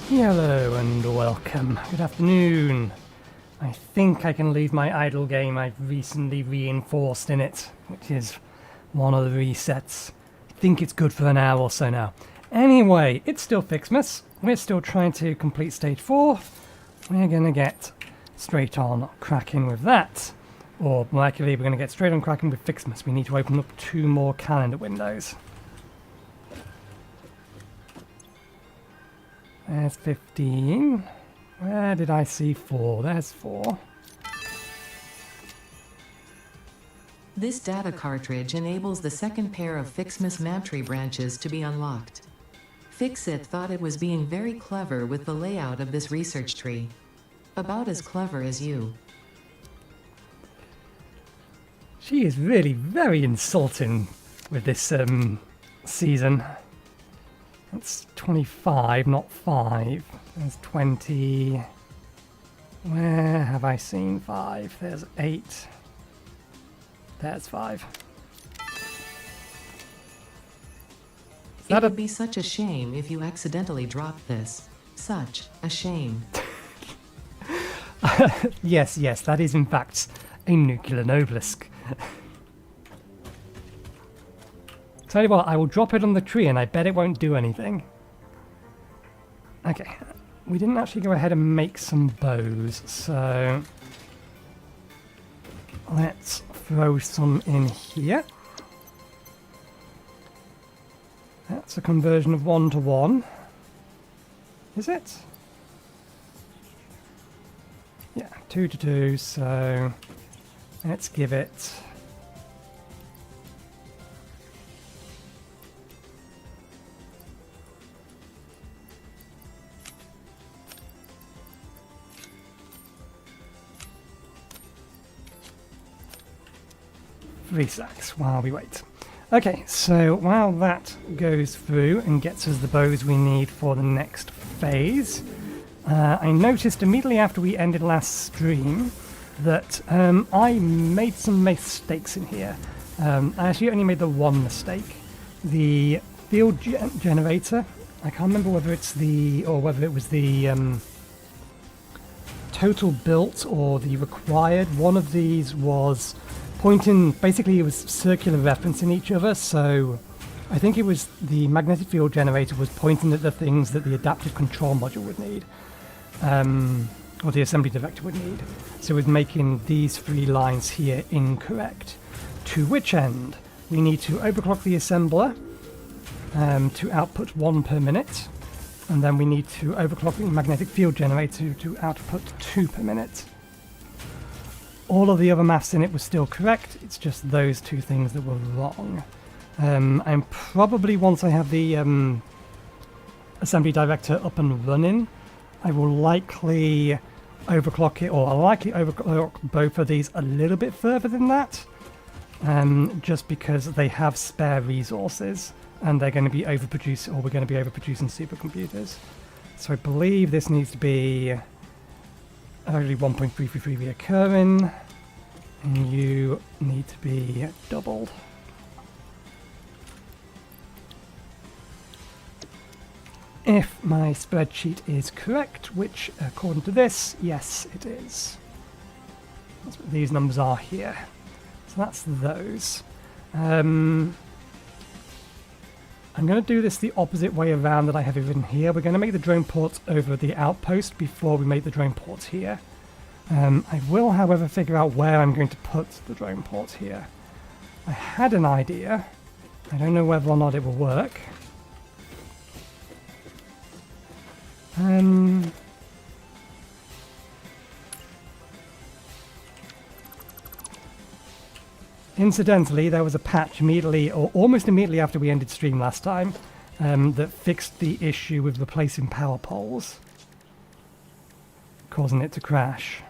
Hello and welcome. Good afternoon. I think I can leave my idle game I've recently reinforced in it, which is one of the resets. I think it's good for an hour or so now. Anyway, it's still Fixmas. We're still trying to complete stage 4. We're going to get straight on cracking with that. Or molecularly, we're going to get straight on cracking with Fixmas. We need to open up 2 more calendar windows. There's 15. Where did I see 4? There's 4. This data cartridge enables the second pair of Fixmas map tree branches to be unlocked. Fixit thought it was being very clever with the layout of this research tree. About as clever as you. She is really very insulting with this season. It's 25, not 5. There's 20. Where have I seen 5? There's 8. There's 5. It would be such a shame if you accidentally dropped this. Such a shame. Yes, that is in fact a nuclear obelisk. Tell you what, I will drop it on the tree and I bet it won't do anything. Okay, we didn't actually go ahead and make some bows, so let's throw some in here. That's a conversion of 1 to 1. Is it? Yeah, 2 to 2, so let's give it... sacks while we wait. Okay, so while that goes through and gets us the bows we need for the next phase, I noticed immediately after we ended last stream that I made some mistakes in here. I actually only made the one mistake. The field generator, I can't remember whether it's the, or whether it was the total built or the required. One of these was pointing, basically it was circular referencing each other, so I think it was the magnetic field generator was pointing at the things that the adaptive control module would need, or the assembly director would need. So it was making these 3 lines here incorrect. To which end, we need to overclock the assembler to output 1 per minute, and then we need to overclock the magnetic field generator to output 2 per minute. All of the other maths in it was still correct, it's just those 2 things that were wrong. I'm probably, once I have the assembly director up and running, I will likely overclock it, or I'll likely overclock both of these a little bit further than that, just because they have spare resources and they're going to be overproduced, or we're going to be overproducing supercomputers. So I believe this needs to be only 1.333 reoccurring, and you need to be doubled. If my spreadsheet is correct, which according to this, yes it is. That's what these numbers are here. So that's those. I'm going to do this the opposite way around that I have it written here. We're going to make the drone ports over the outpost before we make the drone ports here. I will, however, figure out where I'm going to put the drone ports here. I had an idea. I don't know whether or not it will work. Incidentally, there was a patch immediately, or almost immediately after we ended stream last time, that fixed the issue with replacing power poles, causing it to crash.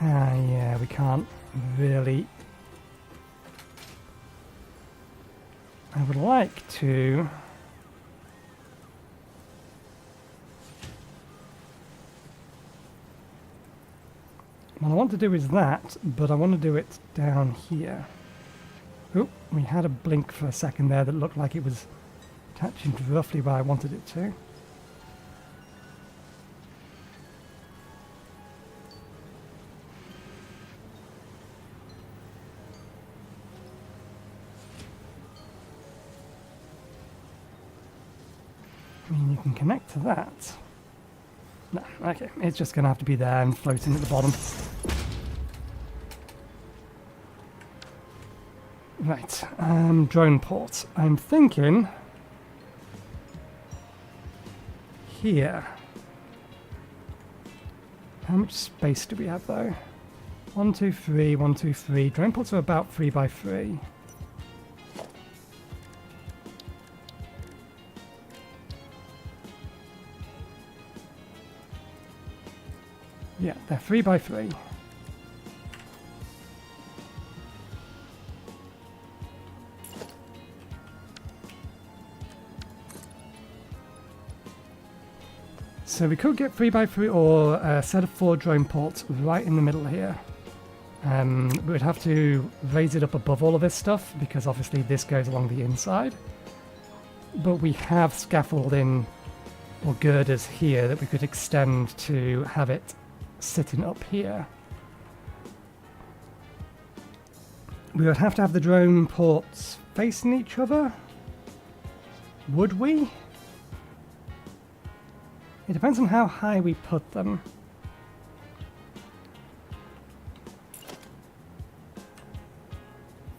Yeah, we can't really... I would like to... What I want to do is that, but I want to do it down here. Oh, we had a blink for a second there that looked like it was attaching to roughly where I wanted it to. I mean, you can connect to that. No, okay, it's just going to have to be there and floating at the bottom. Right, drone port. I'm thinking here. How much space do we have though? 1, 2, 3, 1, 2, 3. Drone ports are about 3 by 3. Yeah, they're 3 by 3. So we could get 3 by 3 or a set of 4 drone ports right in the middle here. We would have to raise it up above all of this stuff because obviously this goes along the inside. But we have scaffolding or girders here that we could extend to have it sitting up here. We would have to have the drone ports facing each other. Would we? It depends on how high we put them.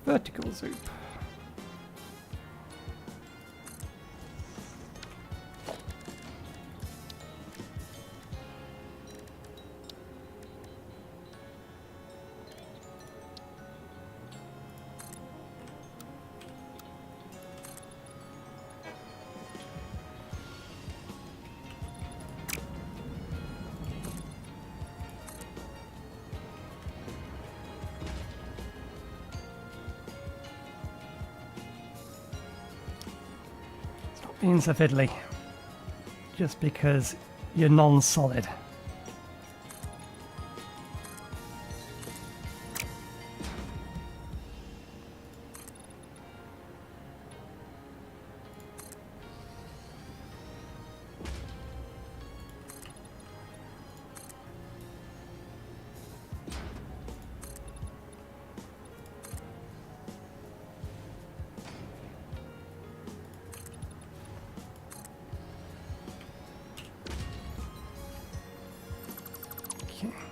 Vertical zoop. Being so fiddly just because you're non-solid.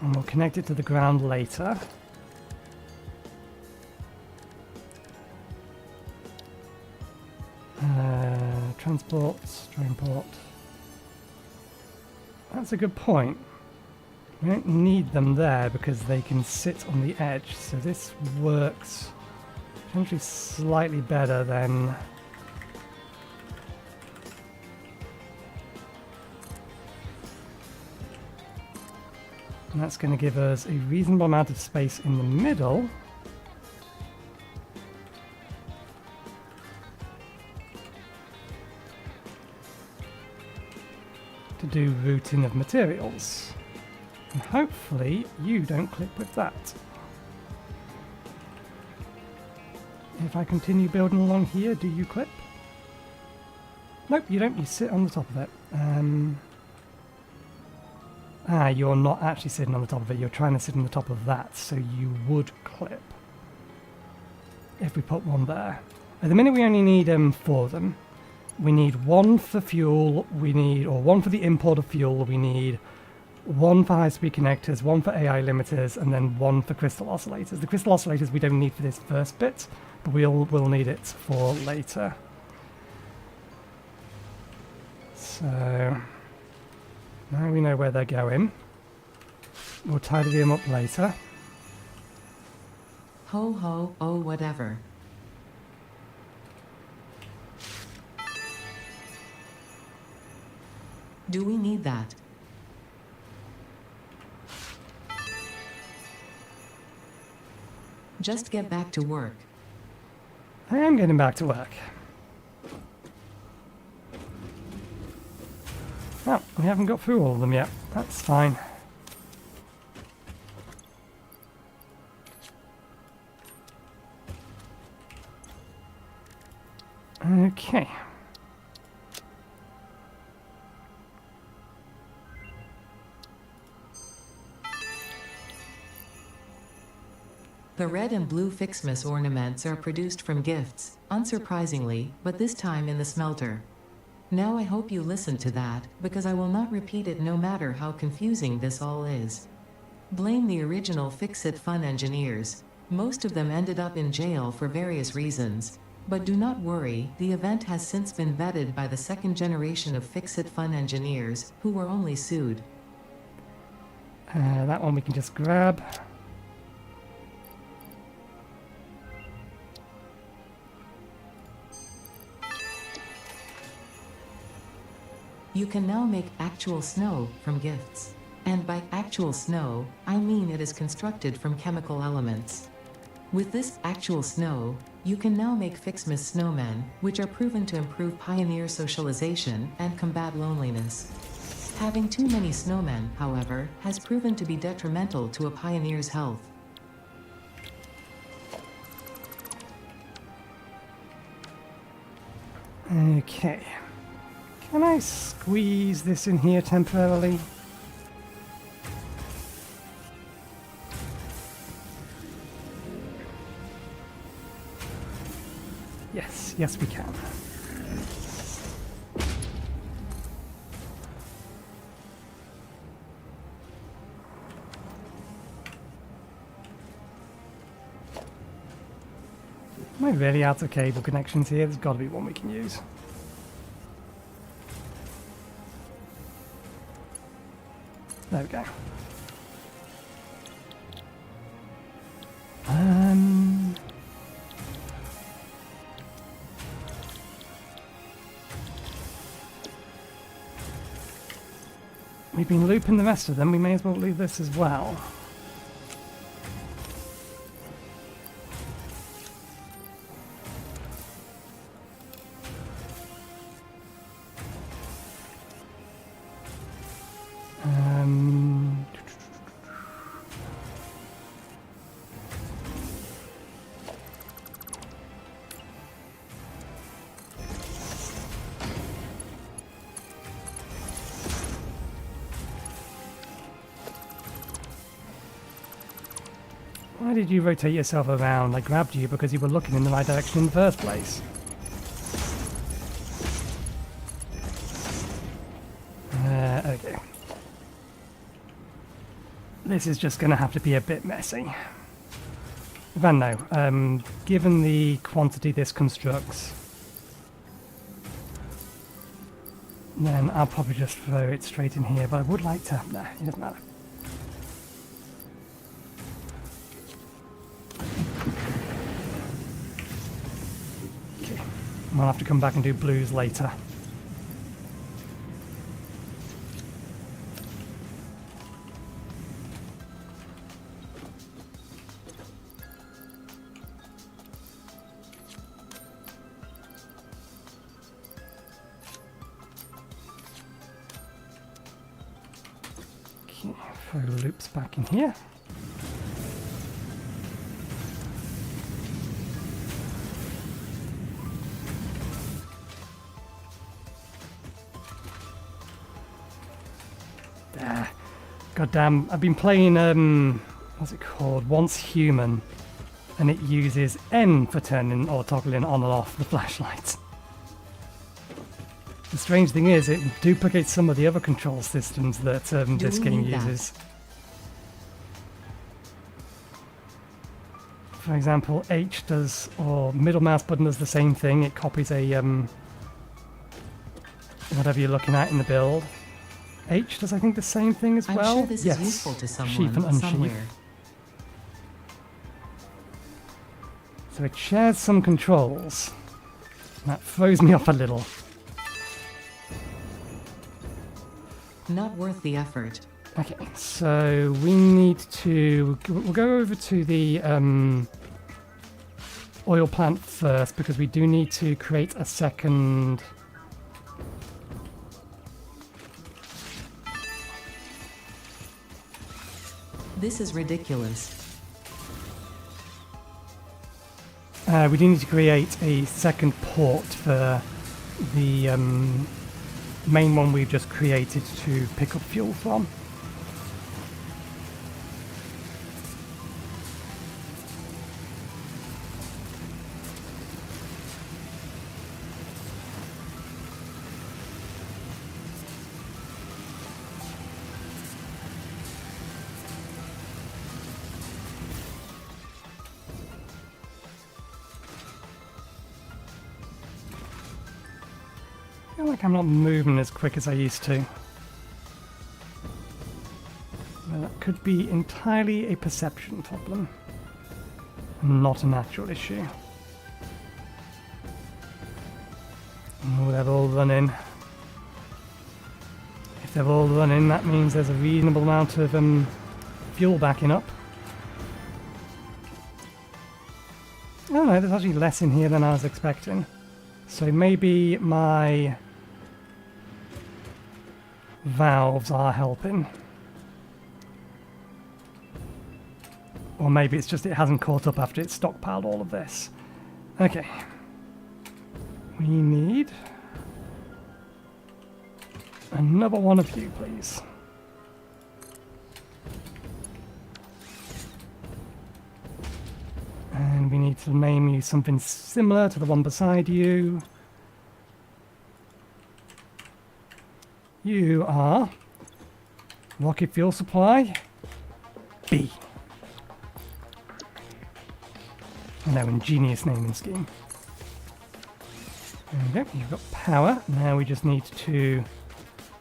And we'll connect it to the ground later. Transport, drone port. That's a good point. We don't need them there because they can sit on the edge. So this works potentially slightly better than... And that's going to give us a reasonable amount of space in the middle. To do routing of materials. And hopefully you don't clip with that. If I continue building along here, do you clip? Nope, you don't. You sit on the top of it. You're not actually sitting on the top of it. You're trying to sit on the top of that, so you would clip. If we put one there. At the minute we only need 4 of them. We need 1 for fuel, or 1 for the import of fuel, we need 1 for high-speed connectors, 1 for AI limiters, and then 1 for crystal oscillators. The crystal oscillators we don't need for this first bit, but we'll need it for later. So... now we know where they're going. We'll tidy them up later. Ho ho, oh whatever. Do we need that? Just get back to work. I am getting back to work. Oh, we haven't got through all of them yet. That's fine. Okay. The red and blue Fixmas ornaments are produced from gifts, unsurprisingly, but this time in the smelter. Now I hope you listen to that, because I will not repeat it no matter how confusing this all is. Blame the original Fix-It Fun engineers. Most of them ended up in jail for various reasons. But do not worry, the event has since been vetted by the second generation of Fix-It Fun engineers, who were only sued. That one we can just grab. You can now make actual snow from gifts. And by actual snow, I mean it is constructed from chemical elements. With this actual snow, you can now make Fixmas snowmen, which are proven to improve pioneer socialization and combat loneliness. Having too many snowmen, however, has proven to be detrimental to a pioneer's health. Okay. Can I squeeze this in here temporarily? Yes, we can. Am I really out of cable connections here? There's got to be one we can use. There we go. We've been looping the rest of them, we may as well leave this as well. Why did you rotate yourself around? I grabbed you because you were looking in the right direction in the first place. Okay. This is just going to have to be a bit messy. Well, no. Given the quantity this constructs, then I'll probably just throw it straight in here, but I would like to... Nah, it doesn't matter. I'll have to come back and do blues later. Okay, throw loops back in here. God damn, I've been playing, what's it called? Once Human, and it uses N for turning or toggling on and off the flashlight. The strange thing is, it duplicates some of the other control systems that this game uses. For example, H does, or middle mouse button does the same thing. It copies a, whatever you're looking at in the build. H does, I think, the same thing as well. I'm sure this is useful to someone sheep and unsheep. somewhere. So it shares some controls. That throws me off a little. Not worth the effort. Okay, so we need to... We'll go over to the oil plant first, because we do need to create a second... This is ridiculous. We do need to create a second port for the main one we've just created to pick up fuel from. feel like I'm not moving as quick as I used to. Well, that could be entirely a perception problem, not an actual issue. Oh, they're all running. If they're all running, that means there's a reasonable amount of fuel backing up. Oh no, there's actually less in here than I was expecting. So maybe my valves are helping. Or maybe it's just it hasn't caught up after it's stockpiled all of this. Okay. We need another one of you, please. And we need to name you something similar to the one beside you. You are rocket fuel supply B. No, ingenious naming scheme. There we go, you've got power. Now we just need to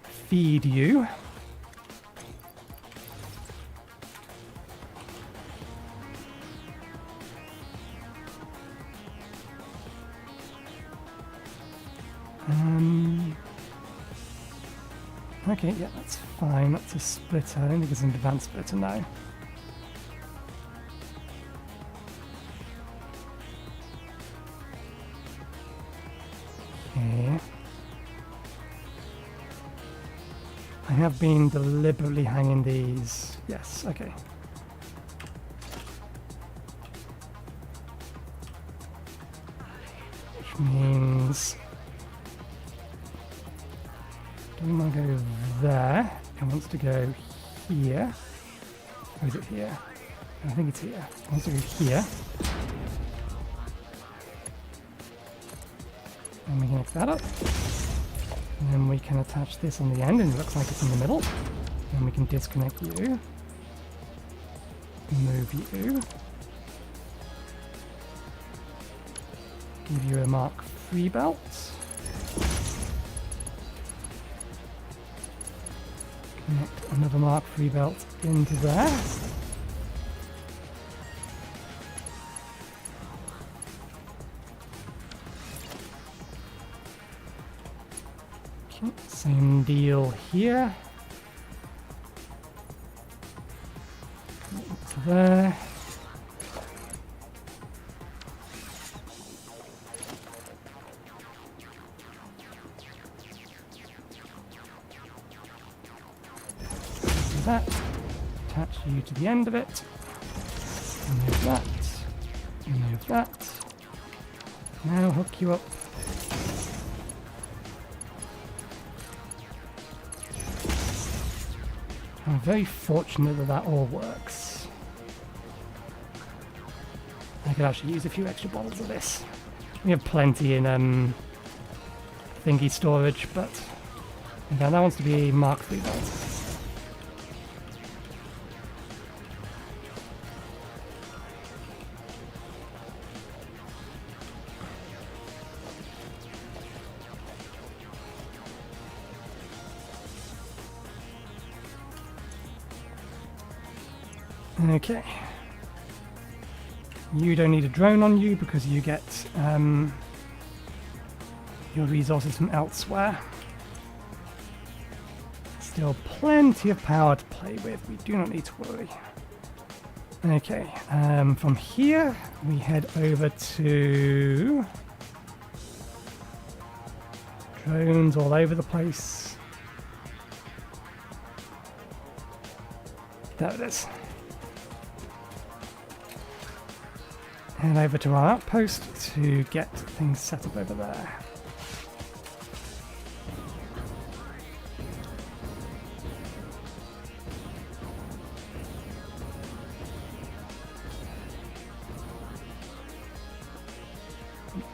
feed you. Okay, yeah, that's fine. That's a splitter. I don't think it's an advanced splitter now. Okay. I have been deliberately hanging these. Yes, okay. Which means do want to go there. It wants to go here. Or is it here? I think it's here. It wants to go here. And we can connect that up. And then we can attach this on the end, and it looks like it's in the middle. And we can disconnect you. Move you. Give you a Mark III belt. Connect another Mark III belt into there. Okay, same deal here. To there. That, attach you to the end of it, remove that, remove that, now hook you up. I'm very fortunate that that all works. I could actually use a few extra bottles of this. We have plenty in thingy storage, but again, that wants to be a Mark III belt. Okay. You don't need a drone on you because you get your resources from elsewhere. Still plenty of power to play with. We do not need to worry. Okay. From here, we head over to drones all over the place. There it is. Head over to our outpost to get things set up over there.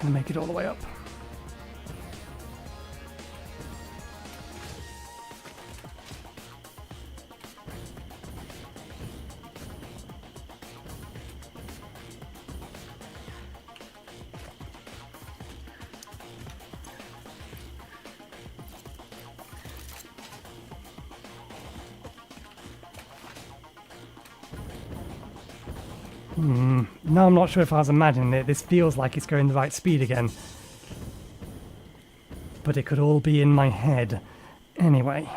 And make it all the way up. Now I'm not sure if I was imagining it. This feels like it's going the right speed again. But it could all be in my head. Anyway.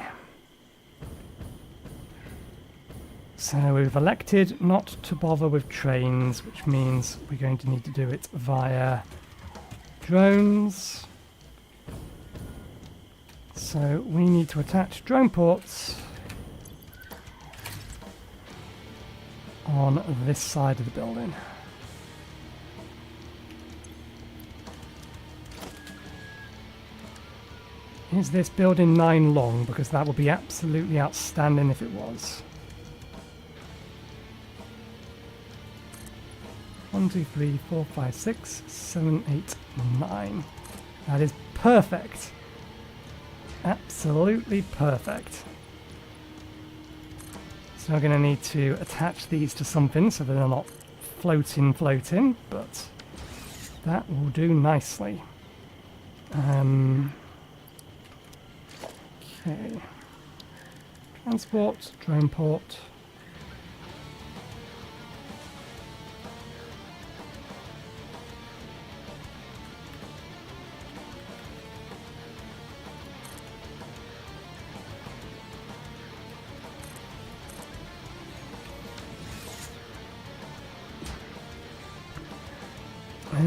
So we've elected not to bother with trains, which means we're going to need to do it via drones. So we need to attach drone ports on this side of the building. Is this building 9 long? Because that would be absolutely outstanding if it was. 1, 2, 3, 4, 5, 6, 7, 8, 9. That is perfect. Absolutely perfect. So we're going to need to attach these to something so that they're not floating, but that will do nicely. Okay. Transport, drone port.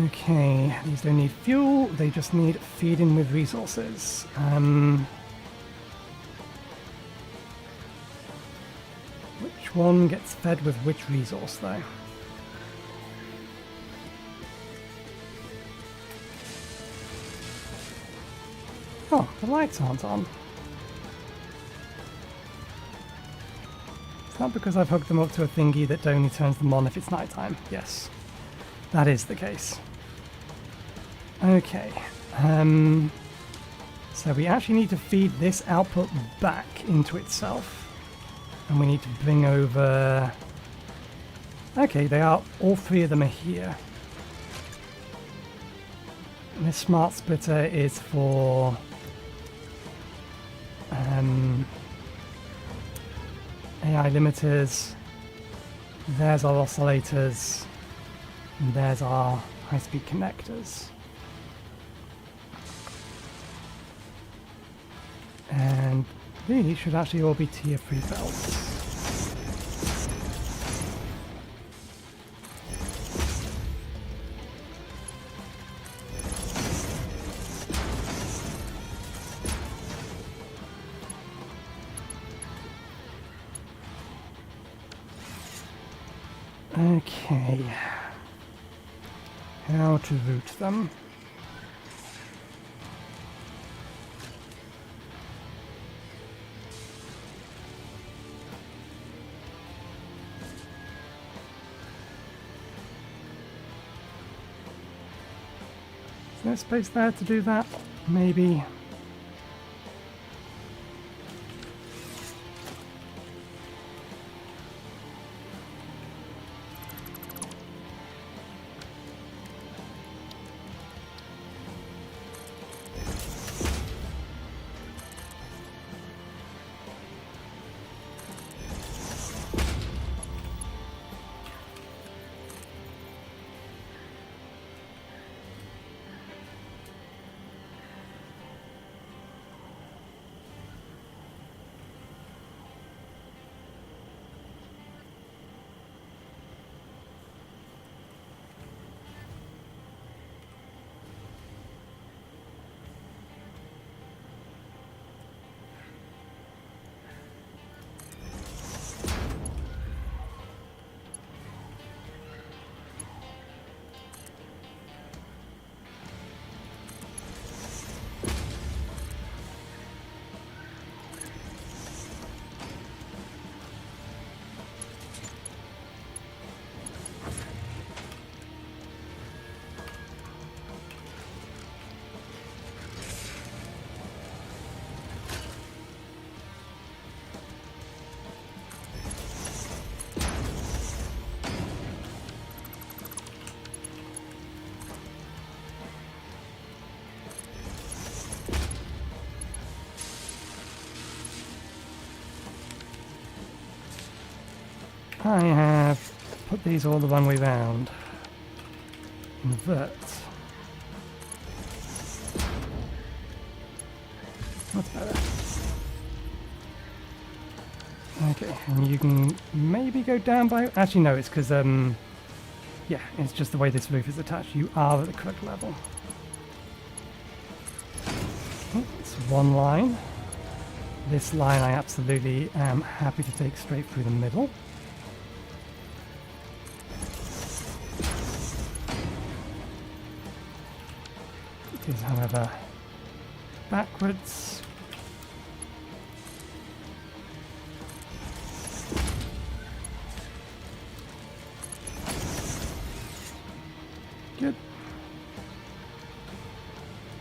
Okay, these don't need fuel, they just need feeding with resources. Which one gets fed with which resource though? Oh, the lights aren't on. Is that because I've hooked them up to a thingy that only turns them on if it's nighttime? Yes. That is the case. Okay. So we actually need to feed this output back into itself. And we need to bring over... Okay, they are... all 3 of them are here. And this smart splitter is for... AI limiters. There's our oscillators. And there's our high-speed connectors. And these should actually all be tier 3 belts. Okay. How to route them. Is there space there to do that? Maybe. I have put these all the wrong way round. Invert. That's better. Okay, and you can maybe go down by... Actually, no, it's because, yeah, it's just the way this roof is attached. You are at the correct level. Oh, it's one line. This line I absolutely am happy to take straight through the middle. It is, however, backwards. Good.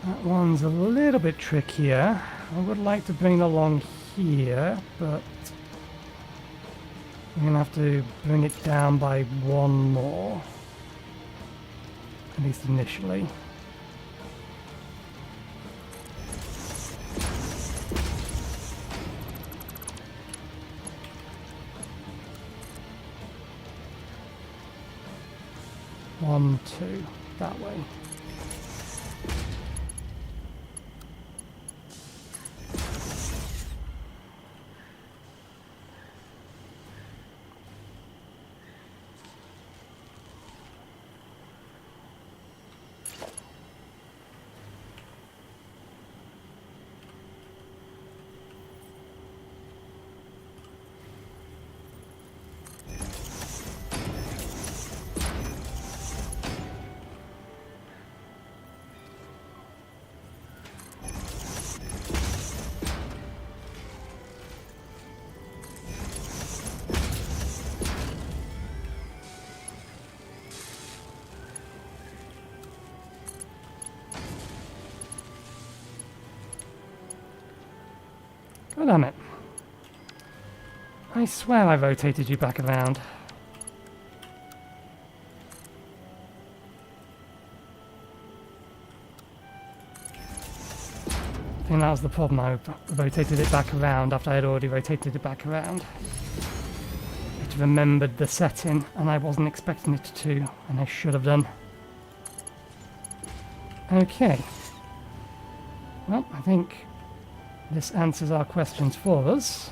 That one's a little bit trickier. I would like to bring it along here, but I'm going to have to bring it down by one more, at least initially. One, two, that way. God damn it. I swear I rotated you back around. I think that was the problem. I rotated it back around after I had already rotated it back around. It remembered the setting and I wasn't expecting it to, and I should have done. Okay. Well, I think this answers our questions for us.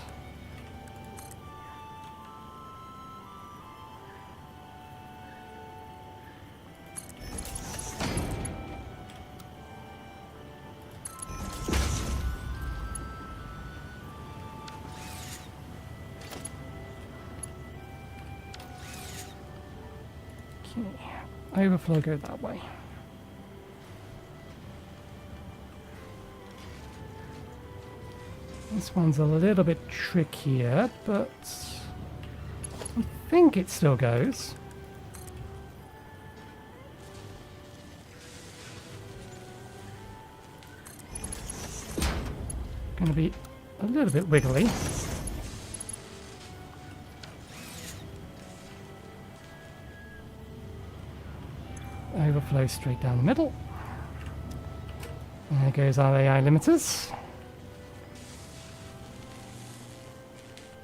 Okay, overflow go that way. This one's a little bit trickier, but I think it still goes. Going to be a little bit wiggly. Overflow straight down the middle. There goes our AI limiters.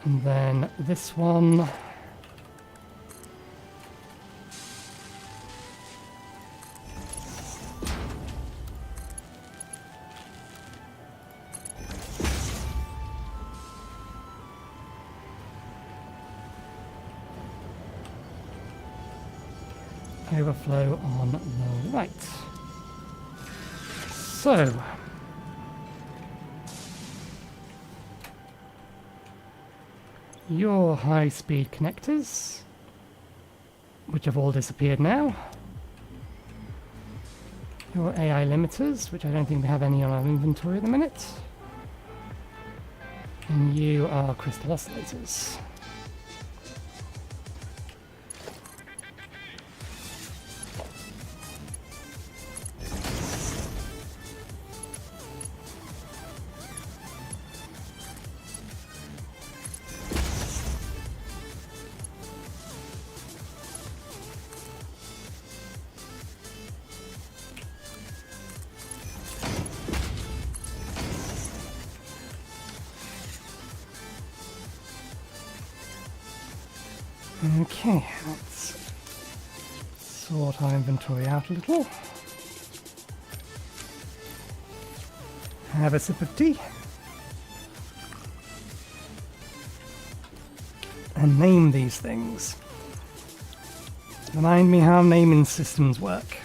And then this one. Overflow on the right. So, your high-speed connectors, which have all disappeared now. Your AI limiters, which I don't think we have any on our inventory at the minute. And you are crystal oscillators. Okay, let's sort our inventory out a little. Have a sip of tea. And name these things. Remind me how naming systems work.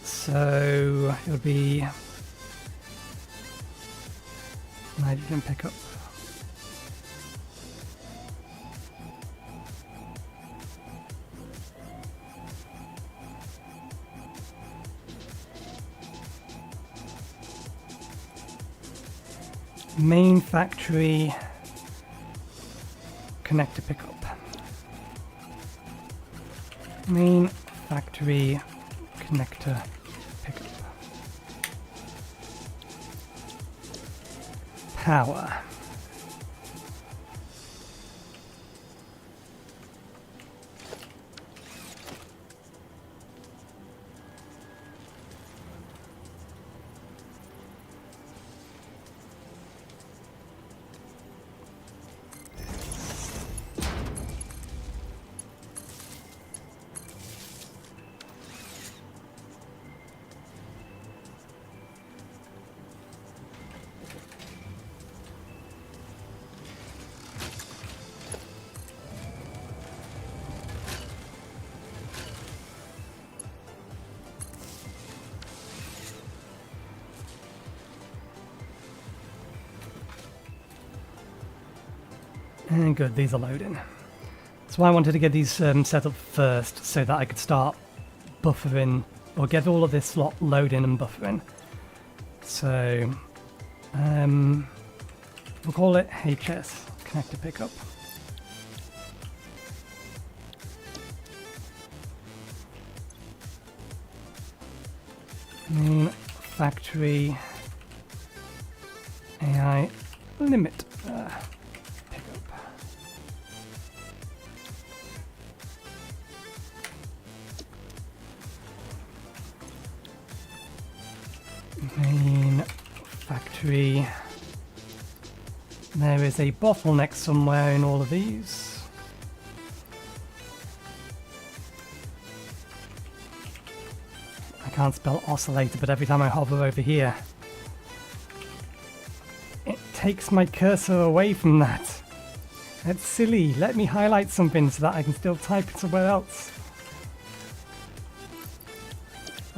So it would be nitrogen pickup. Main factory connector pickup. Main factory connector pickup. Power. And good, these are loading. So I wanted to get these set up first so that I could start buffering, or get all of this slot loading and buffering. So we'll call it HS connector pickup. Main factory AI limit pickup. Main factory. There is a bottleneck somewhere in all of these. I can't spell oscillator, but every time I hover over here, it takes my cursor away from that. That's silly. Let me highlight something so that I can still type it somewhere else.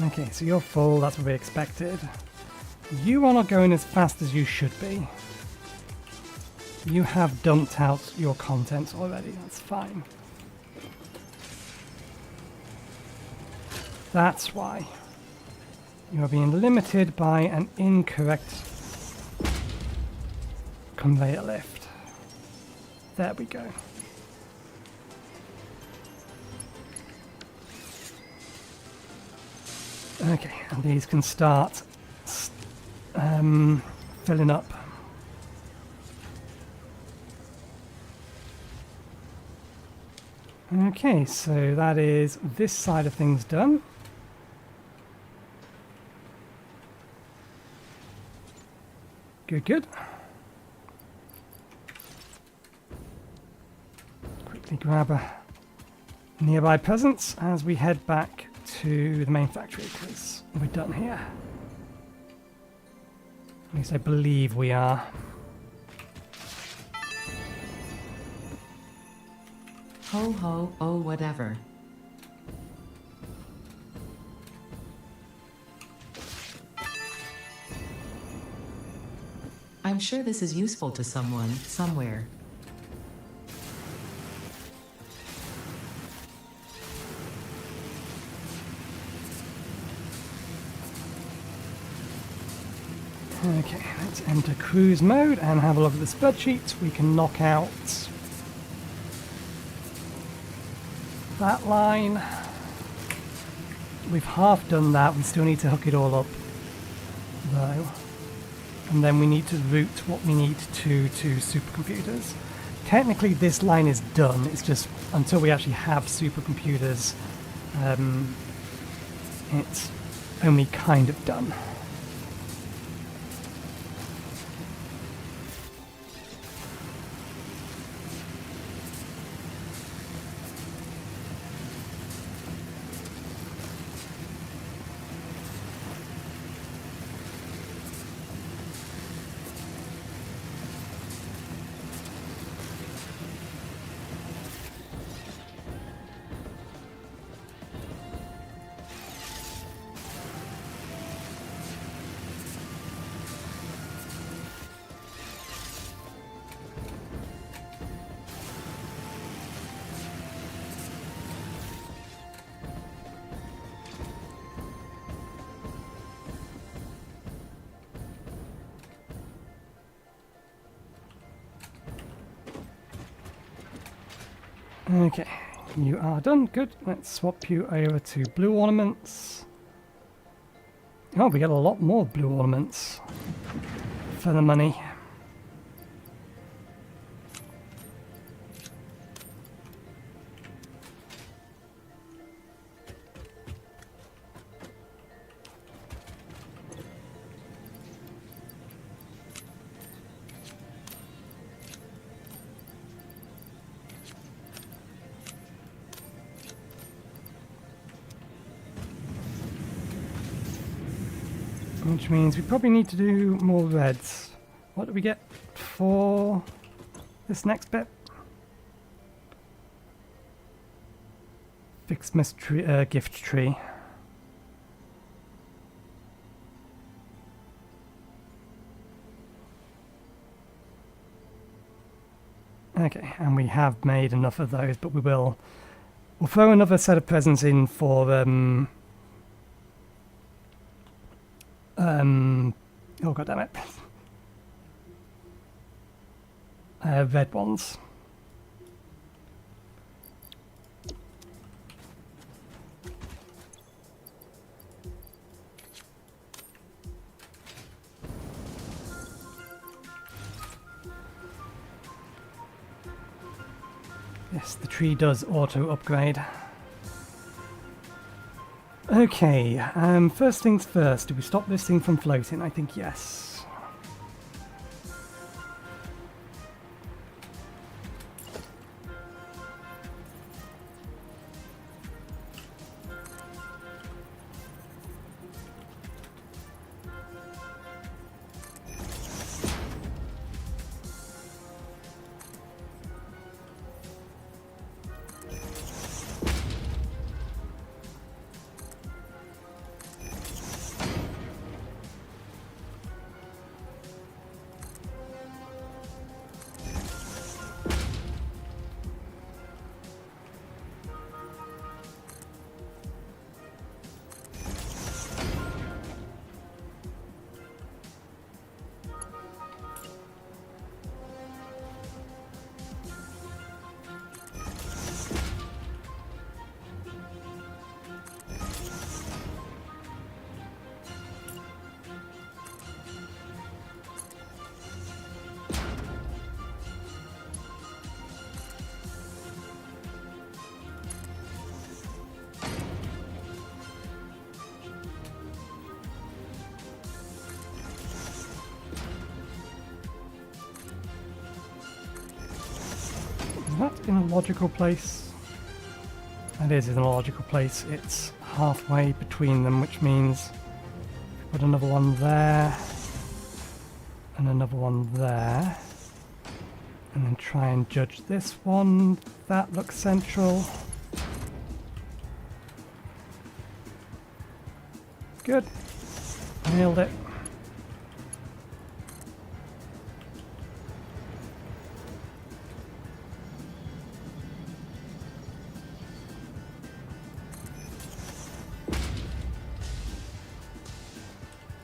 Okay, so you're full, that's what we expected. You are not going as fast as you should be. You have dumped out your contents already, that's fine. That's why. You are being limited by an incorrect conveyor lift. There we go. Okay, and these can start filling up. Okay, so that is this side of things done. Good, good. Quickly grab a nearby presents as we head back to the main factory, because we're done here. At least I believe we are. Ho ho, oh whatever. I'm sure this is useful to someone, somewhere. Okay, let's enter cruise mode and have a look at the spreadsheet. We can knock out that line. We've half done that, we still need to hook it all up though. And then we need to route what we need to supercomputers. Technically this line is done, it's just until we actually have supercomputers, it's only kind of done. Okay, you are done. Good. Let's swap you over to blue ornaments. Oh, we get a lot more blue ornaments for the money. Which means we probably need to do more reds. What do we get for this next bit? Fixmas tree, gift tree. Okay, and we have made enough of those, but we'll throw another set of presents in for oh god damn it. Red ones. Yes, the tree does auto upgrade. Okay, first things first, do we stop this thing from floating? I think yes. Is that in a logical place? That is in a logical place. It's halfway between them, which means put another one there and another one there, and then try and judge this one. That looks central. Good. Nailed it.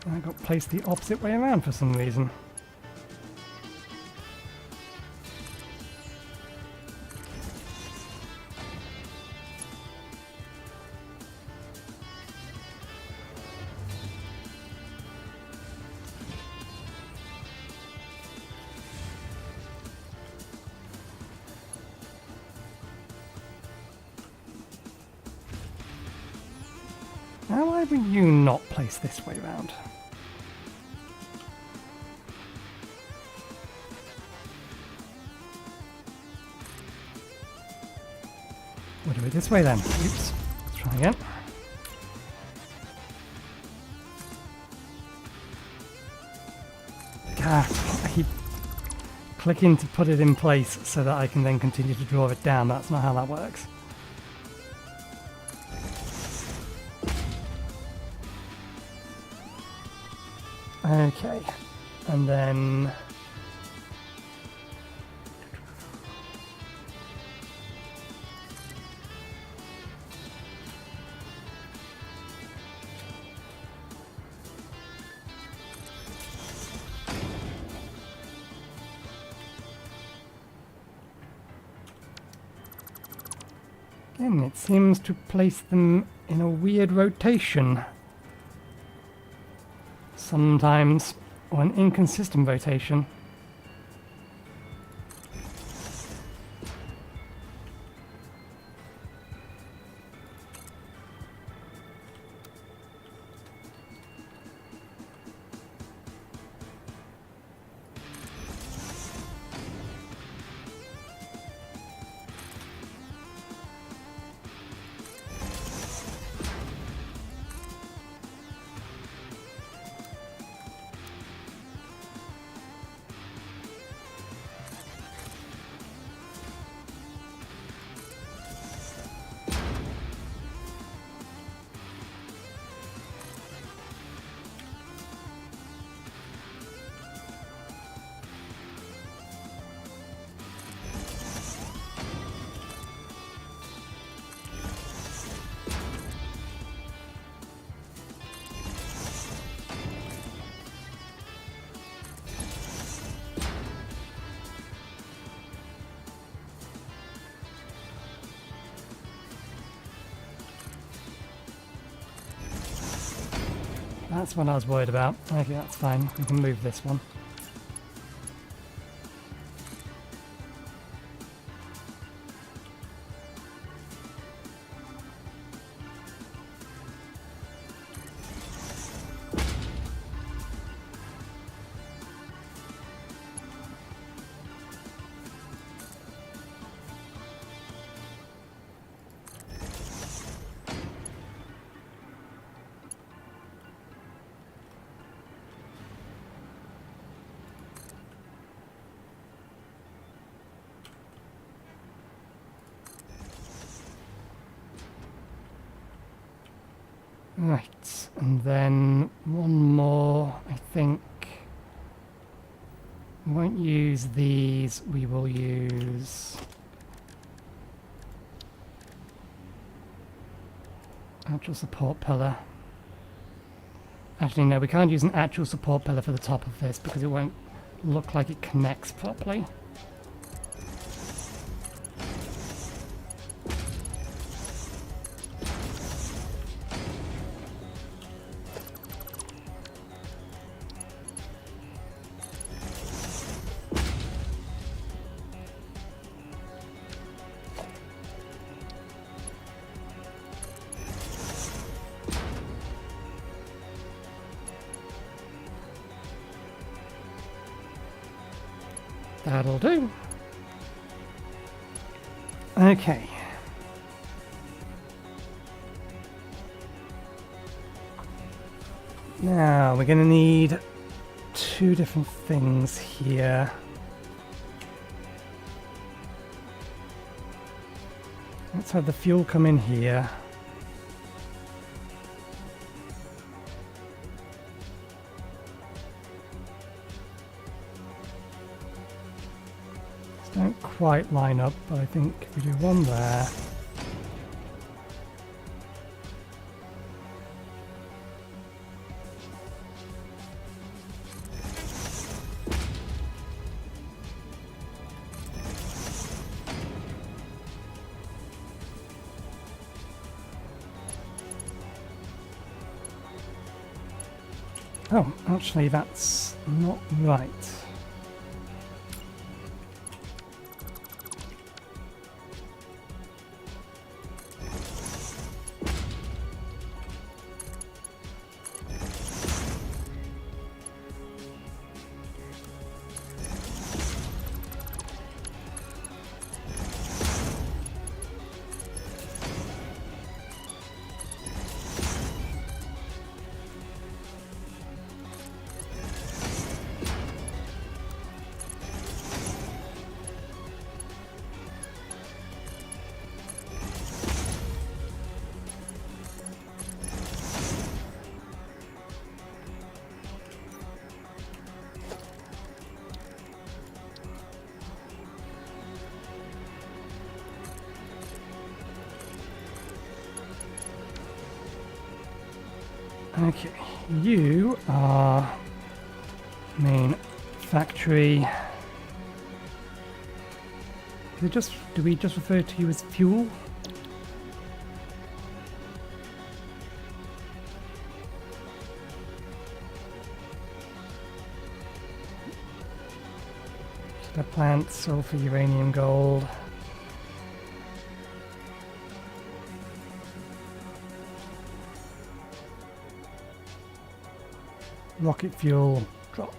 I got placed the opposite way around for some reason. Why were you not placed this way round? We'll do it this way then. Oops. Let's try again. I keep clicking to put it in place so that I can then continue to draw it down. That's not how that works. Okay, and then Again, it seems to place them in a weird rotation. Sometimes, or an inconsistent rotation. That's what I was worried about. Okay, that's fine. We can move this one. Right, and then one more, I think. We won't use these, we will use actual support pillar. Actually, no, we can't use an actual support pillar for the top of this because it won't look like it connects properly. That'll do. Okay. Now we're going to need two different things here. Let's have the fuel come in here. Don't quite line up, but I think if we do one there. Oh, actually that's not right. Okay, you are main factory. Do we just refer to you as fuel? Dead plant, sulfur, uranium, gold. Rocket fuel, drop.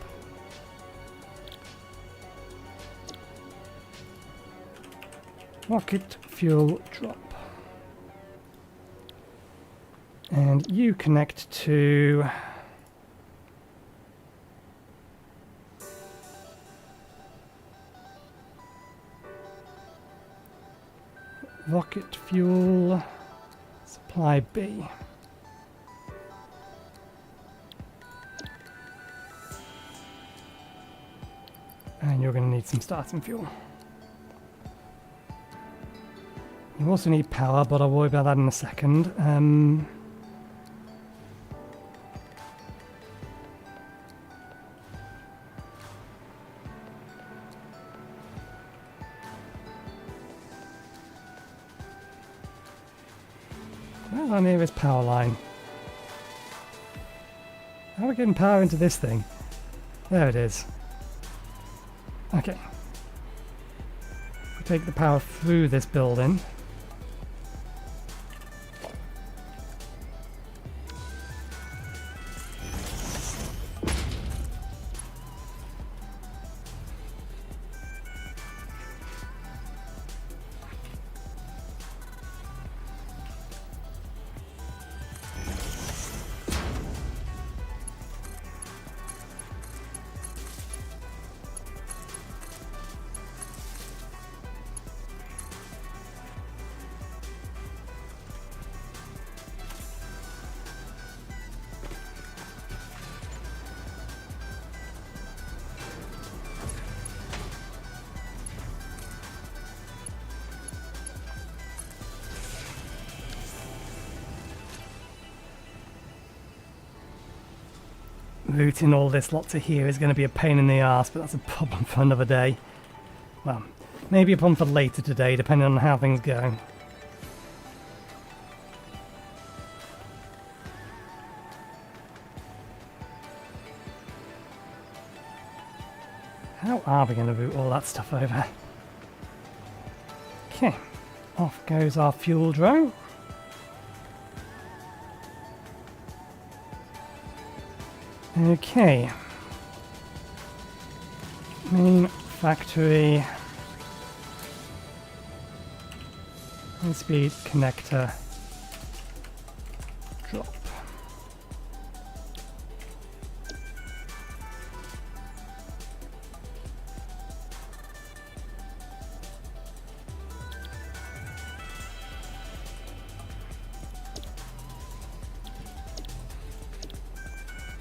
Rocket fuel, drop. And you connect to rocket fuel supply B. And you're going to need some starting fuel. You also need power, but I'll worry about that in a second. Where's our nearest power line? How are we getting power into this thing? There it is. Okay. We take the power through this building. Routing all this lot to here is going to be a pain in the arse, but that's a problem for another day. Well, maybe a problem for later today, depending on how things go. How are we going to route all that stuff over? Okay, off goes our fuel drone. Okay. Main factory. High speed connector. Drop.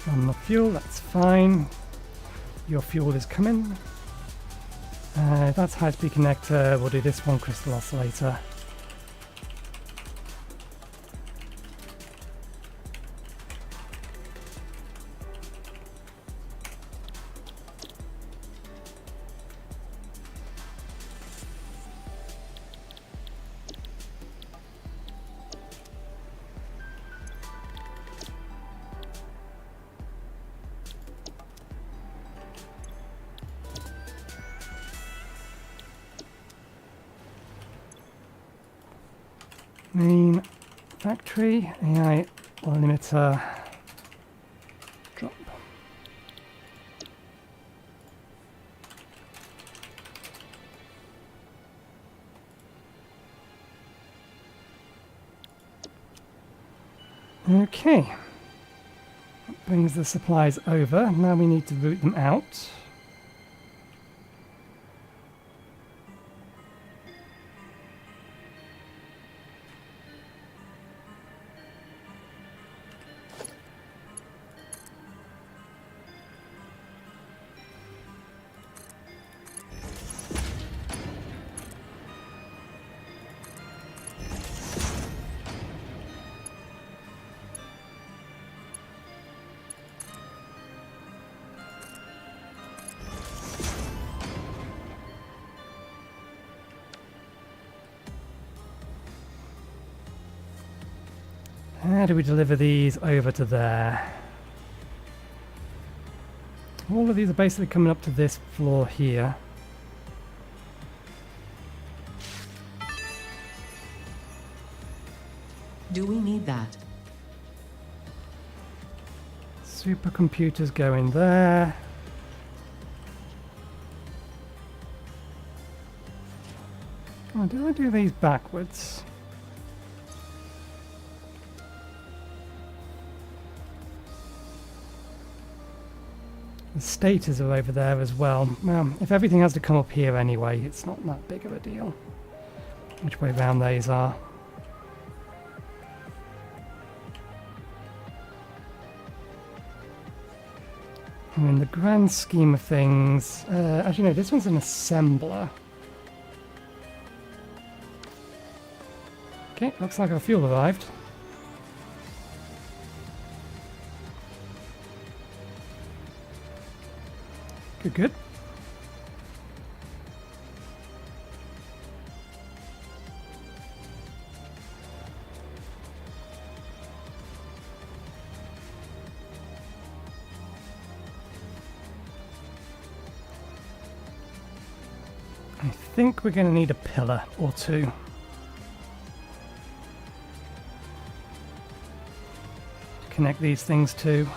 On the fuel, that's fine. Your fuel is coming. That's high-speed connector. We'll do this one crystal oscillator. Main factory, AI limiter, drop. Okay, that brings the supplies over. Now we need to route them out. How do we deliver these over to there? All of these are basically coming up to this floor here. Do we need that? Supercomputers go in there. Oh, did I do these backwards? The stators are over there as well. Well, if everything has to come up here anyway, it's not that big of a deal. Which way round these are. In the grand scheme of things... actually no, this one's an assembler. Okay, looks like our fuel arrived. Good, good. I think we're going to need a pillar or two. To connect these things to.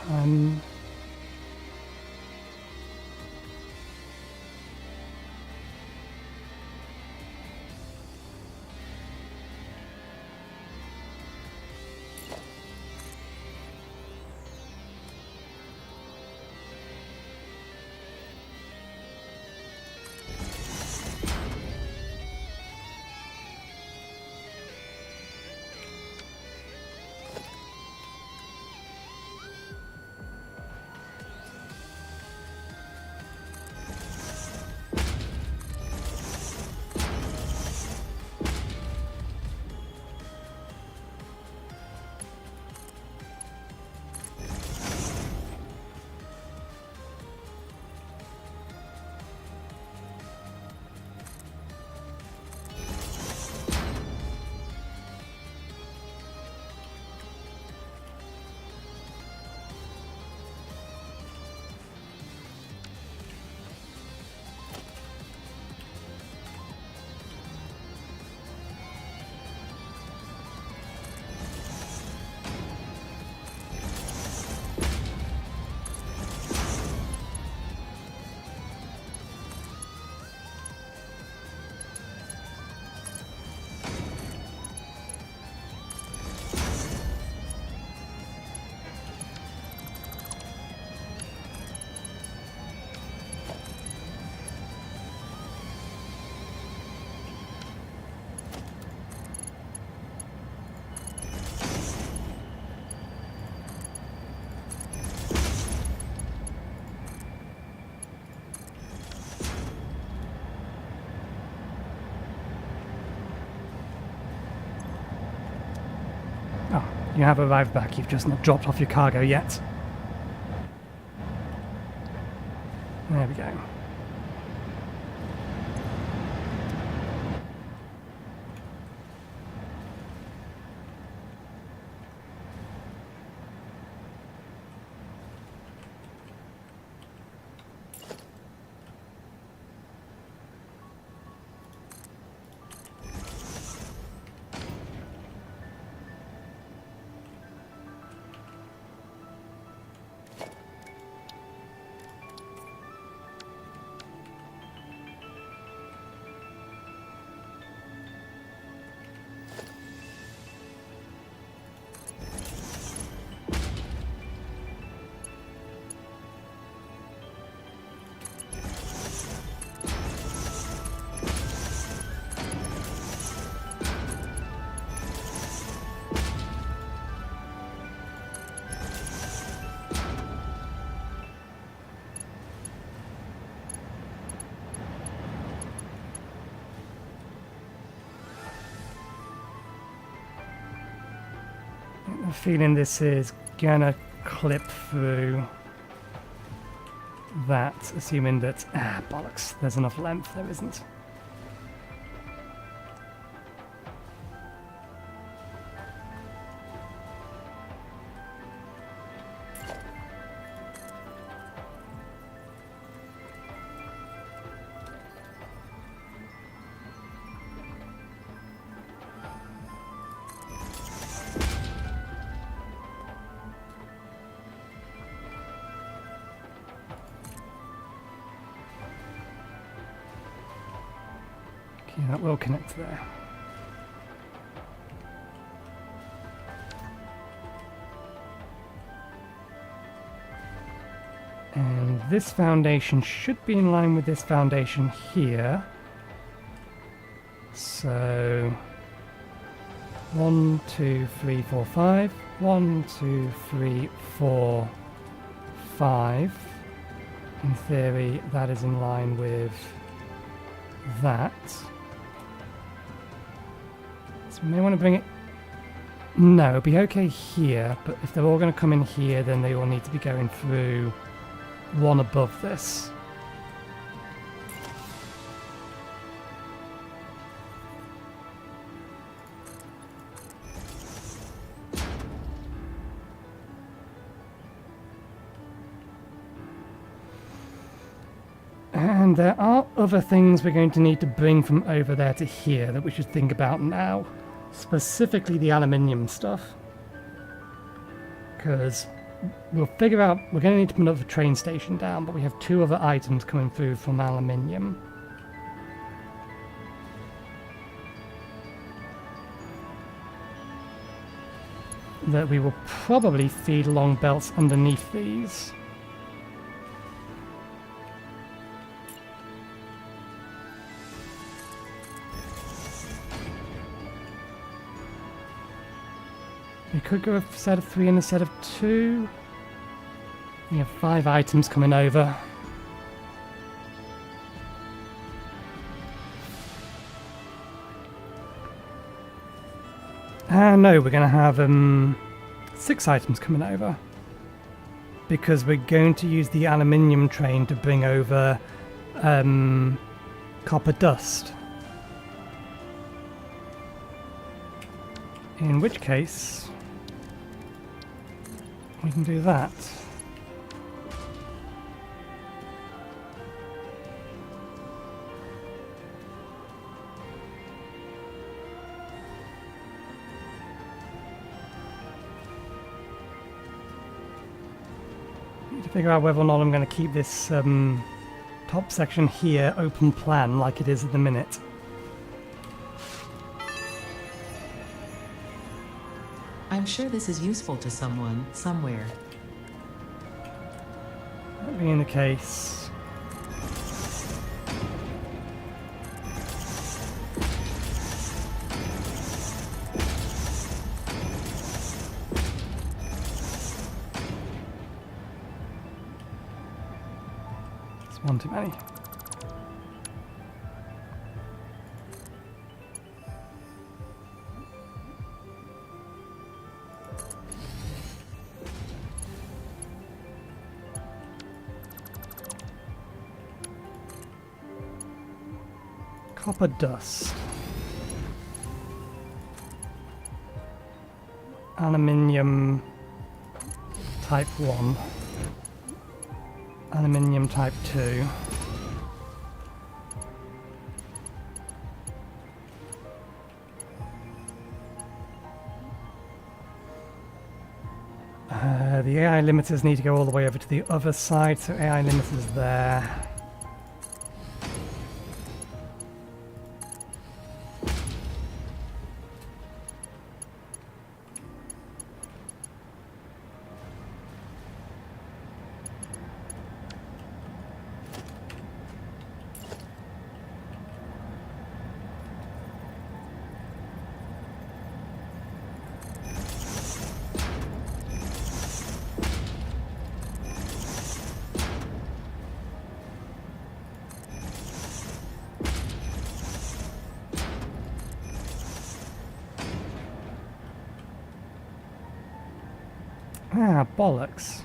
You have arrived back, you've just not dropped off your cargo yet. There we go. I'm feeling this is gonna clip through that, assuming that... bollocks, there's enough length, there isn't. Yeah, that will connect there. And this foundation should be in line with this foundation here. So 1, 2, 3, 4, 5. 1, 2, 3, 4, 5. In theory, that is in line with that. So we may want to bring it... No, it'll be okay here, but if they're all going to come in here, then they all need to be going through one above this. And there are other things we're going to need to bring from over there to here that we should think about now. Specifically the aluminium stuff. Because we'll figure out, we're going to need to put another train station down, but we have 2 other items coming through from aluminium. That we will probably feed along belts underneath these. We could go a set of 3 and a set of 2. We have 5 items coming over. No, we're going to have 6 items coming over. Because we're going to use the aluminium train to bring over copper dust. In which case, we can do that. Need to figure out whether or not I'm going to keep this top section here open plan like it is at the minute. I'm sure this is useful to someone, somewhere. That being the case... It's one too many. Copper dust. Aluminium type 1. Aluminium type 2. The AI limiters need to go all the way over to the other side, so AI limiters there. Ah, bollocks.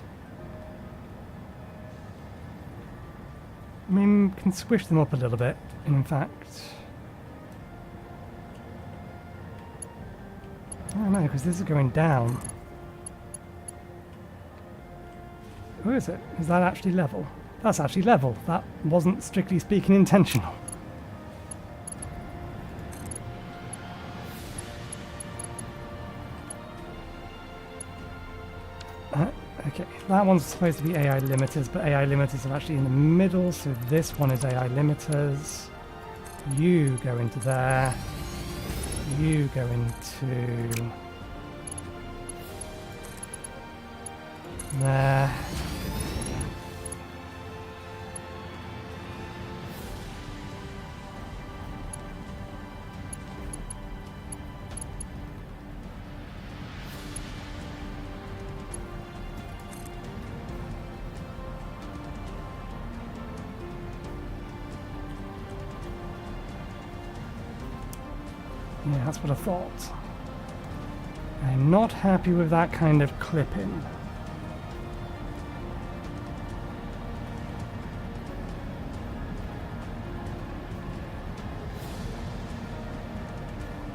I mean, we can squish them up a little bit, in fact. I don't know, because this is going down. Who is it? Is that actually level? That's actually level. That wasn't, strictly speaking, intentional. Okay, that one's supposed to be AI limiters, but AI limiters are actually in the middle, so this one is AI limiters. You go into there. You go into there. Yeah, that's what I thought. I'm not happy with that kind of clipping.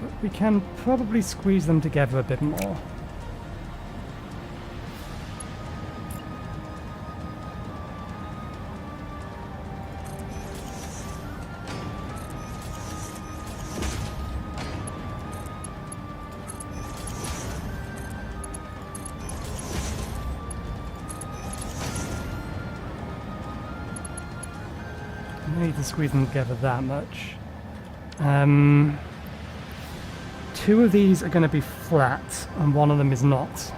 But we can probably squeeze them together a bit more. I need to squeeze them together that much. Two of these are going to be flat, and one of them is not.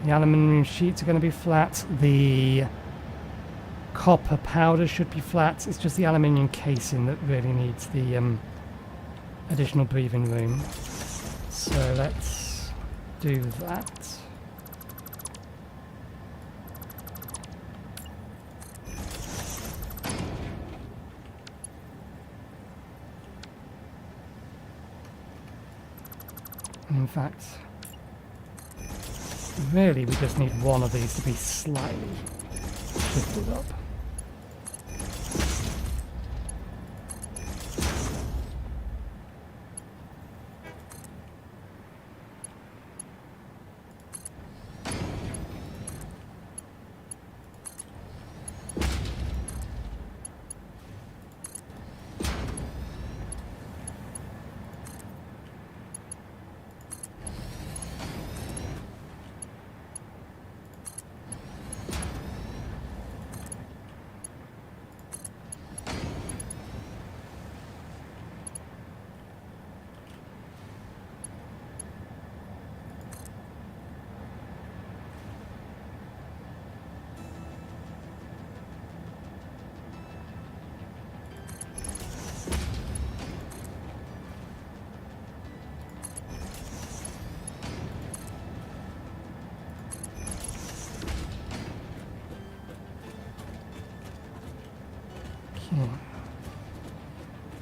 The aluminium sheets are going to be flat. The copper powder should be flat. It's just the aluminium casing that really needs the additional breathing room. So let's do that. In fact, really we just need one of these to be slightly shifted up.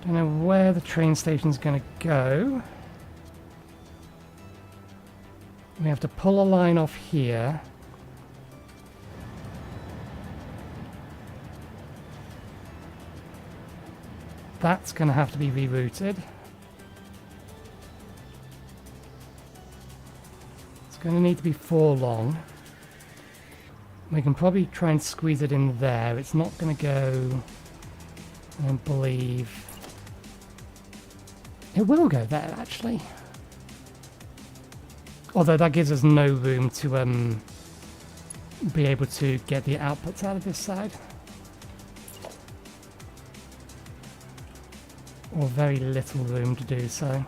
Don't know where the train station's going to go. We have to pull a line off here. That's going to have to be rerouted. It's going to need to be 4 long. We can probably try and squeeze it in there. It's not going to go, I don't believe. It will go there, actually. Although that gives us no room to be able to get the outputs out of this side. Or very little room to do so.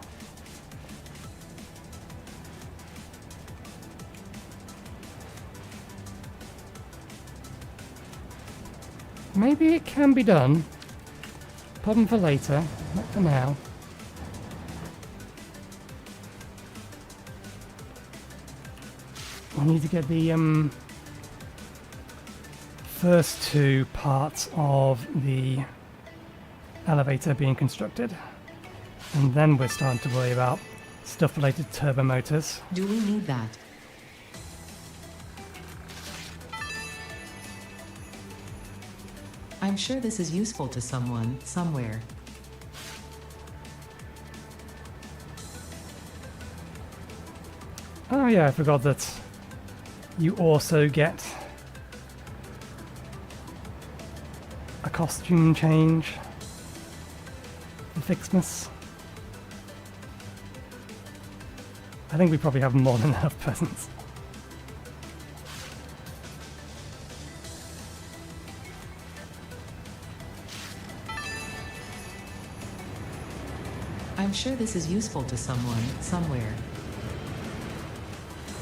Maybe it can be done. Problem for later, not for now. We need to get the first 2 parts of the elevator being constructed, and then we're starting to worry about stuff related to turbo motors. Do we need that? I'm sure this is useful to someone, somewhere. Oh yeah, I forgot that you also get a costume change for Fixmas. I think we probably have more than enough presents. I'm sure this is useful to someone, somewhere.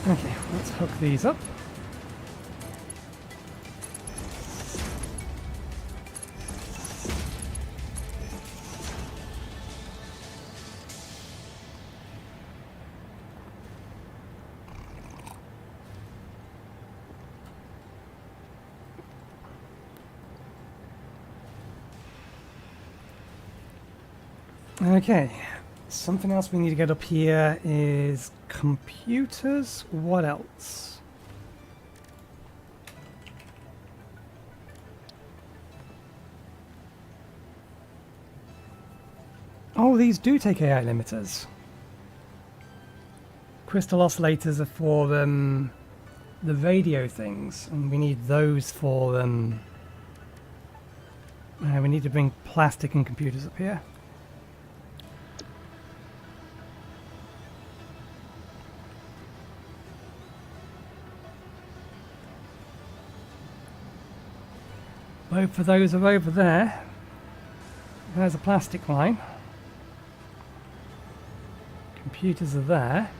Okay, let's hook these up. Okay, something else we need to get up here is computers. What else? Oh, these do take AI limiters. Crystal oscillators are for the radio things, and we need those for we need to bring plastic and computers up here. Both of those are over there. There's a plastic line. Computers are there.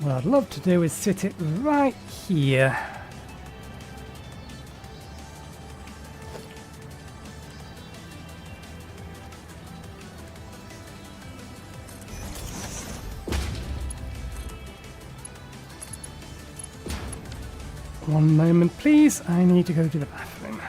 What I'd love to do is sit it right here. One moment, please. I need to go to the bathroom.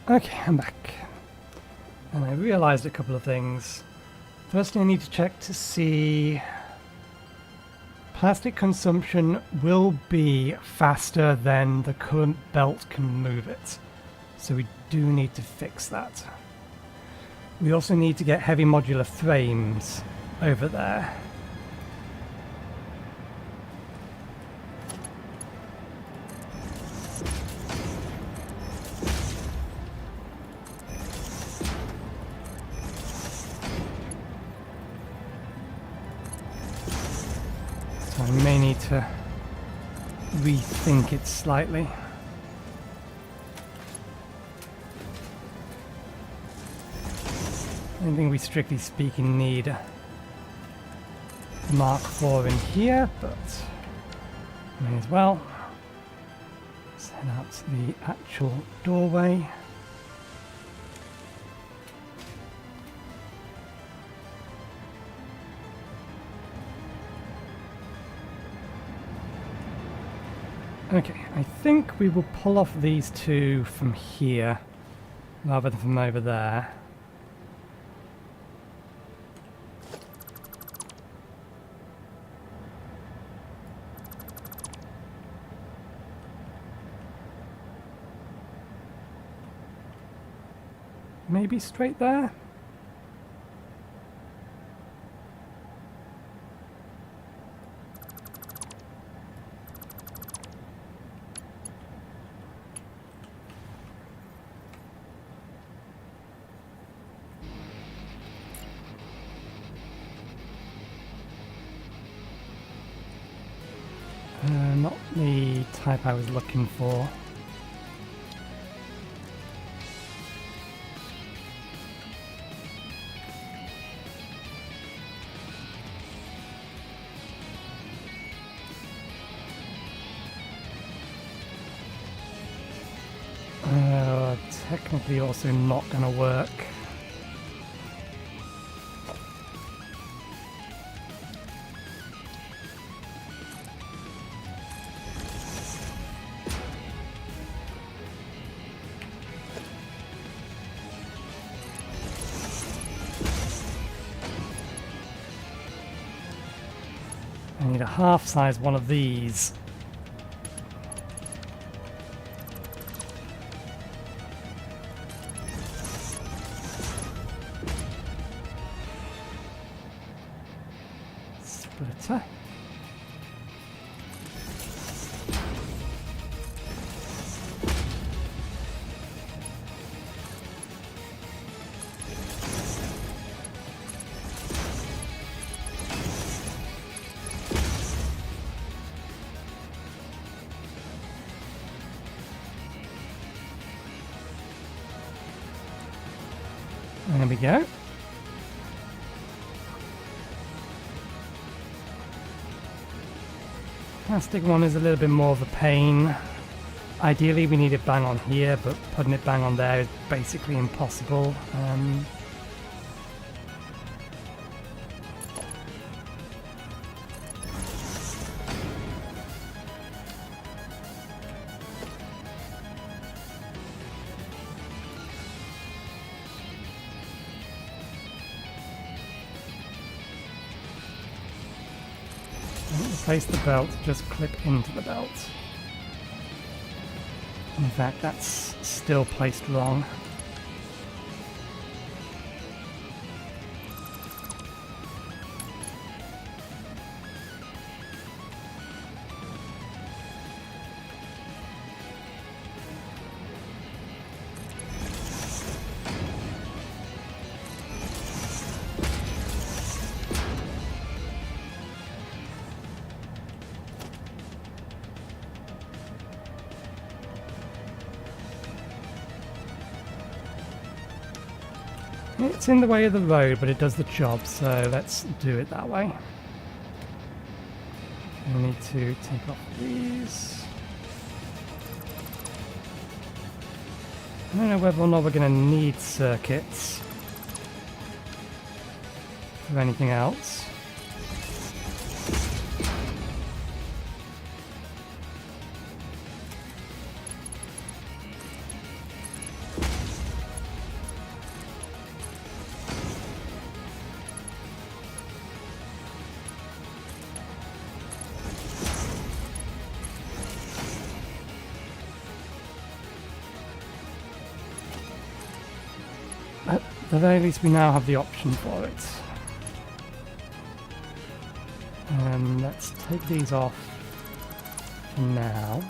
Okay, I'm back. And I realized a couple of things. Firstly, I need to check to see... Plastic consumption will be faster than the current belt can move it. So we do need to fix that. We also need to get heavy modular frames over there. So I may need to rethink it slightly. I don't think we strictly speaking need a Mark IV in here, but may as well. Let's head out to the actual doorway. Okay, I think we will pull off these two from here rather than from over there. Maybe straight there? Not the type I was looking for. Technically also not going to work. I need a half-size one of these. Splitter. There we go. Plastic one is a little bit more of a pain. Ideally we need it bang on here, but putting it bang on there is basically impossible. Replace the belt, just clip into the belt. In fact, that's still placed wrong. It's in the way of the road, but it does the job, so let's do it that way. We need to take off these. I don't know whether or not we're going to need circuits for anything else. At the very least, we now have the option for it. Let's take these off for now.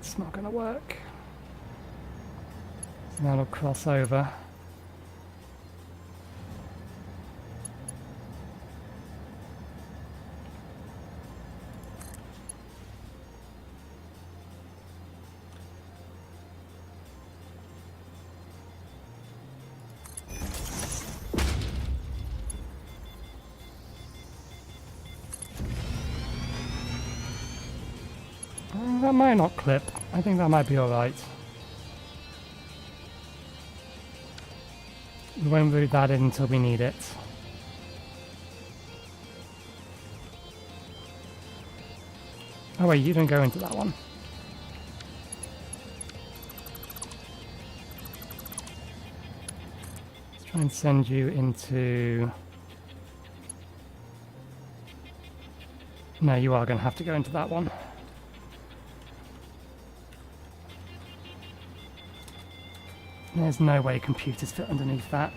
It's not going to work. So now it'll cross over. That might not clip. I think that might be alright. We won't route that in until we need it. Oh wait, you don't go into that one. Let's try and send you into... No, you are going to have to go into that one. There's no way computers fit underneath that.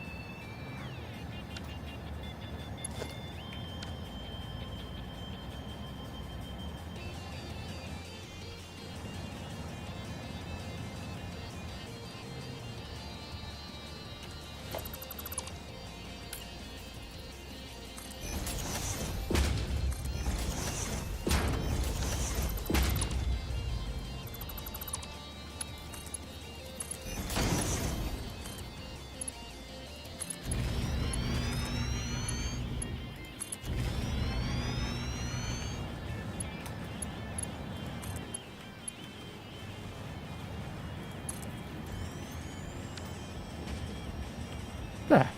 There.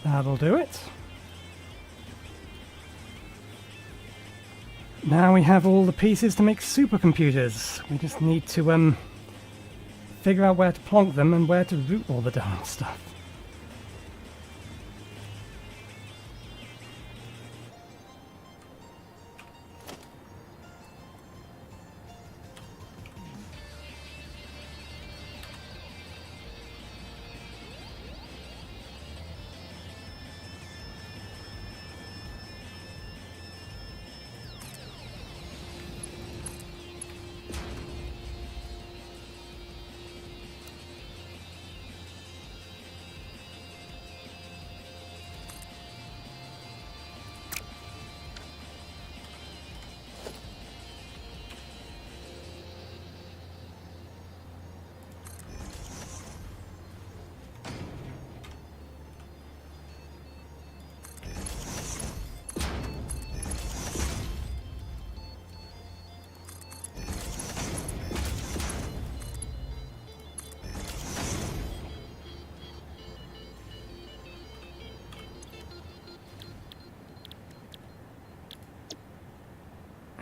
That'll do it. Now we have all the pieces to make supercomputers. We just need to figure out where to plonk them and where to route all the darn stuff.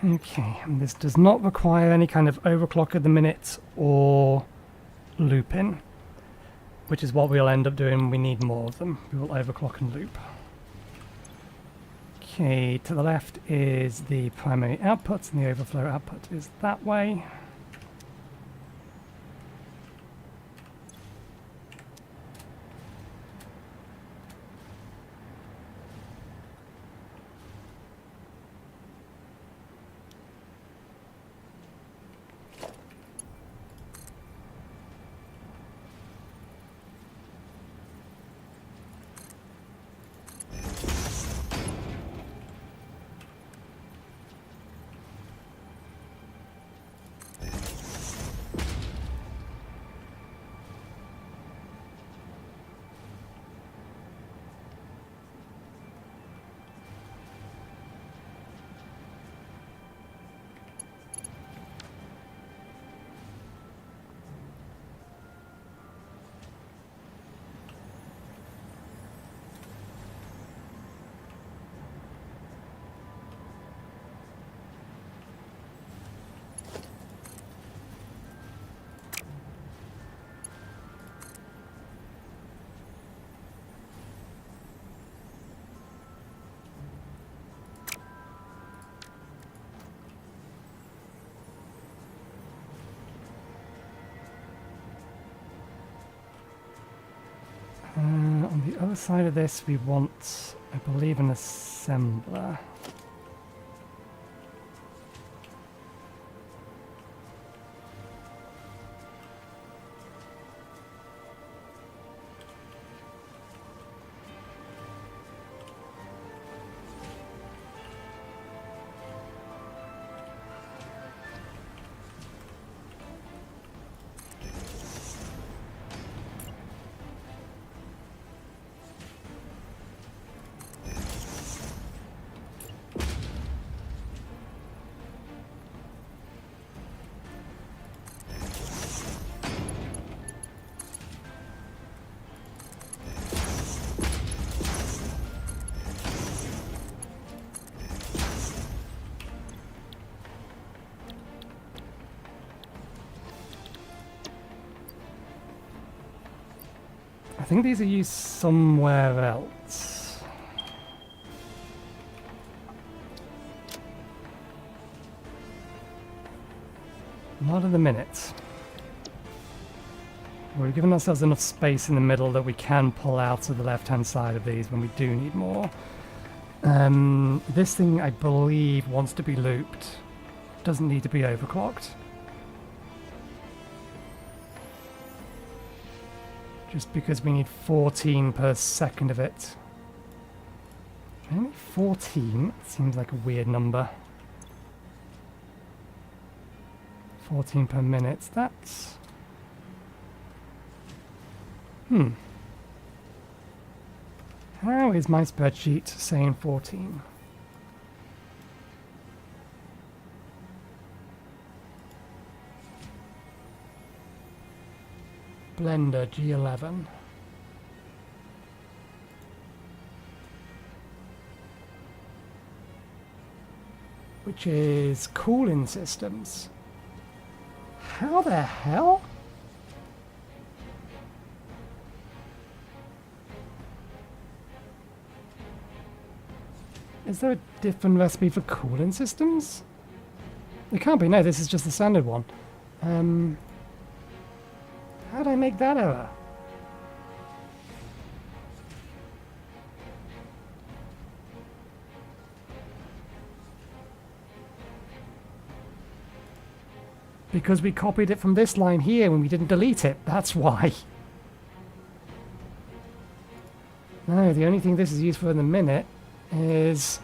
Okay, and this does not require any kind of overclock of the minute or looping, which is what we'll end up doing when we need more of them. We will overclock and loop. Okay, to the left is the primary output, and the overflow output is that way. On the other side of this, we want, I believe, an assembler. I think these are used somewhere else. Not at the minute. We've given ourselves enough space in the middle that we can pull out to the left-hand side of these when we do need more. This thing, I believe, wants to be looped. Doesn't need to be overclocked. Just because we need 14 per second of it. Only 14 seems like a weird number. 14 per minute, that's... How is my spreadsheet saying 14? Blender G11. Which is cooling systems. How the hell? Is there a different recipe for cooling systems? It can't be, no, this is just the standard one. How did I make that error? Because we copied it from this line here when we didn't delete it, that's why. No, the only thing this is used for in the minute is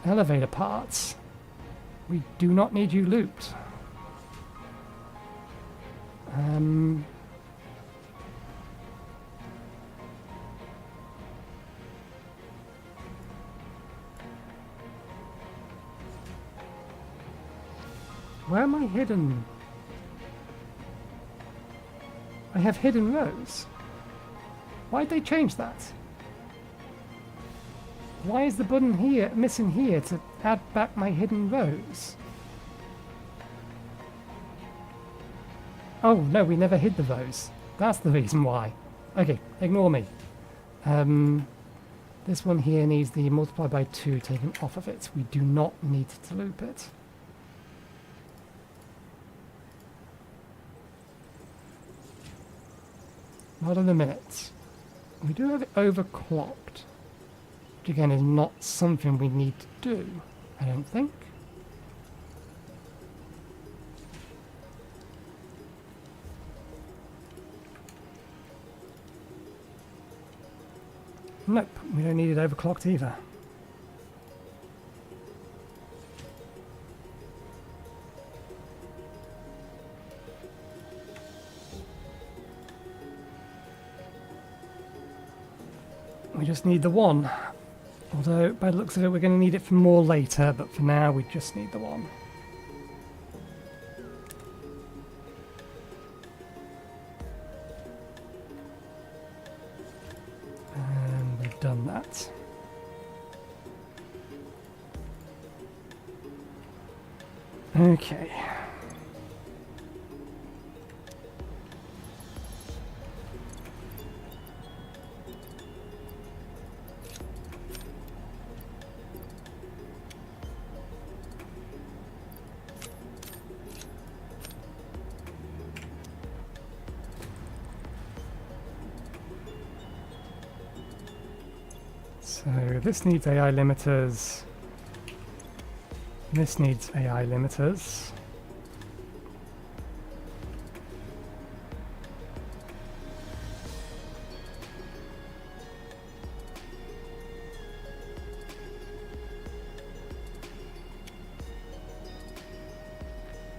elevator parts. We do not need you looped. Where am I hidden? I have hidden rows. Why'd they change that? Why is the button here missing here to add back my hidden rows? Oh no, we never hid the rows. That's the reason why. Okay, ignore me. This one here needs the multiply by 2 taken off of it. We do not need to loop it. Not in a minute. We do have it overclocked. Which again is not something we need to do, I don't think. Nope, we don't need it overclocked either. We just need the one. Although, by the looks of it, we're going to need it for more later, but for now, we just need the one. And we've done that. Okay. So this needs AI limiters. This needs AI limiters.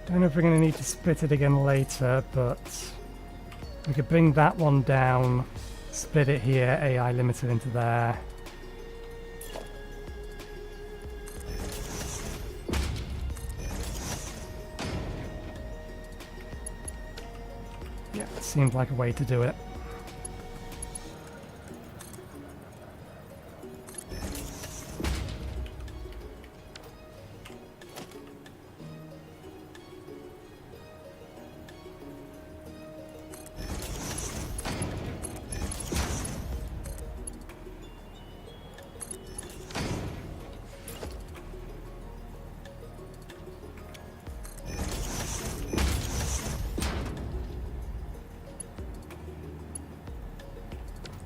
Don't know if we're going to need to split it again later, but we could bring that one down, split it here, AI limiter into there. Yeah, seems like a way to do it.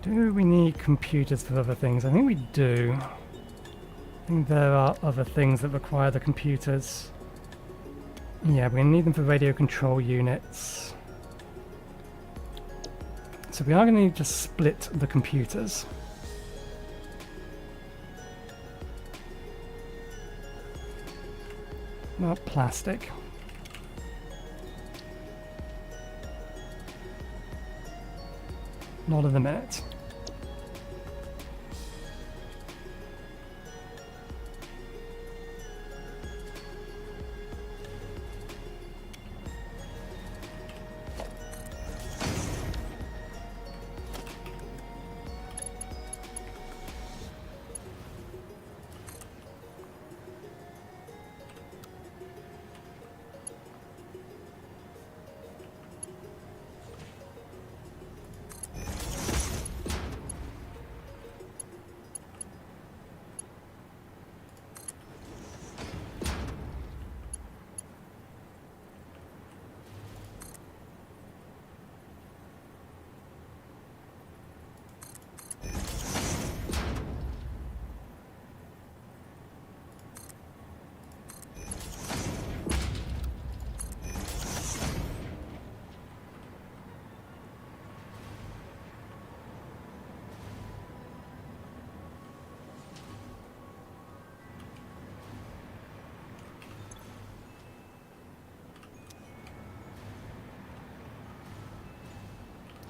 Do we need computers for other things? I think we do. I think there are other things that require the computers. Yeah, we're going to need them for radio control units. So we are going to need to split the computers. Not plastic. Not in a minute.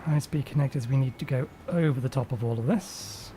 High-speed connectors, we need to go over the top of all of this.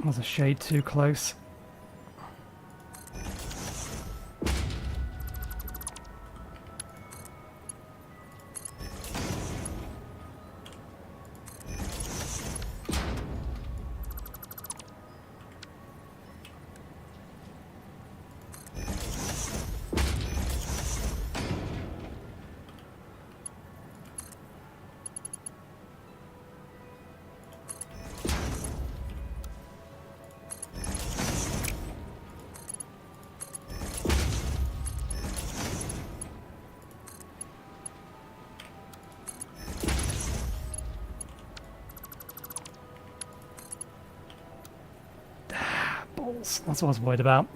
Was a shade too close. That's what I was worried about.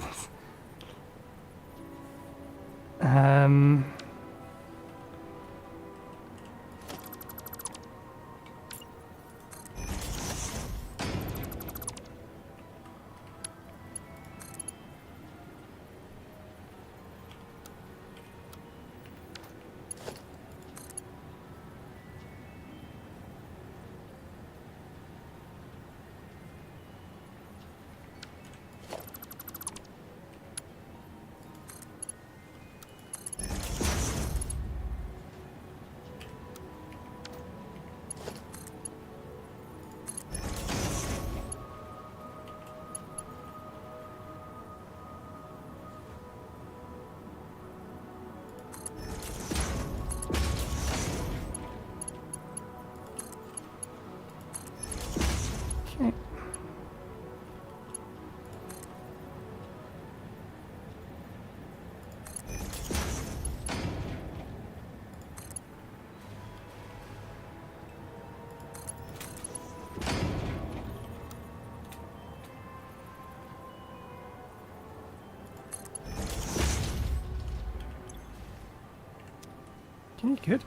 Okay, good.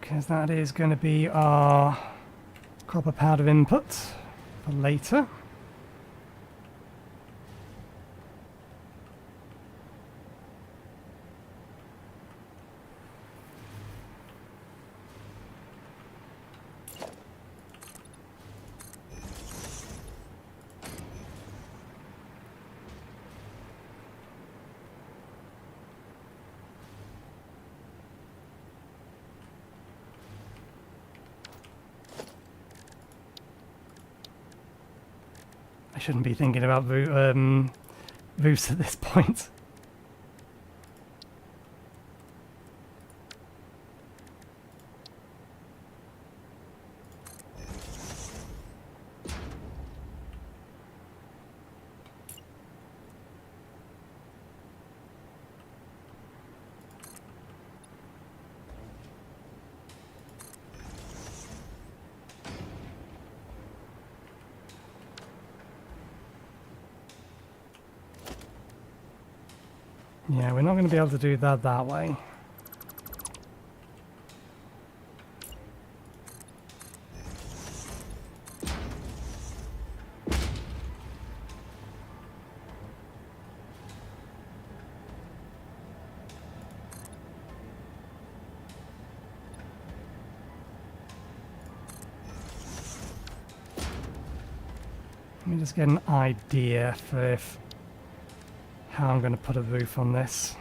Because that is going to be our copper powder input for later. I shouldn't be thinking about roofs at this point. Yeah, we're not going to be able to do that way. Let me just get an idea for how I'm going to put a roof on this.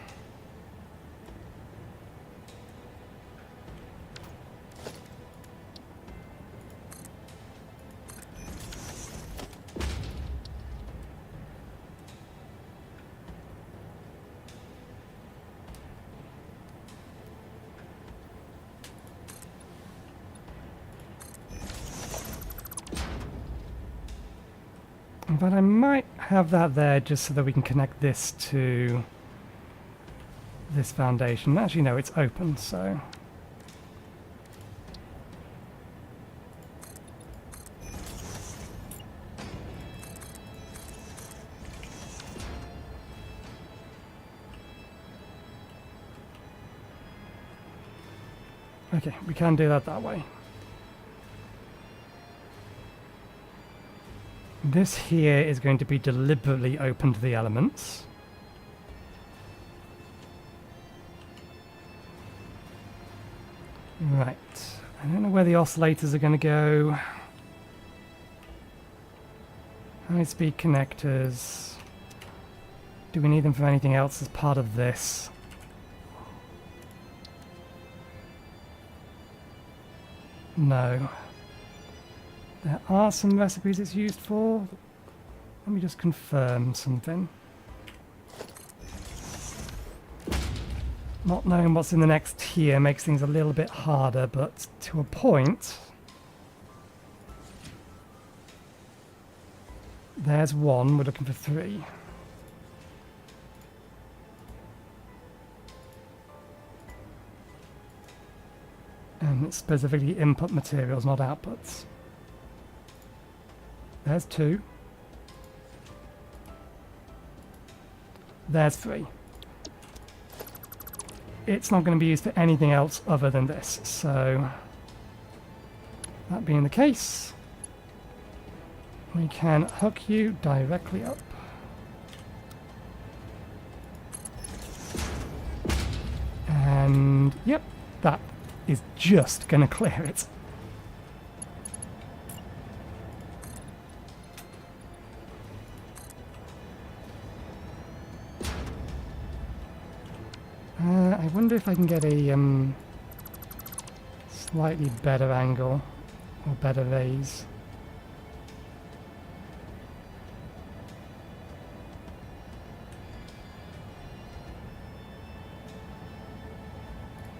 But I might have that there just so that we can connect this to this foundation. Actually, no, it's open, so... Okay, we can do that way. This here is going to be deliberately open to the elements. Right. I don't know where the oscillators are going to go. High-speed connectors. Do we need them for anything else as part of this? No. There are some recipes it's used for. Let me just confirm something. Not knowing what's in the next tier makes things a little bit harder, but to a point. There's one, we're looking for 3. And it's specifically input materials, not outputs. There's 2. There's 3. It's not going to be used for anything else other than this, so that being the case, we can hook you directly up. And yep, that is just going to clear it. I wonder if I can get a slightly better angle or better raise.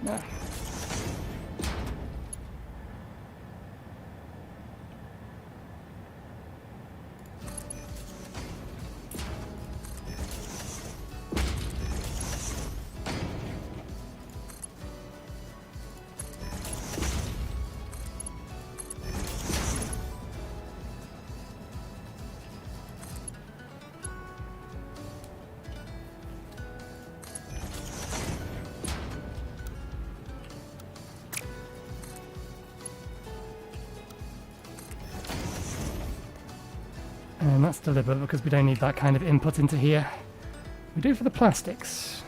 No. And that's deliberate because we don't need that kind of input into here. We do for the plastics.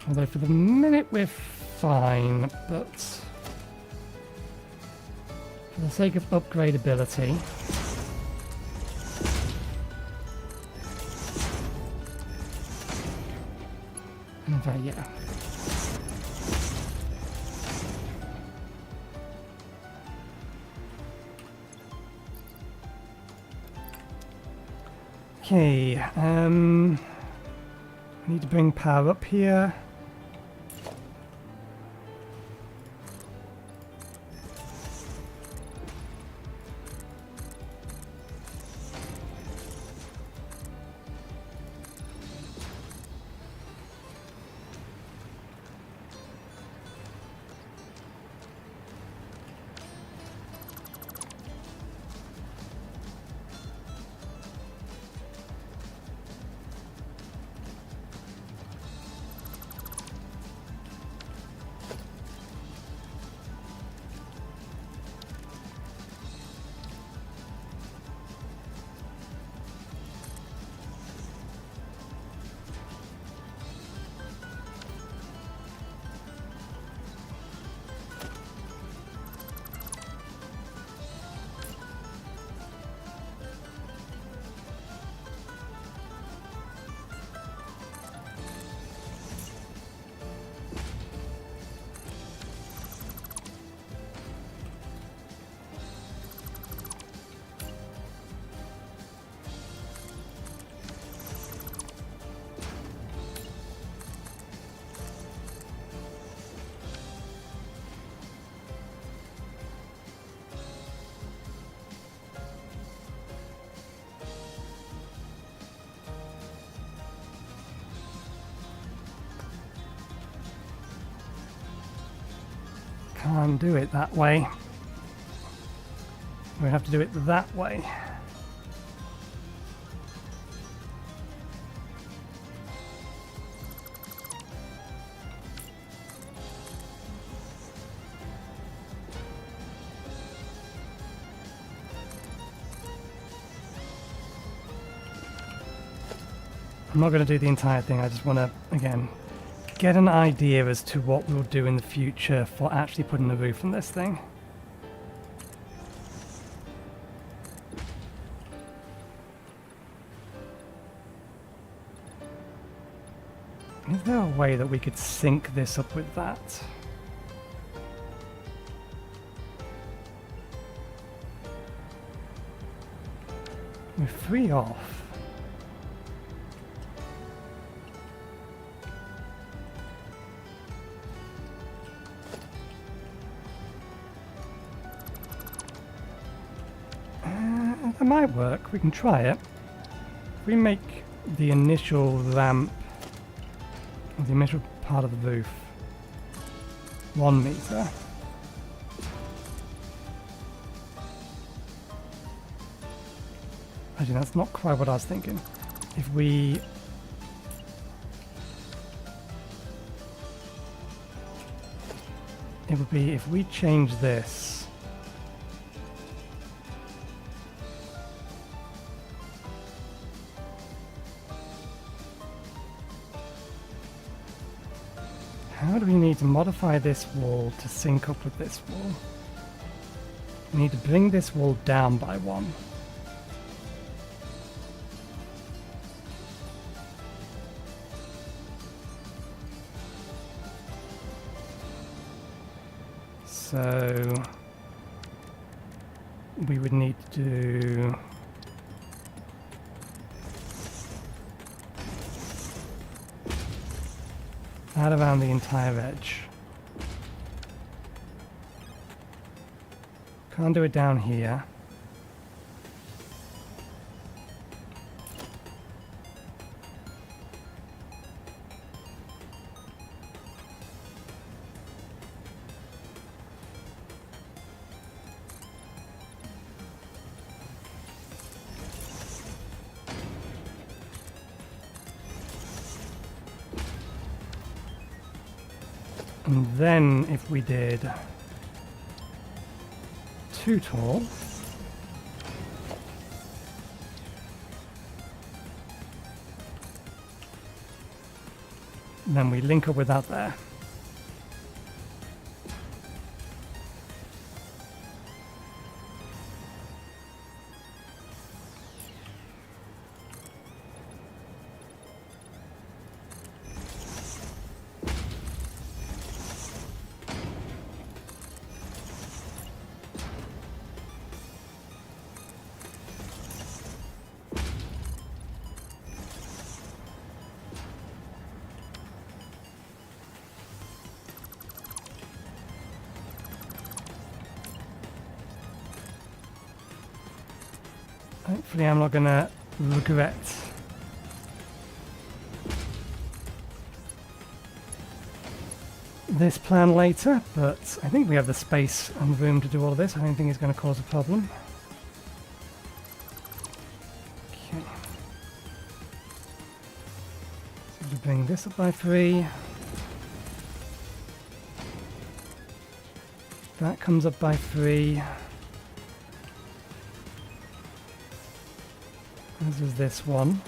Although for the minute we're fine, but for the sake of upgradability, and in fact, yeah. Okay, I need to bring power up here. Can't do it that way. We have to do it that way. I'm not going to do the entire thing, I just want to, again, get an idea as to what we'll do in the future for actually putting the roof on this thing. Is there a way that we could sync this up with that? We're 3 off. That might work, we can try it. If we make the initial ramp, or the initial part of the roof, 1 meter. Actually, that's not quite what I was thinking. If we... It would be if we change this. How do we need to modify this wall to sync up with this wall? We need to bring this wall down by 1. So we would need to do that around the entire edge. Can't do it down here. And then if we did 2 tall, And then we link up with that there. Hopefully I'm not gonna regret this plan later, but I think we have the space and room to do all of this. I don't think it's going to cause a problem. Okay. So we bring this up by 3. That comes up by 3. As is this one.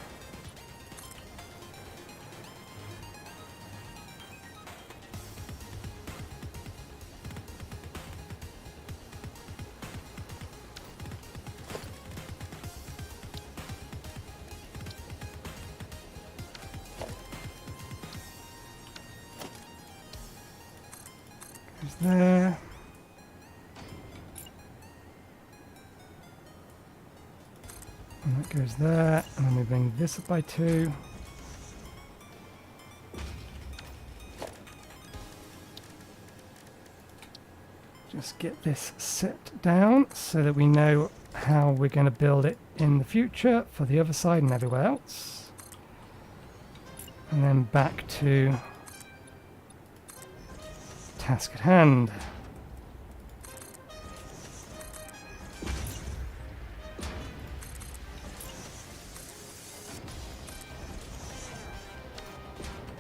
Goes there. And that goes there, and then we bring this up by 2. Just get this set down so that we know how we're going to build it in the future for the other side and everywhere else. And then back to task at hand.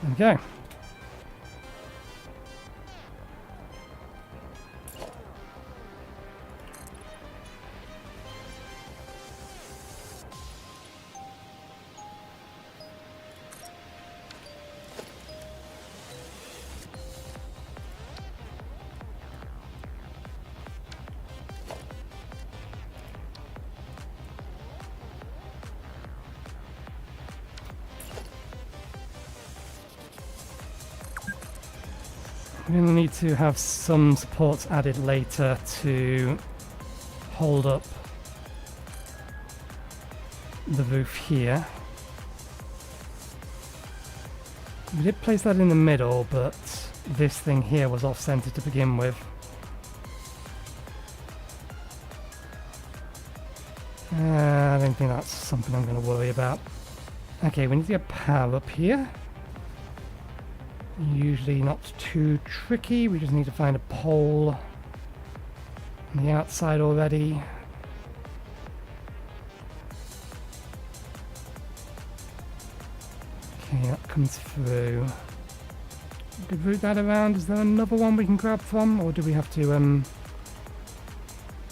There we go. We're going to need to have some supports added later to hold up the roof here. We did place that in the middle, but this thing here was off-center to begin with. I don't think that's something I'm going to worry about. Okay, we need to get power up here. Usually not too tricky, we just need to find a pole on the outside already. Okay, that comes through. We could route that around. Is there another one we can grab from, or do we have to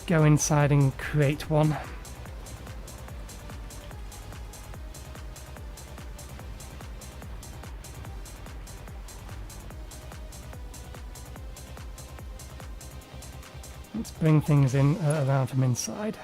go inside and create one? Let's bring things in around from inside.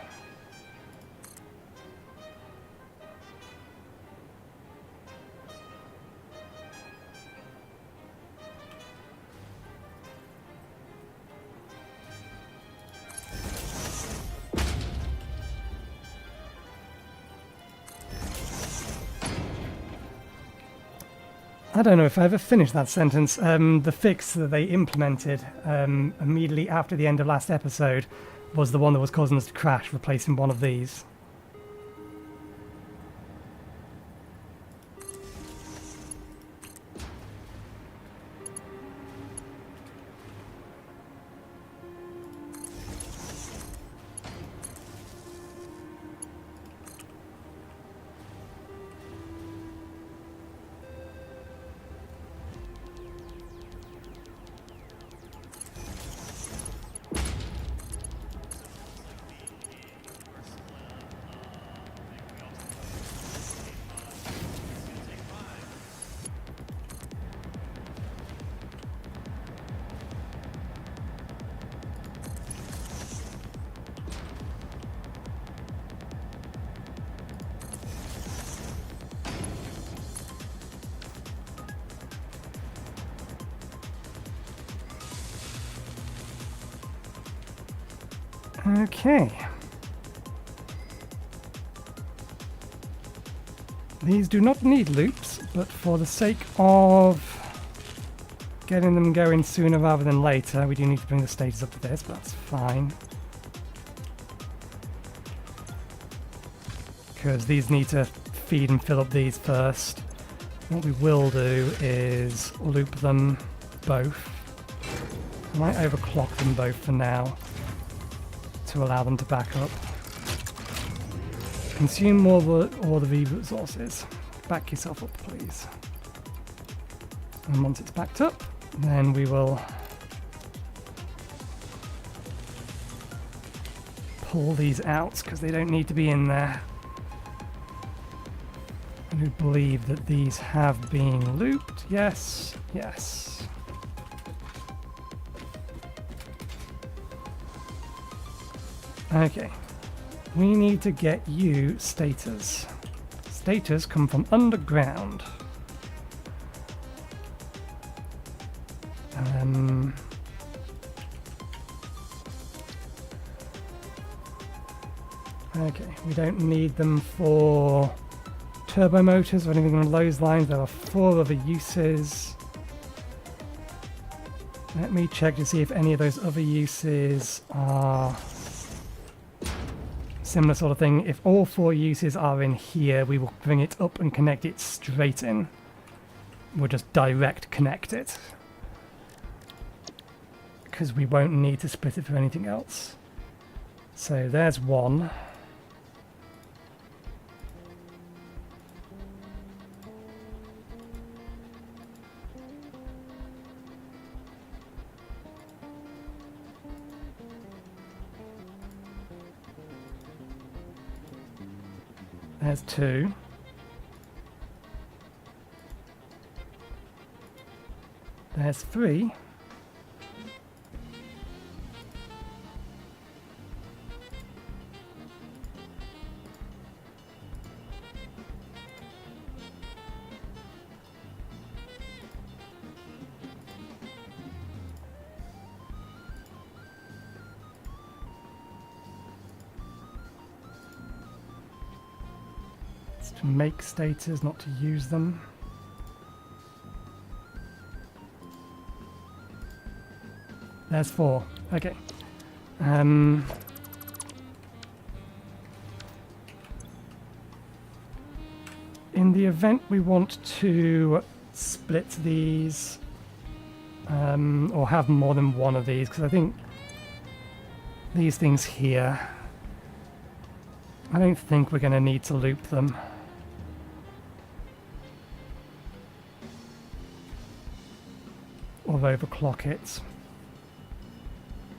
I don't know if I ever finished that sentence. The fix that they implemented immediately after the end of last episode was the one that was causing us to crash, replacing one of these. Okay. These do not need loops, but for the sake of getting them going sooner rather than later, we do need to bring the status up to this, but that's fine. Because these need to feed and fill up these first. What we will do is loop them both. I might overclock them both for now to allow them to back up. Consume more all the V resources. Back yourself up, please. And once it's backed up, then we will pull these out because they don't need to be in there. I do believe that these have been looped. Yes, yes. Okay. We need to get you status. Status come from underground. Okay, we don't need them for turbo motors or anything along those lines. There are 4 other uses. Let me check to see if any of those other uses are similar sort of thing. If all 4 uses are in here, we will bring it up and connect it straight in. We'll just direct connect it, because we won't need to split it for anything else. So there's 1. There's 2. There's 3. To make status, not to use them. There's 4. Okay. In the event we want to split these, or have more than one of these, because I think these things here, I don't think we're going to need to loop them. Or overclock it.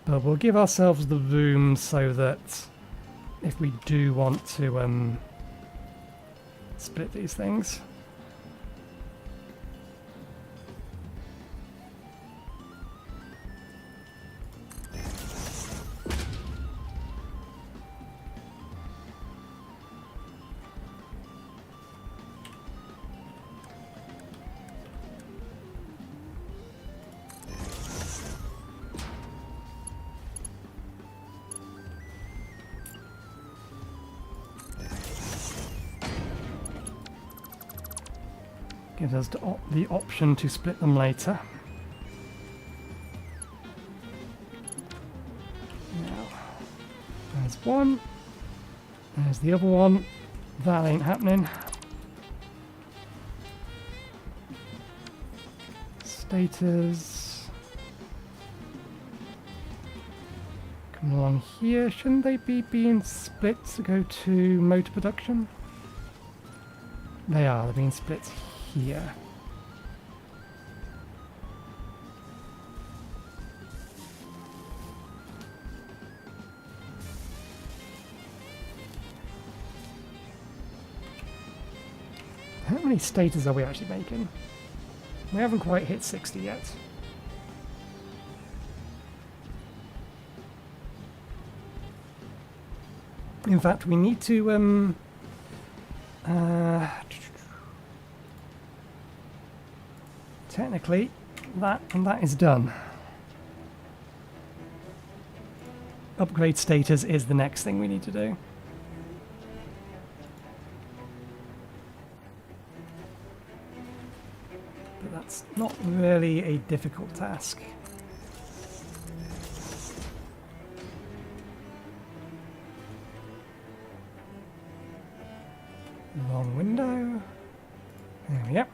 But we'll give ourselves the room so that if we do want to split these things. Gives us the option to split them later. Now, there's 1. There's the other one. That ain't happening. Status. Come along here. Shouldn't they be being split to go to motor production? They are. They're being split here. How many status are we actually making? We haven't quite hit 60 yet. In fact, we need to technically, that is done. upgrade status is the next thing we need to do. But that's not really a difficult task. Long window. There we go.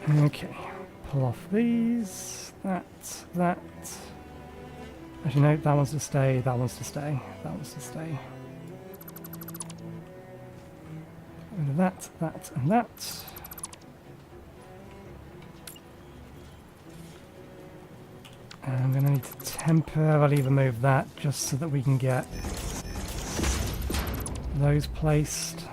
Okay, pull off these, that. Actually no, that one's to stay, that one's to stay, that one's to stay. Get rid of that, and that. And I'm going to need to temporarily remove that just so that we can get those placed.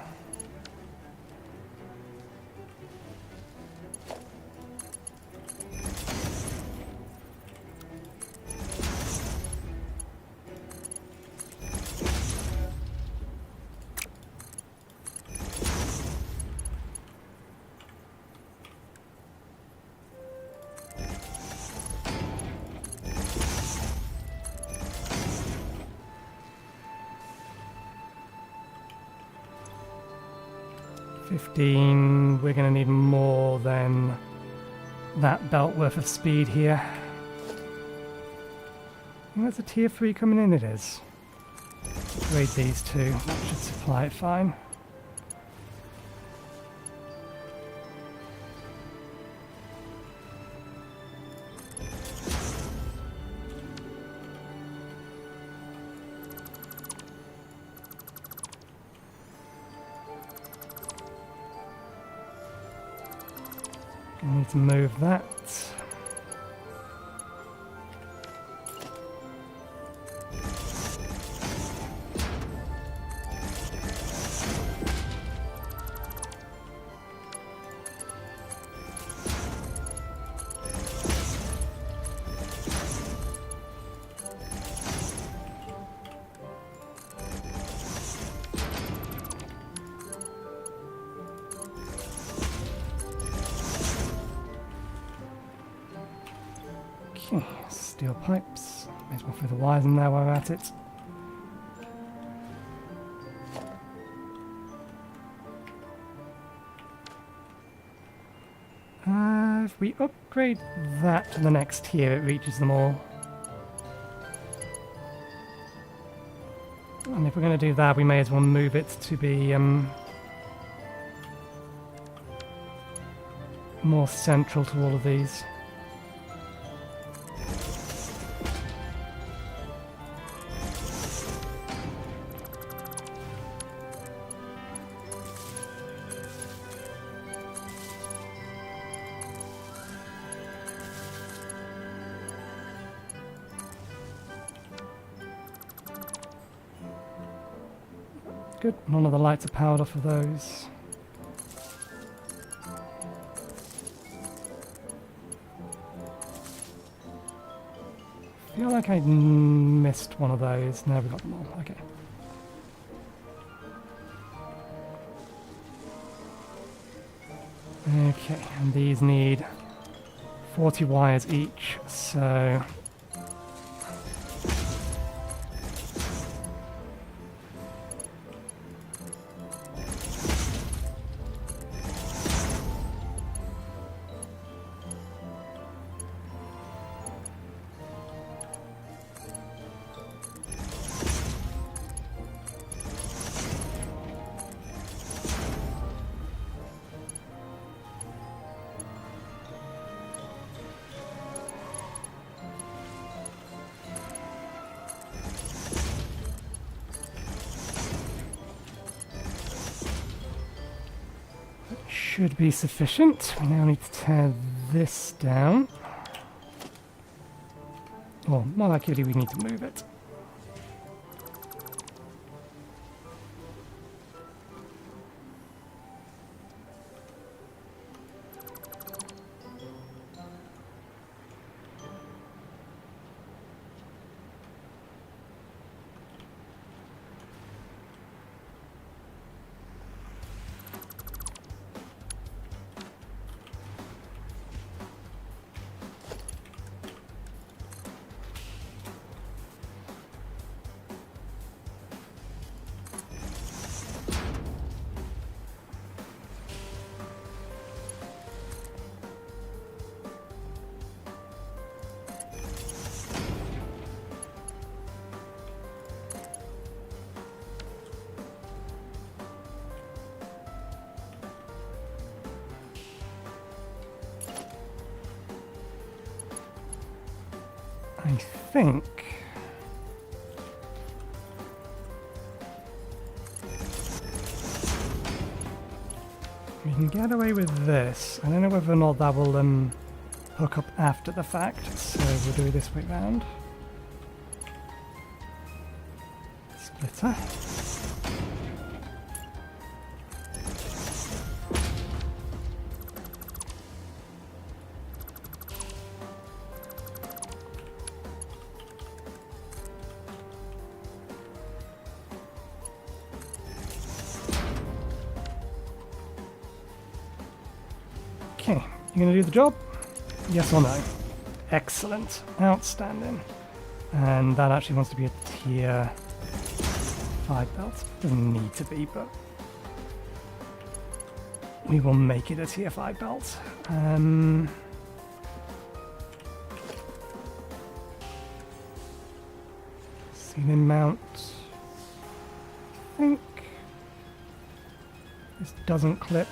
We're going to need more than that belt worth of speed here. I think there's a tier 3 coming in, it is. Upgrade these two, that should supply it fine. I need to move that. Okay, steel pipes. May as well throw the wires in there while we're at it. If we upgrade that to the next tier, it reaches them all. And if we're going to do that, we may as well move it to be more central to all of these. Good, none of the lights are powered off of those. I feel like I missed one of those. No, we got them all. Okay. Okay, and these need 40 wires each, so... should be sufficient. We now need to tear this down. Or, more accurately, we need to move it. I think we can get away with this. I don't know whether or not that will hook up after the fact, so we'll do it this way round. Splitter. Okay, you gonna do the job? Yes or no? Excellent. Outstanding. And that actually wants to be a tier 5 belt. Doesn't need to be, but we will make it a tier 5 belt. Ceiling mount. I think this doesn't clip.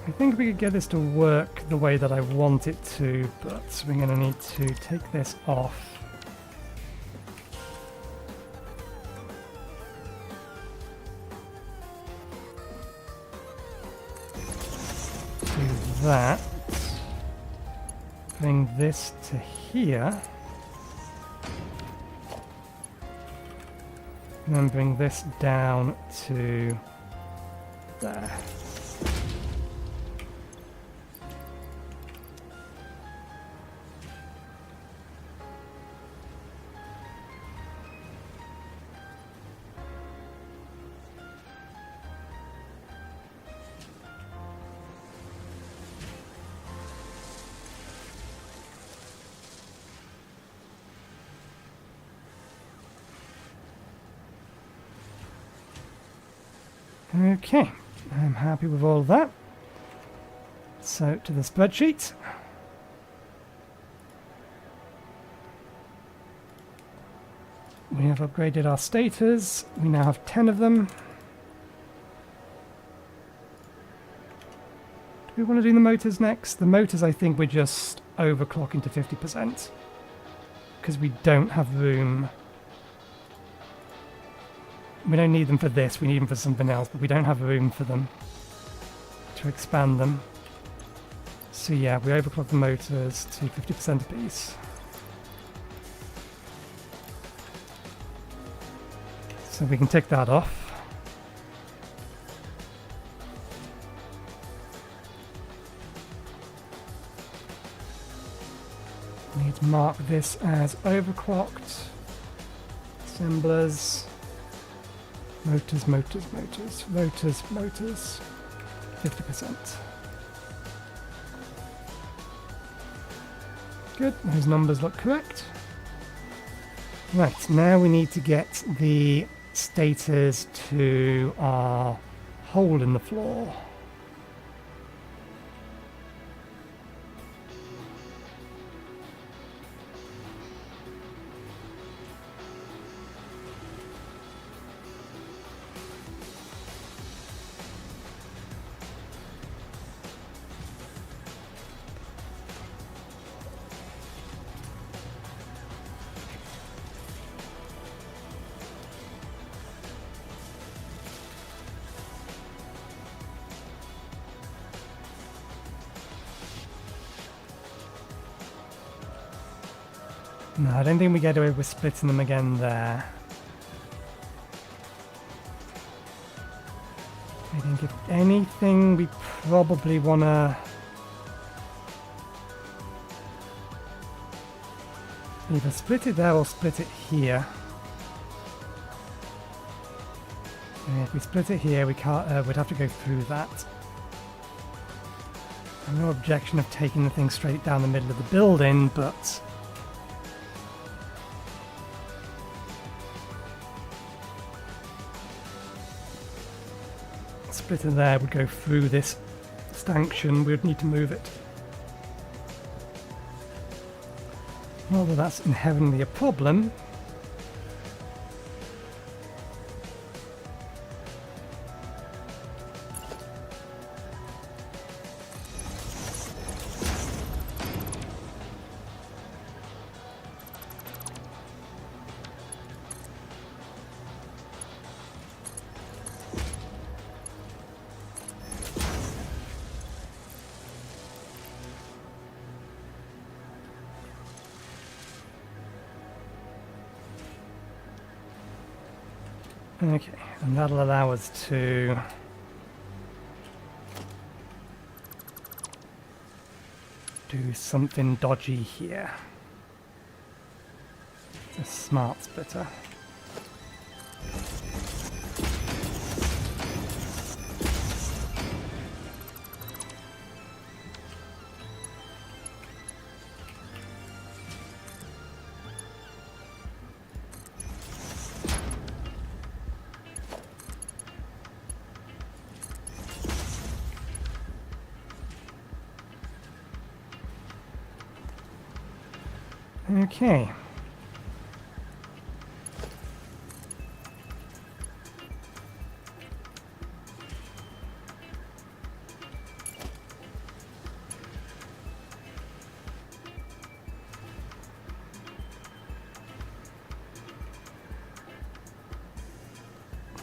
I think we could get this to work the way that I want it to, but we're going to need to take this off. Do that. Bring this to here. And then bring this down to there. Okay, I'm happy with all of that. So to the spreadsheet. We have upgraded our stators. We now have 10 of them. Do we want to do the motors next? The motors, I think we're just overclock into 50%. Because we don't have room. We don't need them for this, we need them for something else, but we don't have room for them to expand them. So yeah, we overclock the motors to 50% apiece. So we can tick that off. We need to mark this as overclocked. Assemblers. Motors, motors, motors, rotors, motors. 50%. Good, those numbers look correct. Right, now we need to get the stators to our hole in the floor. No, I don't think we get away with splitting them again there. I think if anything, we probably want to either split it there or split it here. And if we split it here, we can't. We'd have to go through that. No objection of taking the thing straight down the middle of the building, but splitter there would go through this stanchion. We would need to move it. Not that that's inherently a problem. Okay, and that'll allow us to do something dodgy here. It's a smart splitter. Okay.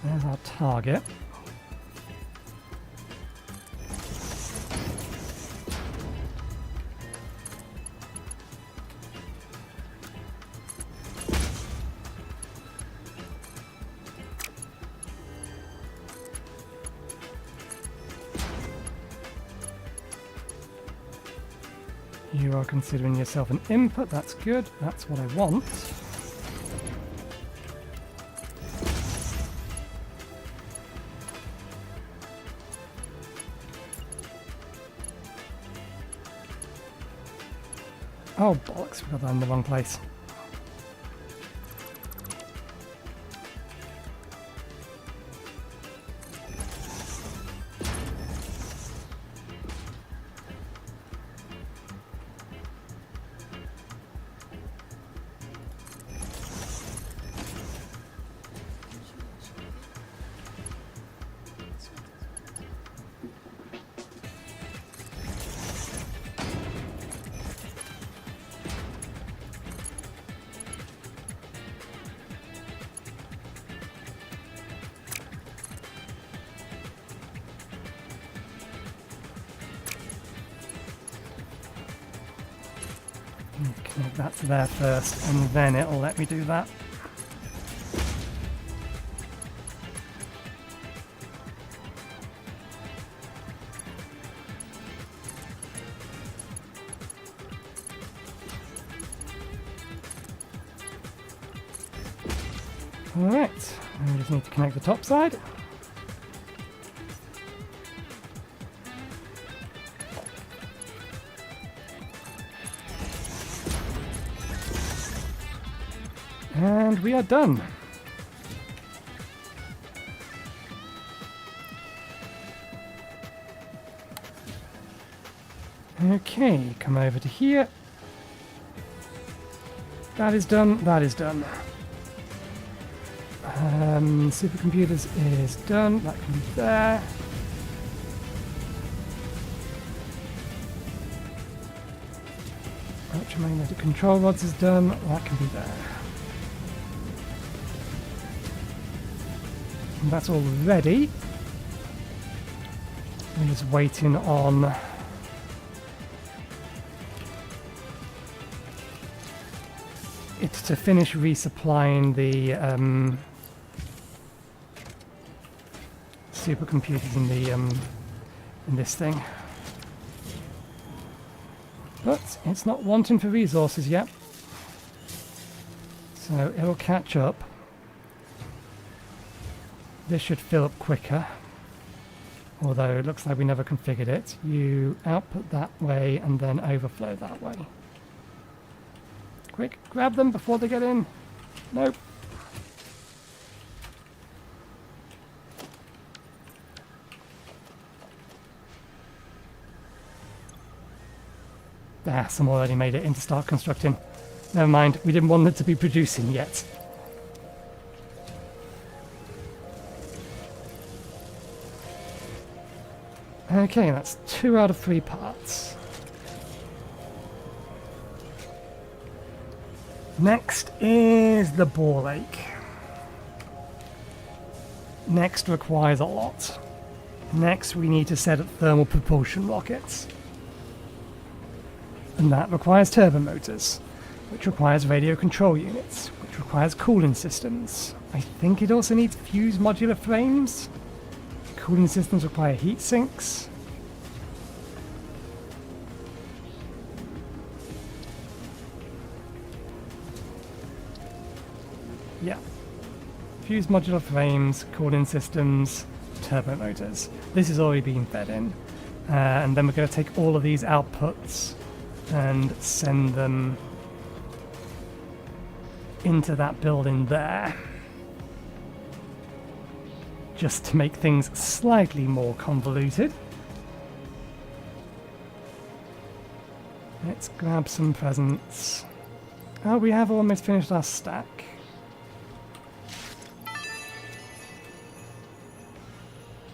There's our target. You are considering yourself an input, that's good, that's what I want. Oh bollocks, we got that in the wrong place. Connect that to there first, and then it'll let me do that. Alright, we just need to connect the top side. And we are done. Okay, come over to here. That is done, that is done. Supercomputers is done, that can be there. Electromagnetic control rods is done, that can be there. And that's all ready. We're just waiting on it to finish resupplying the supercomputers in the in this thing. But it's not wanting for resources yet, so it'll catch up. This should fill up quicker, although it looks like we never configured it. You output that way and then overflow that way. Quick, grab them before they get in. Nope. Ah, some already made it in to start constructing. Never mind, we didn't want it to be producing yet. Okay, that's 2 out of 3 parts. Next is the bore lake. Next requires a lot. Next we need to set up thermal propulsion rockets. And that requires turbo motors, which requires radio control units, which requires cooling systems. I think it also needs fused modular frames. Cooling systems require heat sinks. Yeah. Fused modular frames, cooling systems, turbo motors. This is already being fed in. And then we're going to take all of these outputs and send them into that building there. Just to make things slightly more convoluted. Let's grab some presents. Oh, we have almost finished our stack.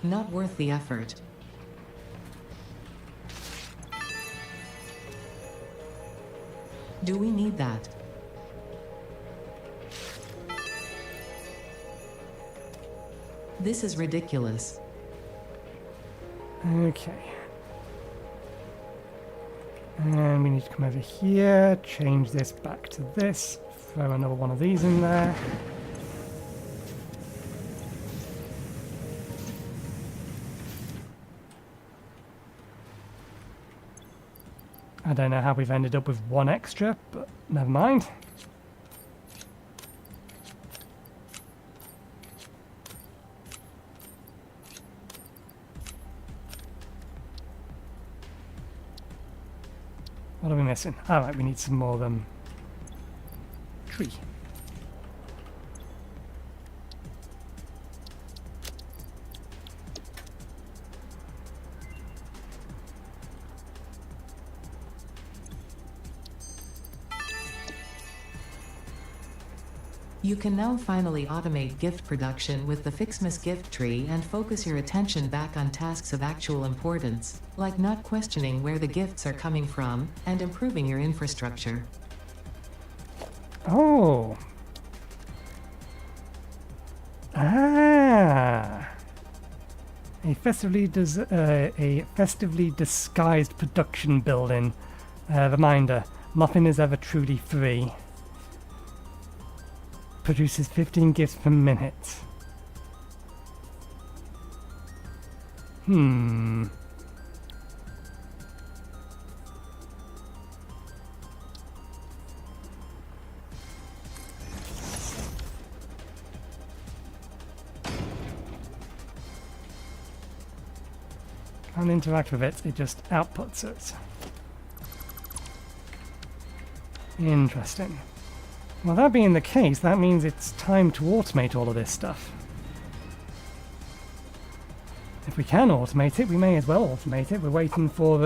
Not worth the effort. Do we need that? This is ridiculous. Okay. And we need to come over here, change this back to this, throw another one of these in there. I don't know how we've ended up with one extra, but never mind. What are we missing? Alright, we need some more tree. You can now finally automate gift production with the Fixmas gift tree and focus your attention back on tasks of actual importance, like not questioning where the gifts are coming from, and improving your infrastructure. Oh. Ah. A festively disguised production building. Reminder, Nothing is ever truly free. Produces 15 gifts per minute. Can't interact with it, it just outputs it. Interesting. Well, that being the case, that means it's time to automate all of this stuff. If we can automate it, we may as well automate it. We're waiting for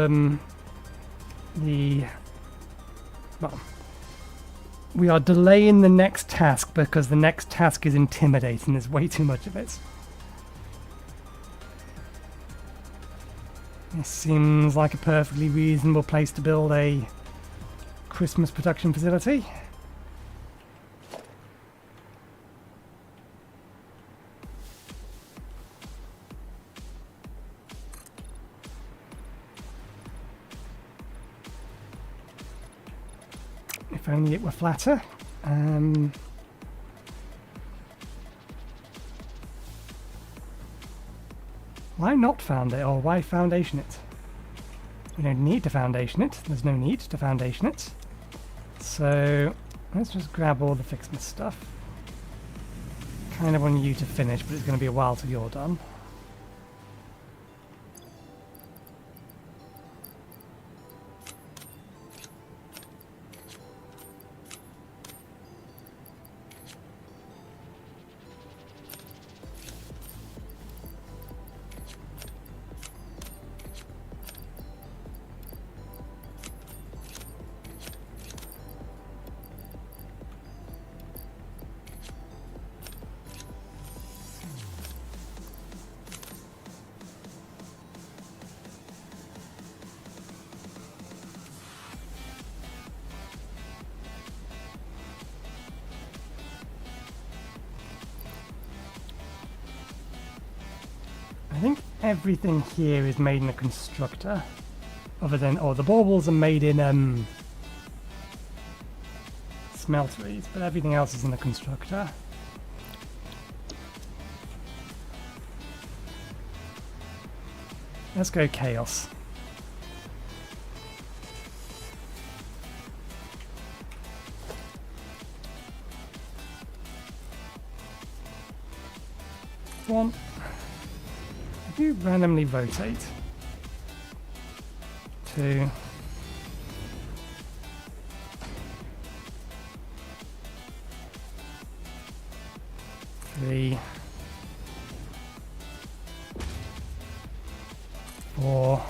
well, we are delaying the next task because the next task is intimidating. There's way too much of it. This seems like a perfectly reasonable place to build a Christmas production facility. If only it were flatter. Why not found it, or why foundation it? We don't need to foundation it. There's no need to foundation it. So let's just grab all the Fixmas stuff. Kind of want you to finish, but it's going to be a while till you're done. I think everything here is made in a constructor, other than, oh, the baubles are made in smelteries, but everything else is in a constructor. Let's go chaos. One. If you randomly rotate. 2. 3. 4.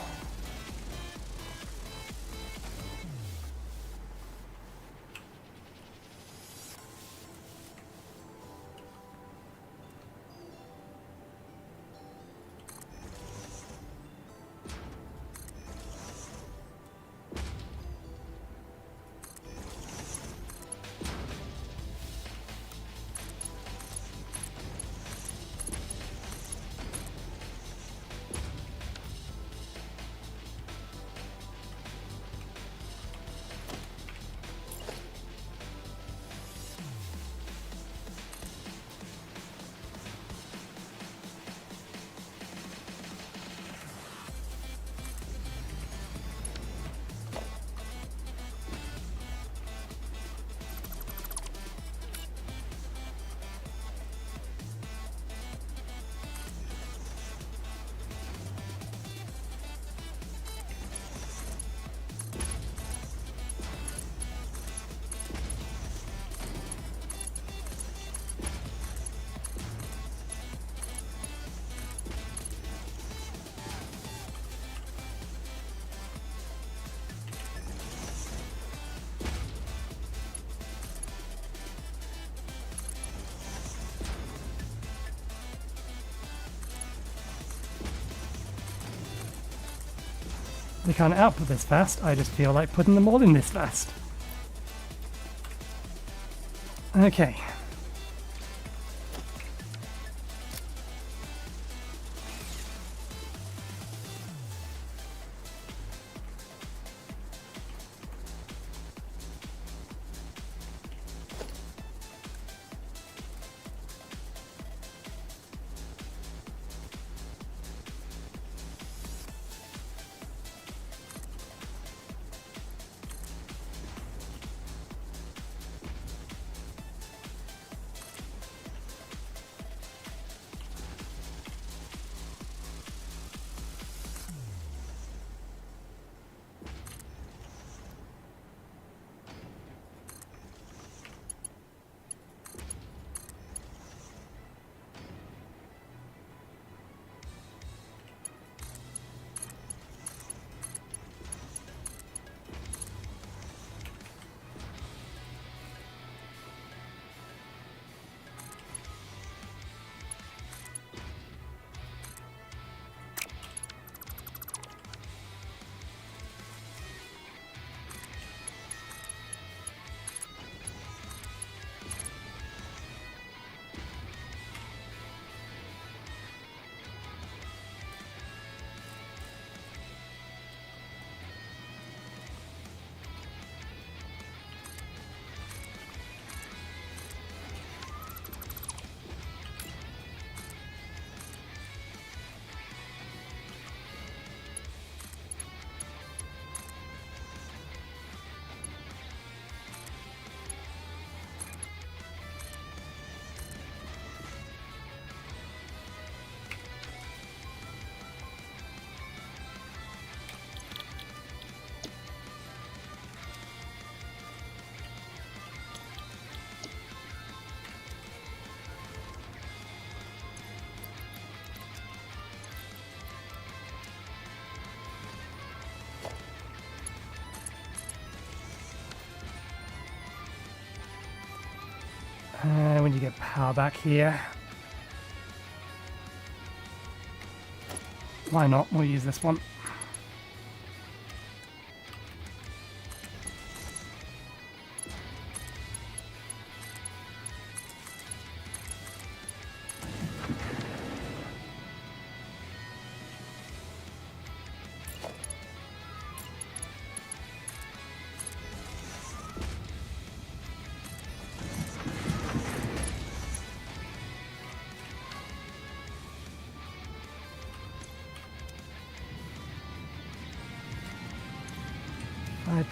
They can't output this fast, I just feel like putting them all in this fast. Okay. When you get power back here. Why not? We'll use this one.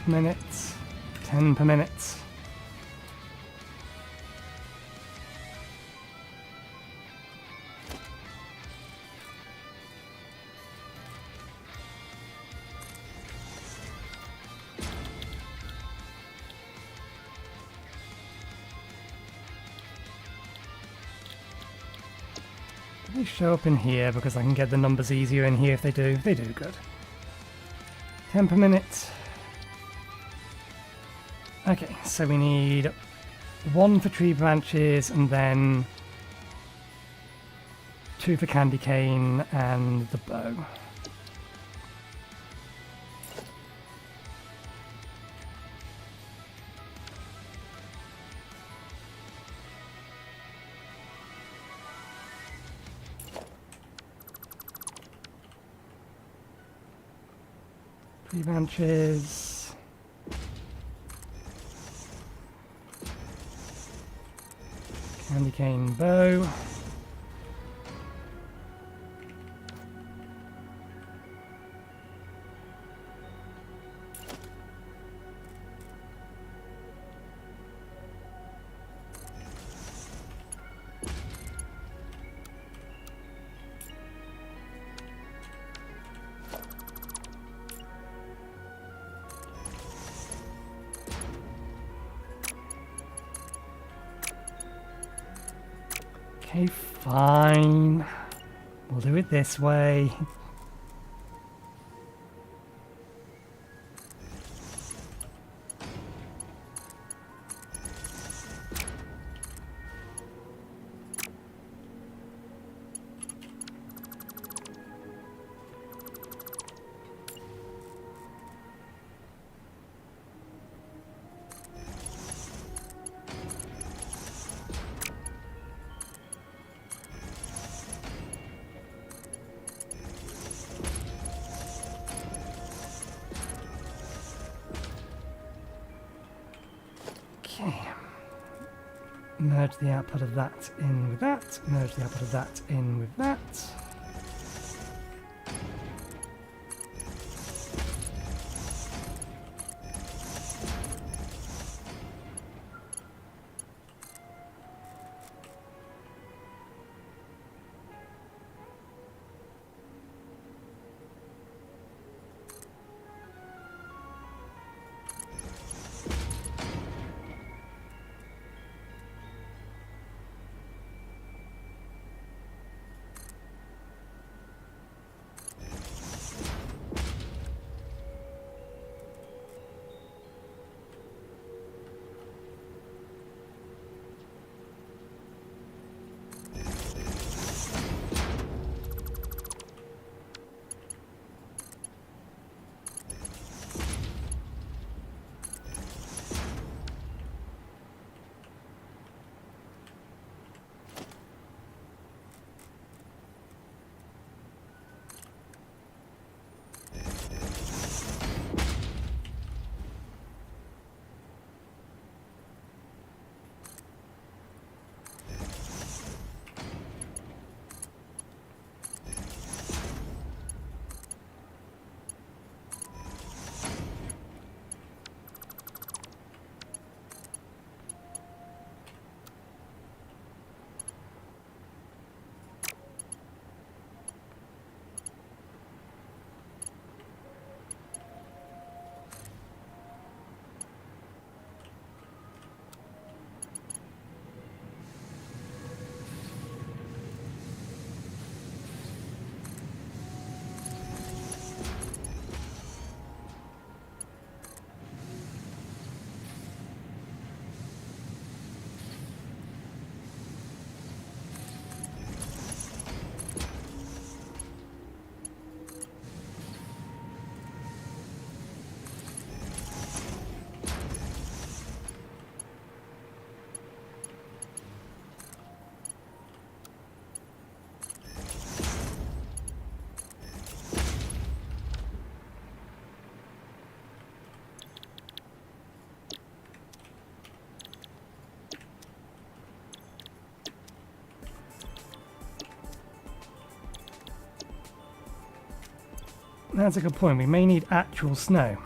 Per minute, 10 per minute. They show up in here because I can get the numbers easier in here if they do. They do good. 10 per minute. Okay, so we need 1 for tree branches and then 2 for candy cane and the bow. Tree branches. Candy cane bow. Okay, fine. We'll do it this way. Okay. Merge the output of that in with that. Merge the output of that in with that. That's a good point. We may need actual snow.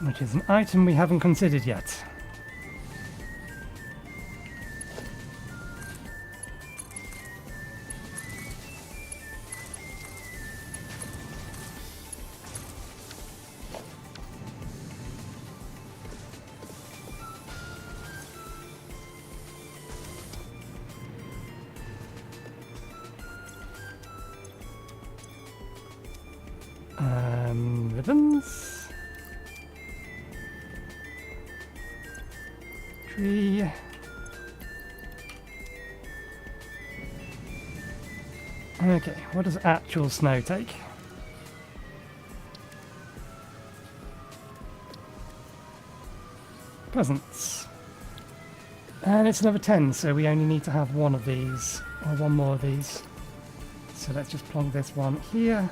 Which is an item we haven't considered yet. Ribbons. Tree. Okay, what does actual snow take? Presents. And it's another 10, so we only need to have one of these, or one more of these. So let's just plonk this one here.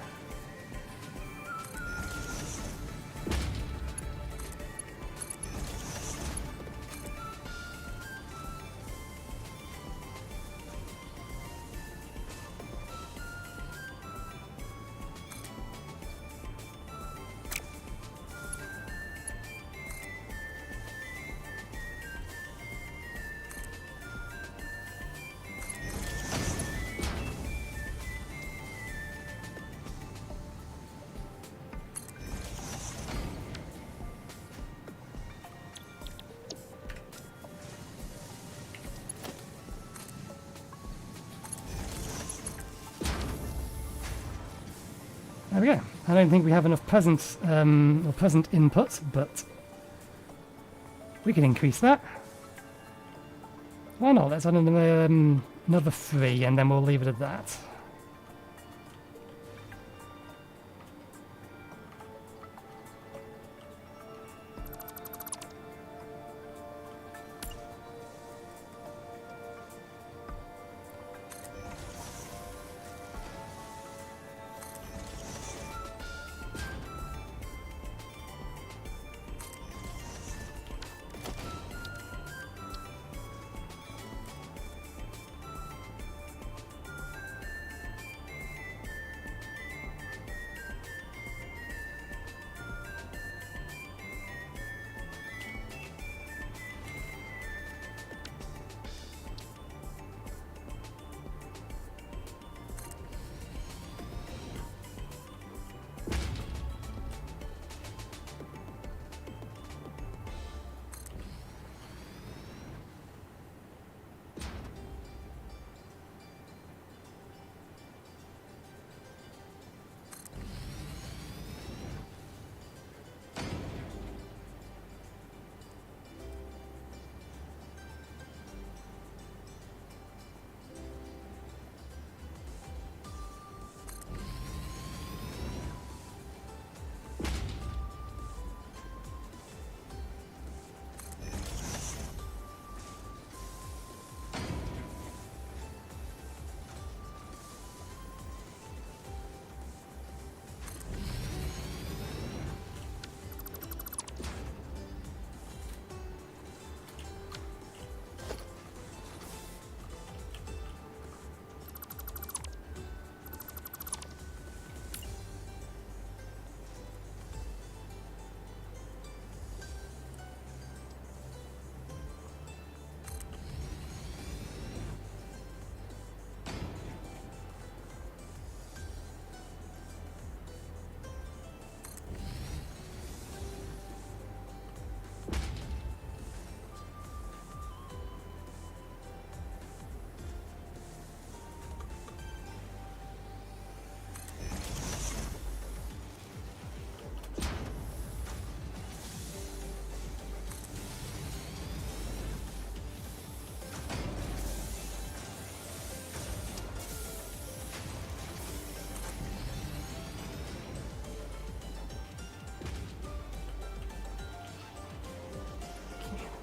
There we go. I don't think we have enough present input, but we can increase that. Why not? Let's add another 3 and then we'll leave it at that.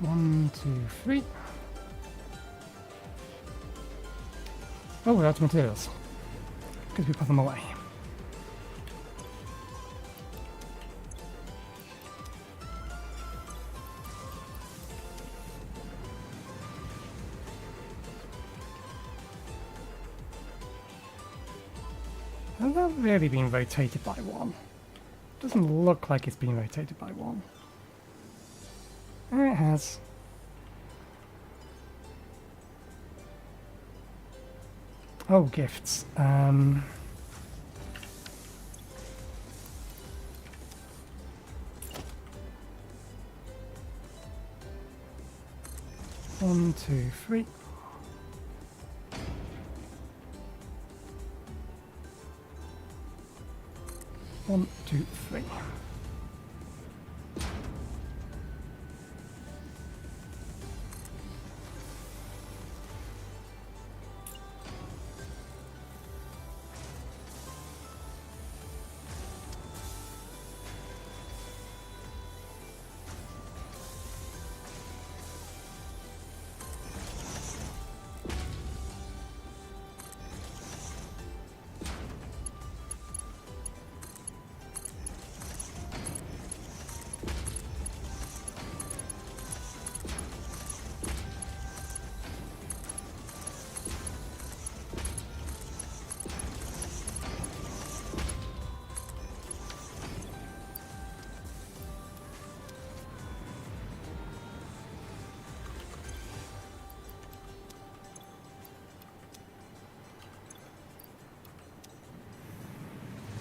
One, two, three. Oh, we're out of materials. Because we put them away. Has that really been rotated by one? Doesn't look like it's been rotated by one. It has. Oh, gifts. 1, 2, 3. One, two, three.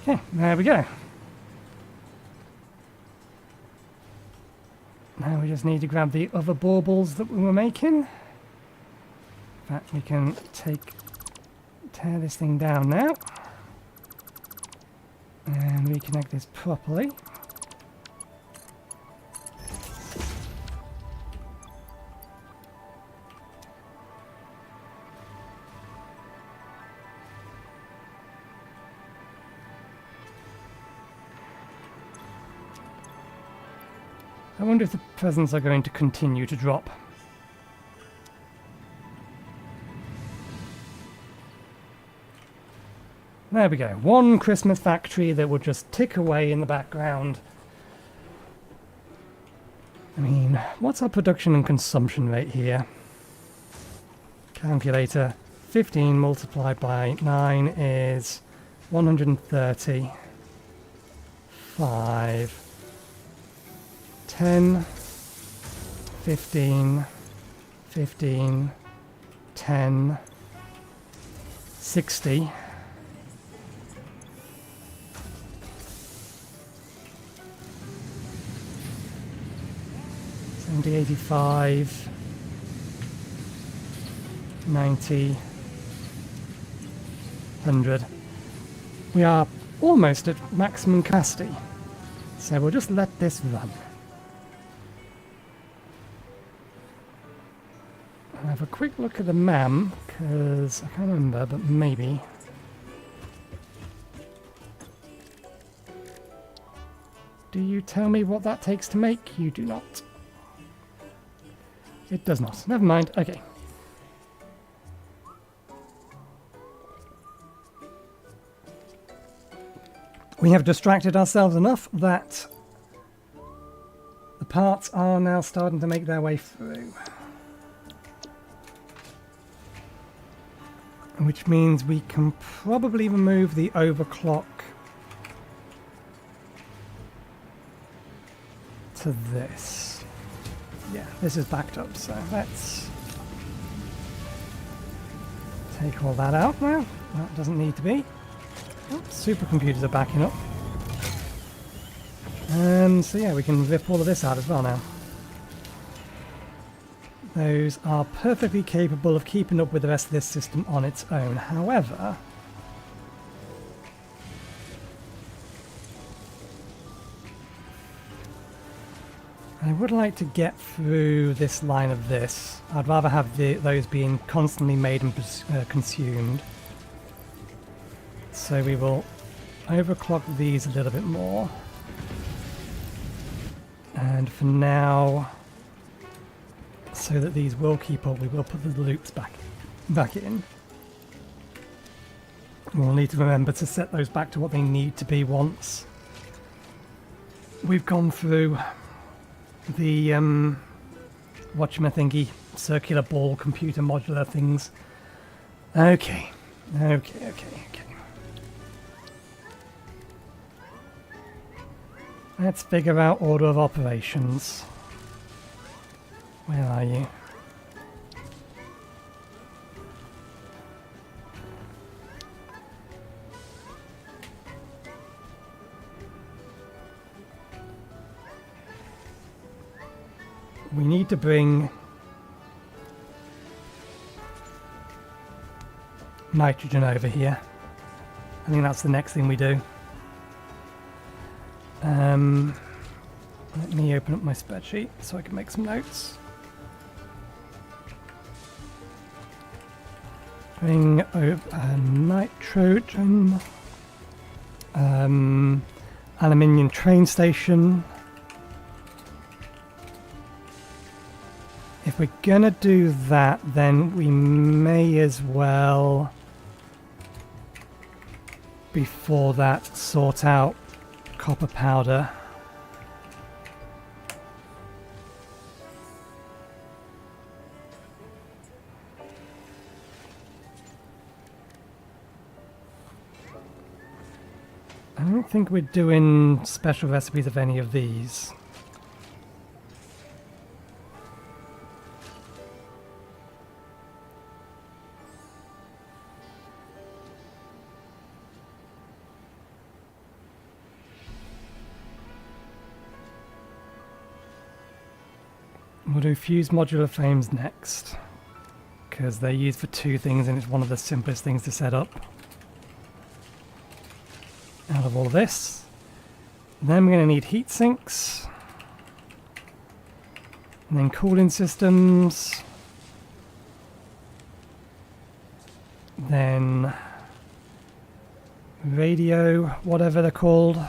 Okay, there we go. Now we just need to grab the other baubles that we were making. In fact, we can tear this thing down now. And reconnect this properly. I wonder if the presents are going to continue to drop. There we go. One Christmas factory that will just tick away in the background. I mean, what's our production and consumption rate here? Calculator. 15 multiplied by 9 is 130. 5. 10, 15, 15, 10, 60, 70, 85, 90, 100. We are almost at maximum capacity, so we'll just let this run. Have a quick look at the MAM, because I can't remember, but maybe. Do you tell me what that takes to make? You do not. It does not. Never mind. Okay. We have distracted ourselves enough that the parts are now starting to make their way through. Which means we can probably remove the overclock to this. Yeah, this is backed up, so let's take all that out now. That doesn't need to be. Oh, supercomputers are backing up. So yeah, we can rip all of this out as well now. Those are perfectly capable of keeping up with the rest of this system on its own. However, I would like to get through this line of this. I'd rather have those being constantly made and consumed. So we will overclock these a little bit more. And for now, so that these will keep up, we will put the loops back in. We'll need to remember to set those back to what they need to be once we've gone through the whatchamathingy circular ball computer modular things. Okay. Let's figure out order of operations. Where are you? We need to bring nitrogen over here. I think that's the next thing we do. Let me open up my spreadsheet so I can make some notes. Bring over nitrogen. Aluminium train station. If we're gonna do that, then we may as well, before that, sort out copper powder. I don't think we're doing special recipes of any of these. We'll do fused modular frames next, because they're used for two things and it's one of the simplest things to set up. Out of all of this. Then we're going to need heat sinks. And then cooling systems. Then radio, whatever they're called.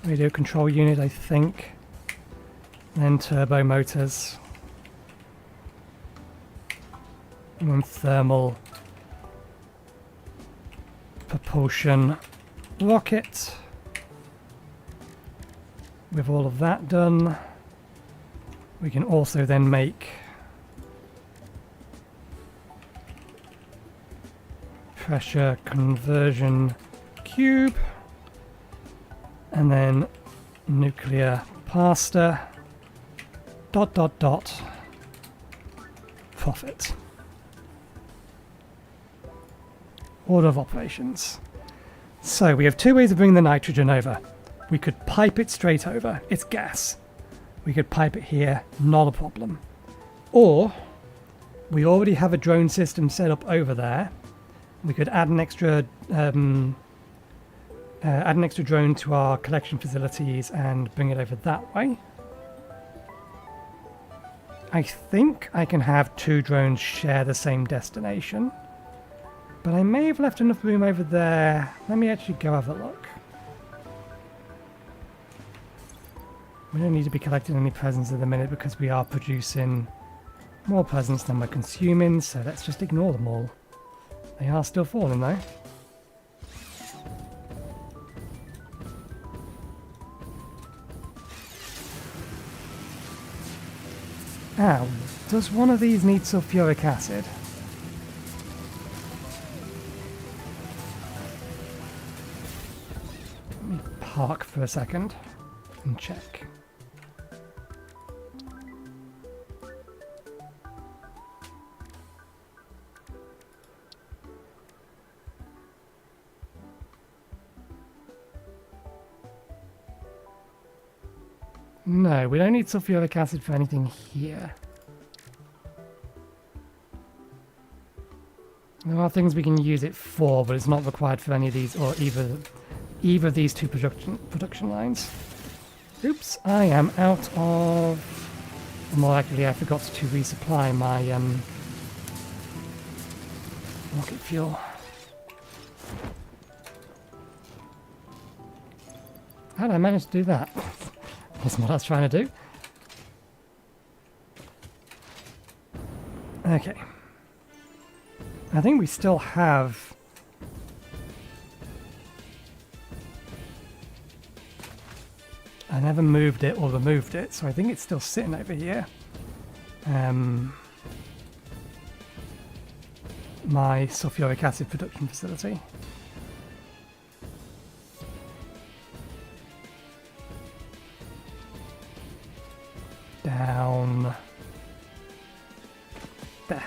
Radio control unit, I think. Then turbo motors. And then thermal propulsion rocket. With all of that done, we can also then make pressure conversion cube, and then nuclear pasta, ... profit. Order of operations. So we have two ways of bringing the nitrogen over. We could pipe it straight over. It's gas. We could pipe it here, not a problem. Or we already have a drone system set up over there. We could add an extra drone to our collection facilities and bring it over that way. I think I can have two drones share the same destination. But I may have left enough room over there. Let me actually go have a look. We don't need to be collecting any presents at the minute because we are producing more presents than we're consuming, so let's just ignore them all. They are still falling though. Ow, does one of these need sulfuric acid? Let me park for a second and check. No, we don't need sulfuric acid for anything here. There are things we can use it for, but it's not required for any of these, or either of these two production lines. Oops, I am out of... More likely I forgot to resupply my rocket fuel. How did I manage to do that? Wasn't what I was trying to do. Okay. I think we still have... I never moved it or removed it, so I think it's still sitting over here. My sulfuric acid production facility. down there.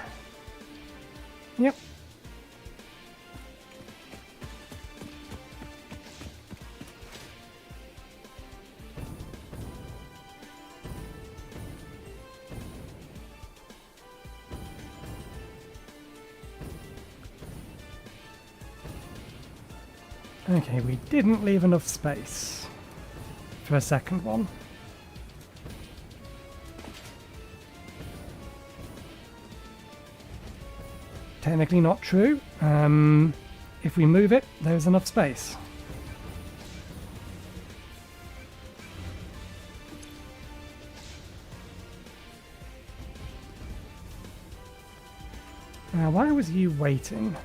Yep. Okay, we didn't leave enough space for a second one. Technically not true. If we move it, there's enough space. Now, why was you waiting?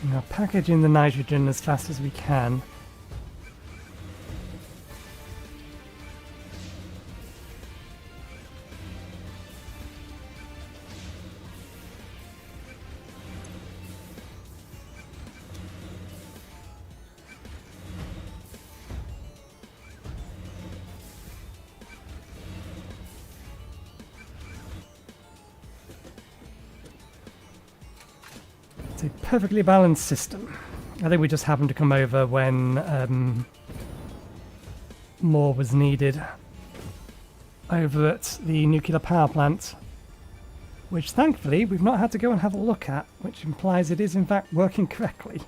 Now package in the nitrogen as fast as we can. It's a perfectly balanced system. I think we just happened to come over when more was needed over at the nuclear power plant, which thankfully we've not had to go and have a look at, which implies it is in fact working correctly.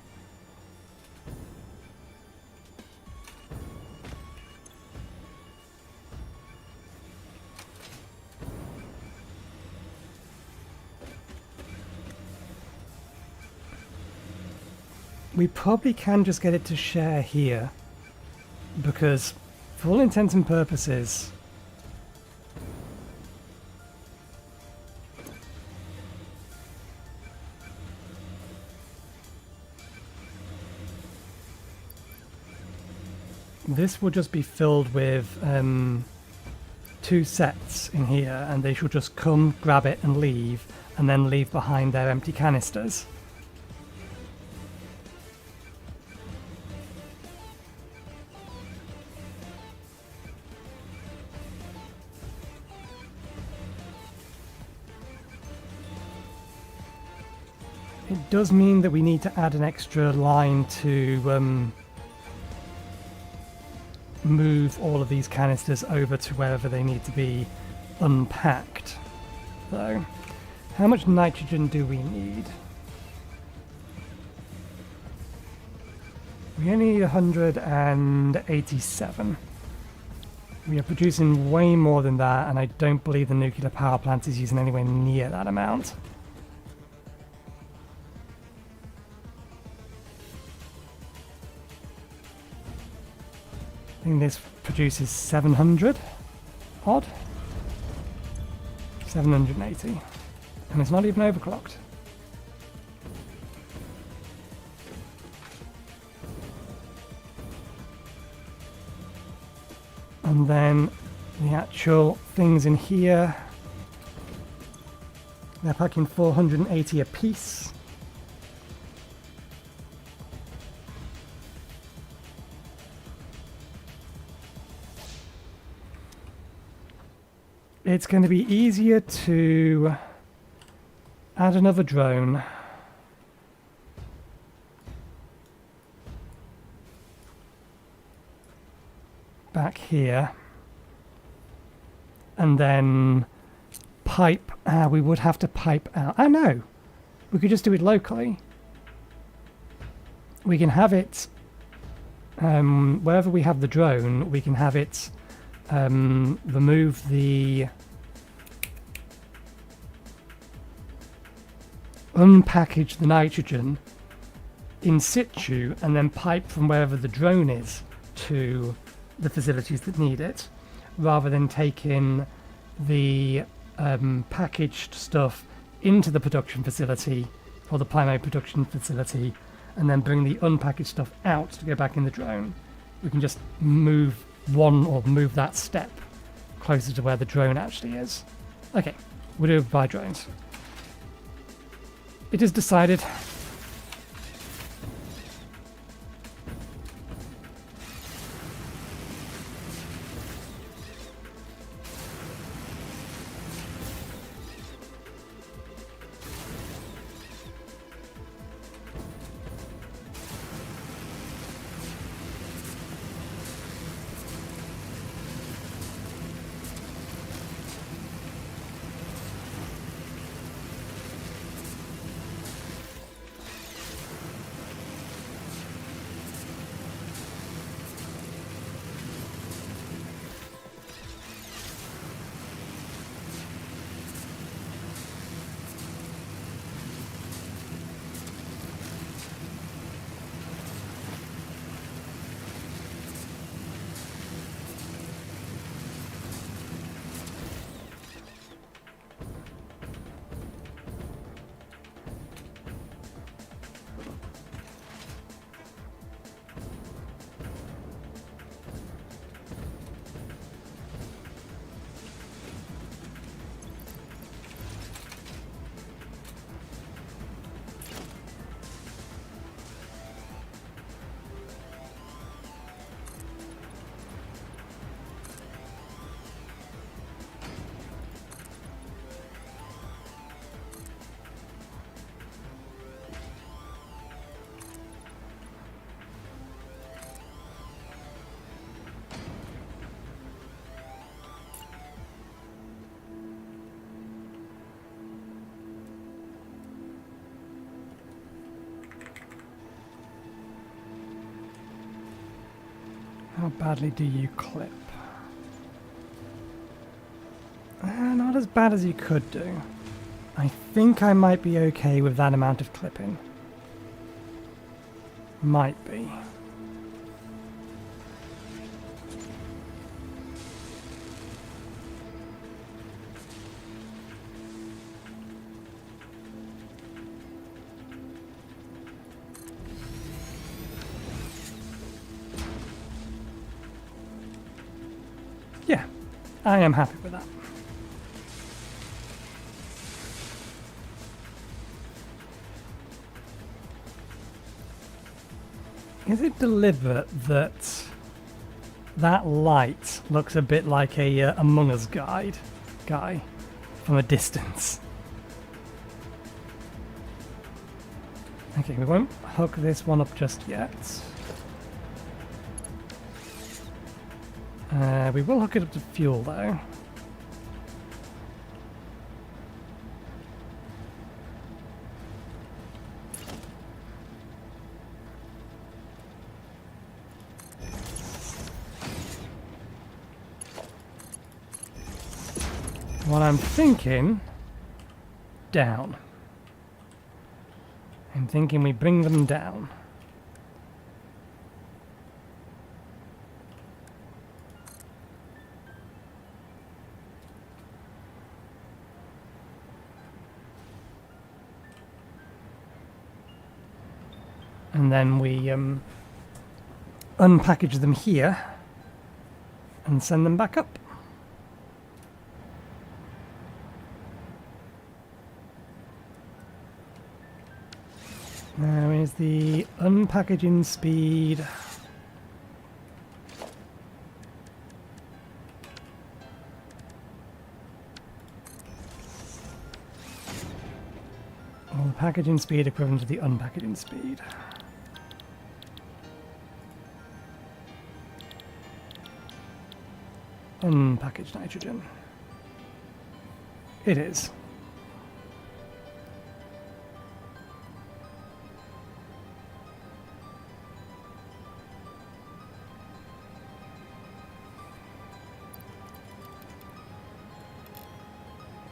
We probably can just get it to share here, because for all intents and purposes, this will just be filled with 2 sets in here, and they should just come, grab it and leave, and then leave behind their empty canisters. It does mean that we need to add an extra line to move all of these canisters over to wherever they need to be unpacked. So, how much nitrogen do we need? We only need 187. We are producing way more than that, and I don't believe the nuclear power plant is using anywhere near that amount. I think this produces 700 odd. 780. And it's not even overclocked. And then the actual things in here, they're packing 480 a piece. It's going to be easier to add another drone back here, and then pipe. We would have to pipe out. I know. We could just do it locally. We can have it wherever we have the drone. We can have it remove the unpackage the nitrogen in situ and then pipe from wherever the drone is to the facilities that need it, rather than taking the packaged stuff into the production facility or the primary production facility and then bring the unpackaged stuff out to go back in the drone. we can just move one or move that step closer to where the drone actually is. Okay, we'll do it by drones. It is decided. How badly do you clip? Not as bad as you could do. I think I might be okay with that amount of clipping. Might be. Yeah, I am happy with that. Is it deliberate that that light looks a bit like a Among Us guy from a distance? Okay, we won't hook this one up just yet. We will hook it up to fuel though. What I'm thinking, down. I'm thinking we bring them down. And then we unpackage them here and send them back up. Now is the unpackaging speed. Well, the packaging speed equivalent to the unpackaging speed. Unpackaged nitrogen. It is.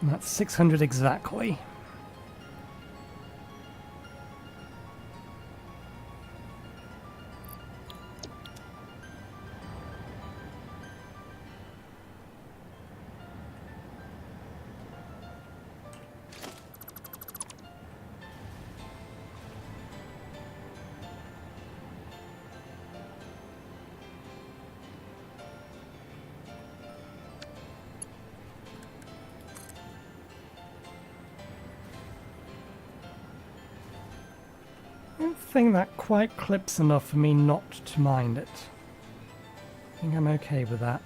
And that's 600 exactly. don't think that quite clips enough for me not to mind it. I think I'm okay with that.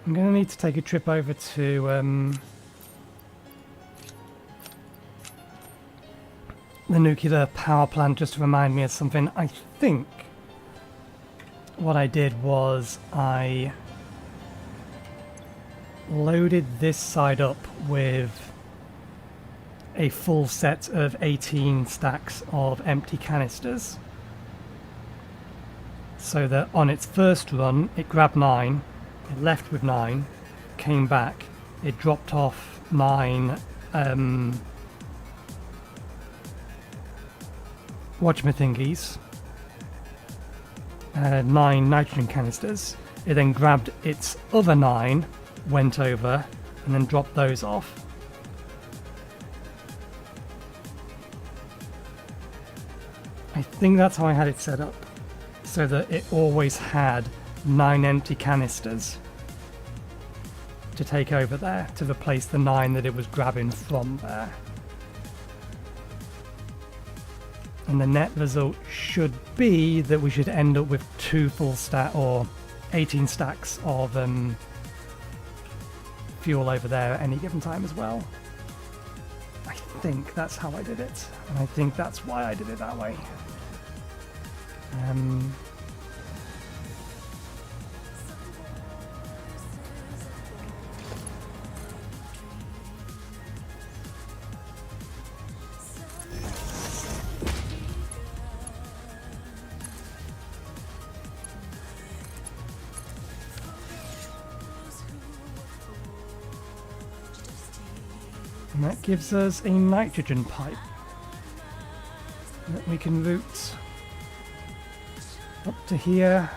I'm going to need to take a trip over to the nuclear power plant just to remind me of something. I think what I did was I loaded this side up with a full set of 18 stacks of empty canisters, so that on its first run it grabbed 9, it left with 9, came back, it dropped off 9 whatchamathingies, 9 nitrogen canisters. It then grabbed its other 9, went over, and then dropped those off. I think that's how I had it set up, so that it always had 9 empty canisters to take over there to replace the 9 that it was grabbing from there. And the net result should be that we should end up with 2 full stack or 18 stacks of fuel over there at any given time as well. I think that's how I did it, and I think that's why I did it that way. And that gives us a nitrogen pipe that we can route up to here,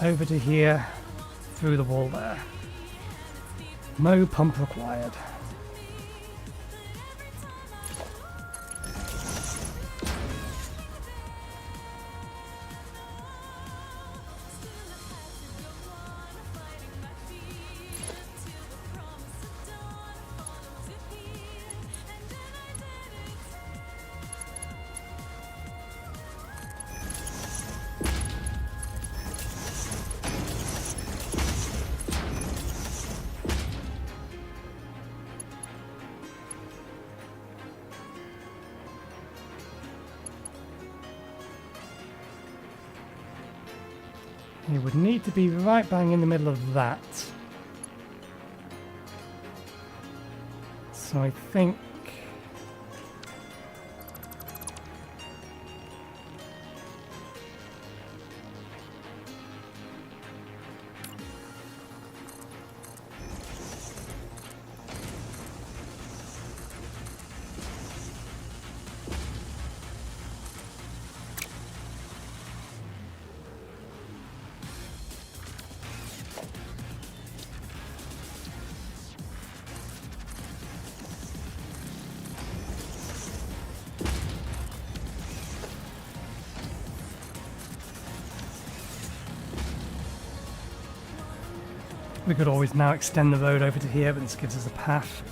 over to here, through the wall there. No pump required. It would need to be right bang in the middle of that. So I think... We could always now extend the road over to here, but this gives us a path.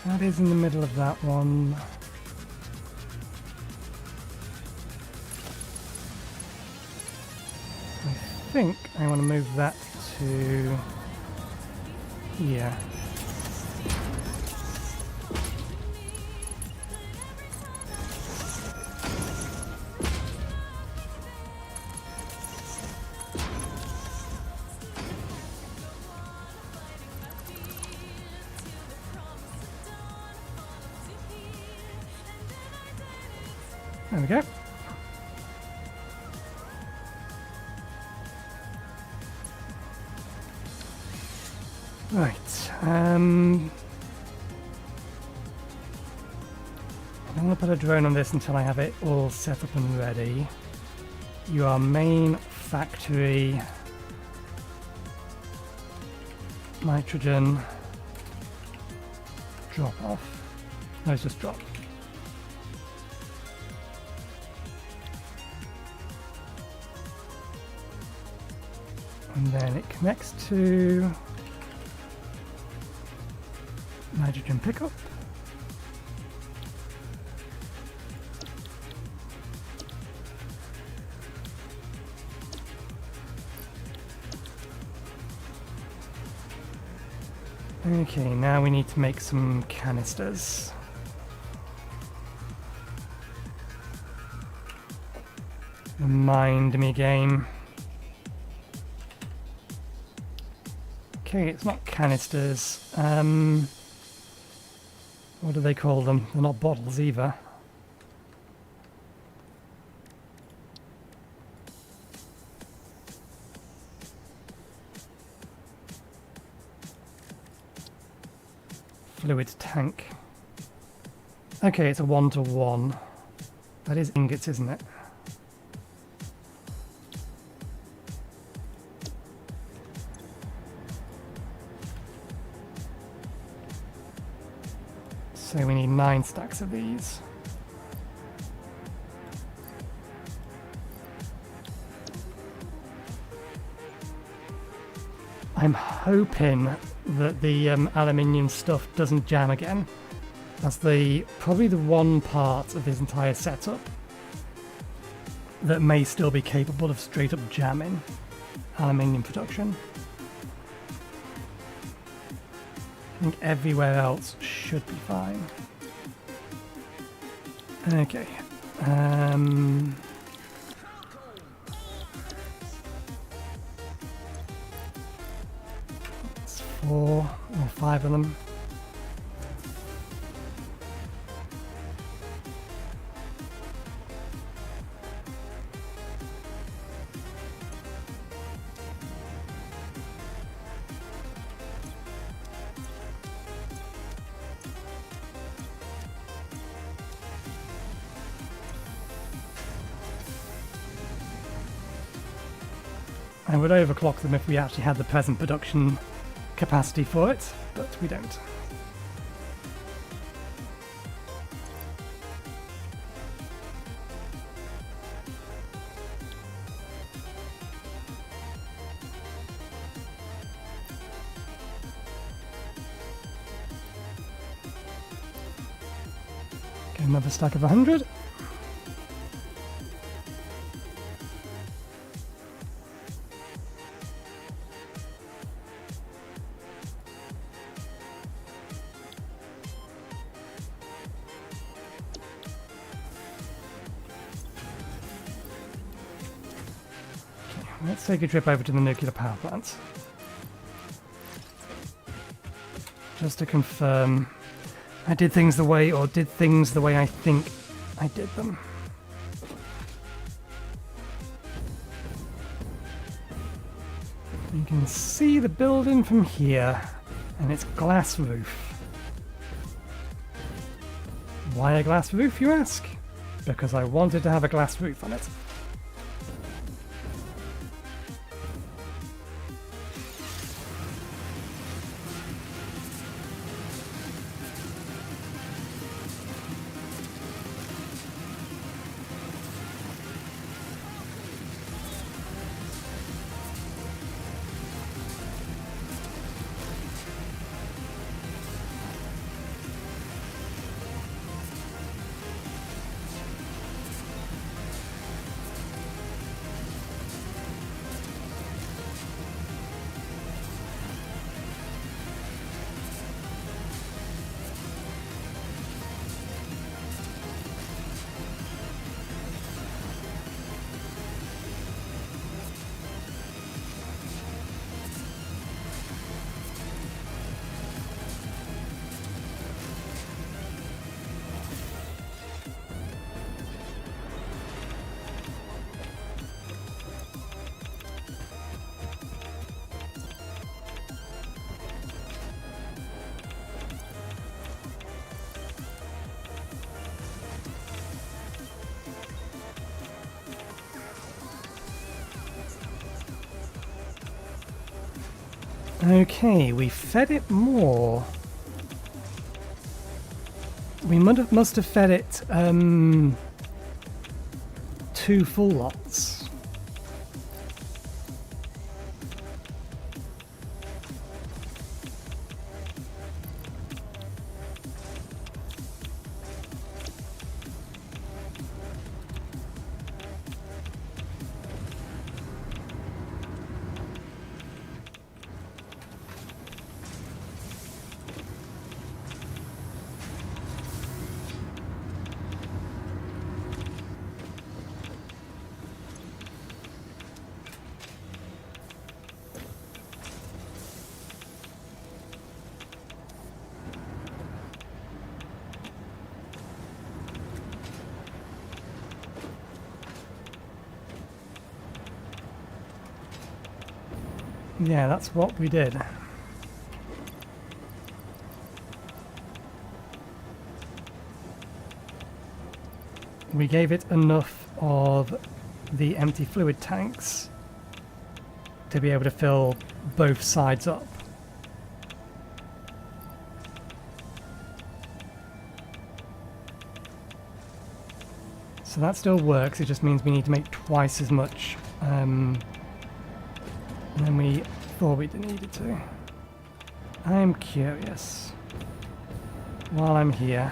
That is in the middle of that one. I think I want to move that to here. There we go. Right. I don't want to put a drone on this until I have it all set up and ready. You are main factory. Nitrogen. Drop off. No, it's just drop. And then it connects to nitrogen pickup. Okay, now we need to make some canisters. Remind me, game. Okay, it's not canisters. What do they call them? They're not bottles either. Fluid tank. Okay, it's a 1-to-1. That is ingots, isn't it? So we need 9 stacks of these. I'm hoping that the aluminium stuff doesn't jam again. That's probably the one part of this entire setup that may still be capable of straight up jamming aluminium production. I think everywhere else should be fine. Okay. It's 4 or 5 of them. I would overclock them if we actually had the present production capacity for it, but we don't. Get another stack of 100. Let's take a trip over to the nuclear power plant. just to confirm I did things the way I think I did them. You can see the building from here, and it's glass roof. Why a glass roof, you ask? Because I wanted to have a glass roof on it. Okay, we fed it more. We must have fed it 2 full lots. Yeah, that's what we did. We gave it enough of the empty fluid tanks to be able to fill both sides up. So that still works, it just means we need to make twice as much than we thought we needed to. I'm curious, while I'm here,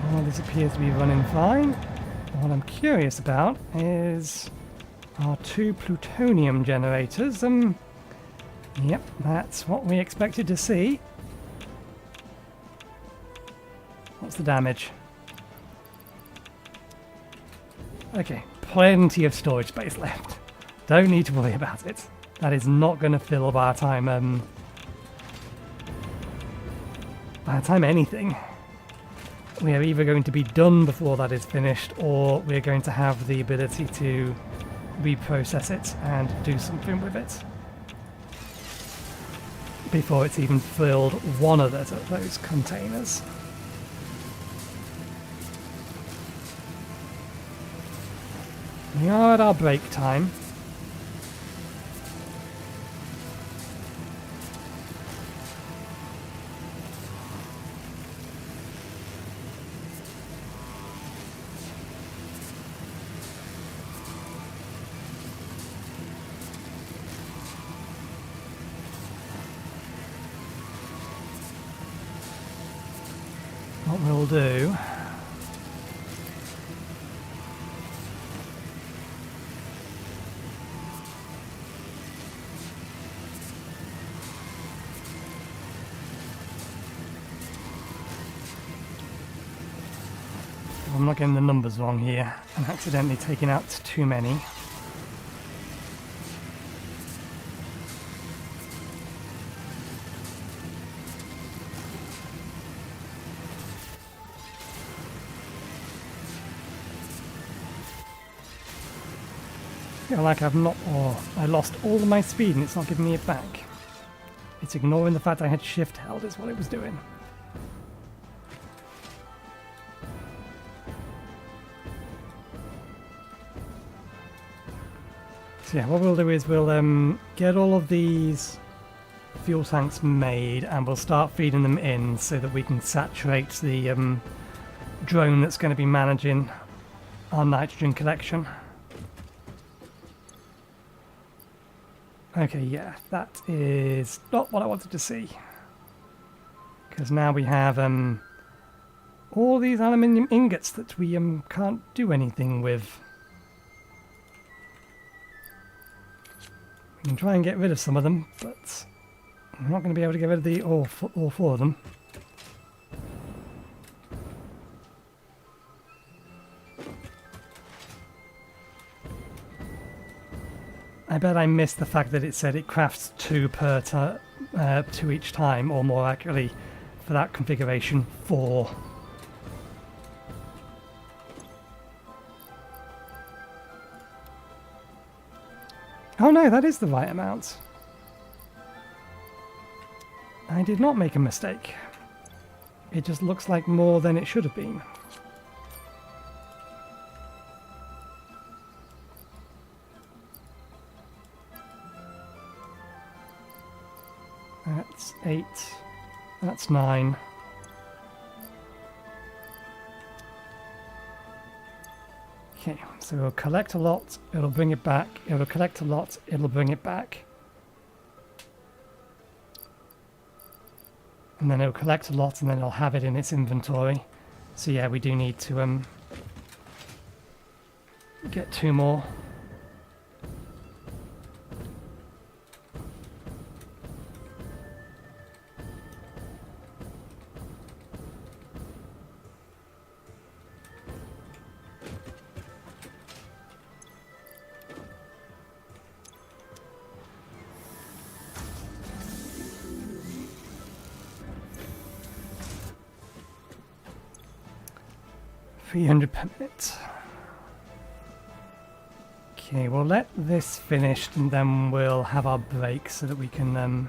well, this appears to be running fine. What I'm curious about is our 2 plutonium generators. Yep, that's what we expected to see. What's the damage? Okay, plenty of storage space left. Don't need to worry about it. That is not going to fill by the time, anything. We are either going to be done before that is finished, or we're going to have the ability to reprocess it and do something with it before it's even filled one of those containers. We are at our break time. What we'll do I'm not getting the numbers wrong here. I'm accidentally taking out too many. feel like I've not, or I lost all of my speed and it's not giving me it back. It's ignoring the fact I had shift held is what it was doing. So yeah, what we'll do is we'll get all of these fuel tanks made and we'll start feeding them in so that we can saturate the drone that's going to be managing our nitrogen collection. Okay, yeah, that is not what I wanted to see. Because now we have all these aluminium ingots that we can't do anything with. We can try and get rid of some of them, but we're not going to be able to get rid of all four of them. I bet I missed the fact that it said it crafts two each time, or more accurately, for that configuration, 4. Oh no, that is the right amount. I did not make a mistake. It just looks like more than it should have been. That's 8. That's 9. Okay, so it'll collect a lot, it'll bring it back, it'll collect a lot, it'll bring it back. And then it'll collect a lot and then it'll have it in its inventory. So yeah, we do need to get 2 more. $300 per minute. Okay, we'll let this finish and then we'll have our break so that we can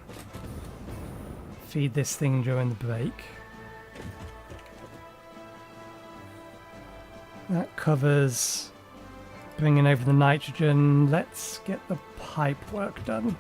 feed this thing during the break. That covers bringing over the nitrogen. Let's get the pipe work done.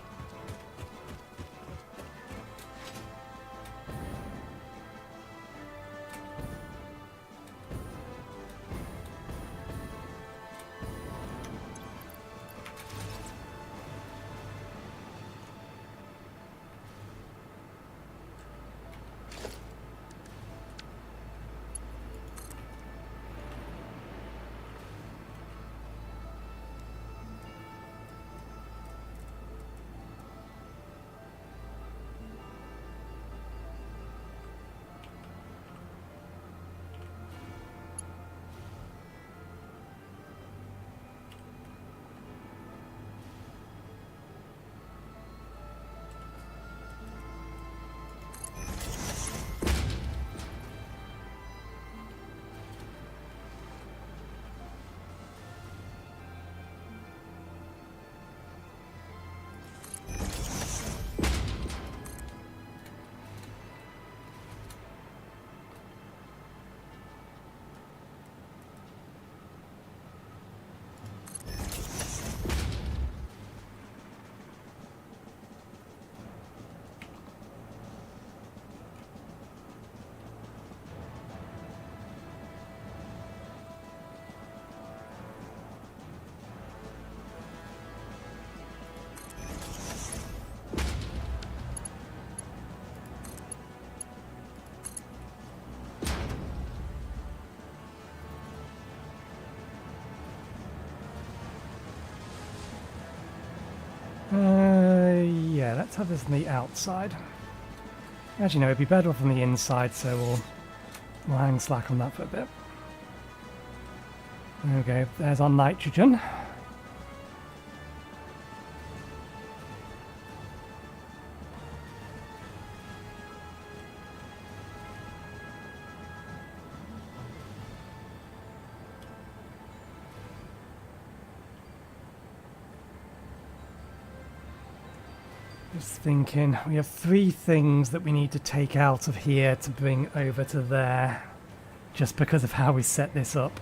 Yeah, let's have this on the outside. Actually, no, it'd be better off on the inside, so we'll hang slack on that for a bit. There we go, there's our nitrogen. Just thinking, we have 3 things that we need to take out of here to bring over to there, just because of how we set this up.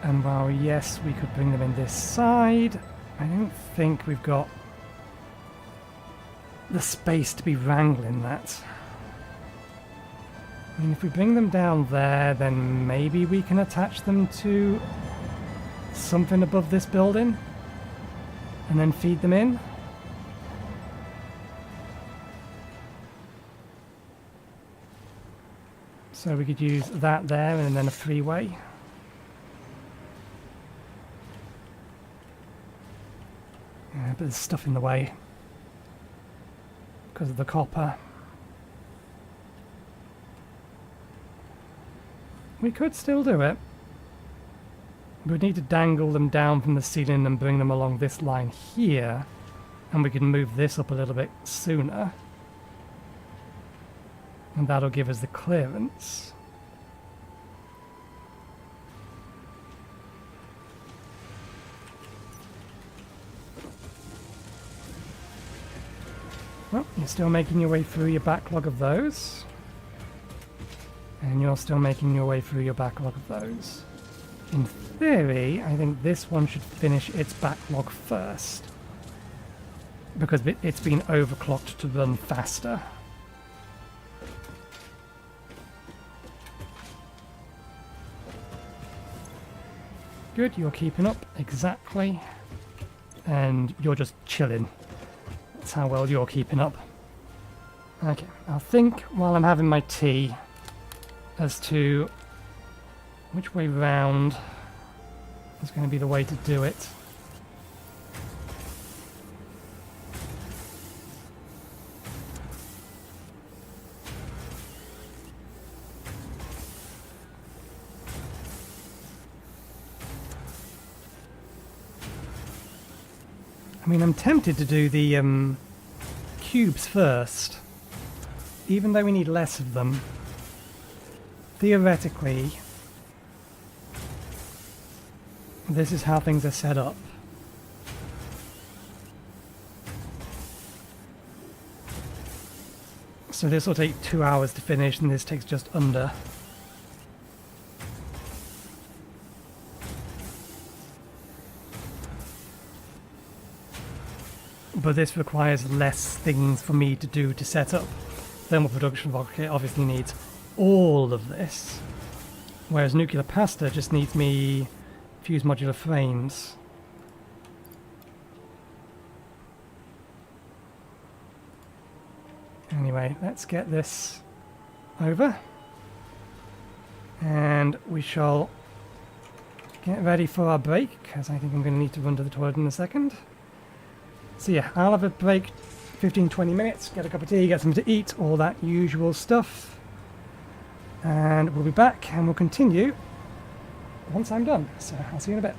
And while, yes, we could bring them in this side, I don't think we've got the space to be wrangling that. I mean, if we bring them down there, then maybe we can attach them to something above this building and then feed them in. So we could use that there and then a freeway. Yeah, but there's stuff in the way because of the copper. We could still do it. We'd need to dangle them down from the ceiling and bring them along this line here, and we can move this up a little bit sooner. And that'll give us the clearance. Well, you're still making your way through your backlog of those. And you're still making your way through your backlog of those. In theory, I think this one should finish its backlog first, because it's been overclocked to run faster. Good, you're keeping up, exactly. And you're just chilling. That's how well you're keeping up. Okay, I'll think while I'm having my tea as to which way round is going to be the way to do it. I mean, I'm tempted to do the cubes first, even though we need less of them. Theoretically, this is how things are set up. So this will take 2 hours to finish, and this takes just under. But this requires less things for me to do to set up. Thermal production rocket obviously needs all of this, whereas nuclear pasta just needs me fuse modular frames. Anyway, let's get this over, and we shall get ready for our break, because I think I'm going to need to run to the toilet in a second. So yeah, I'll have a break, 15-20 minutes, get a cup of tea, get something to eat, all that usual stuff. And we'll be back and we'll continue once I'm done. So I'll see you in a bit.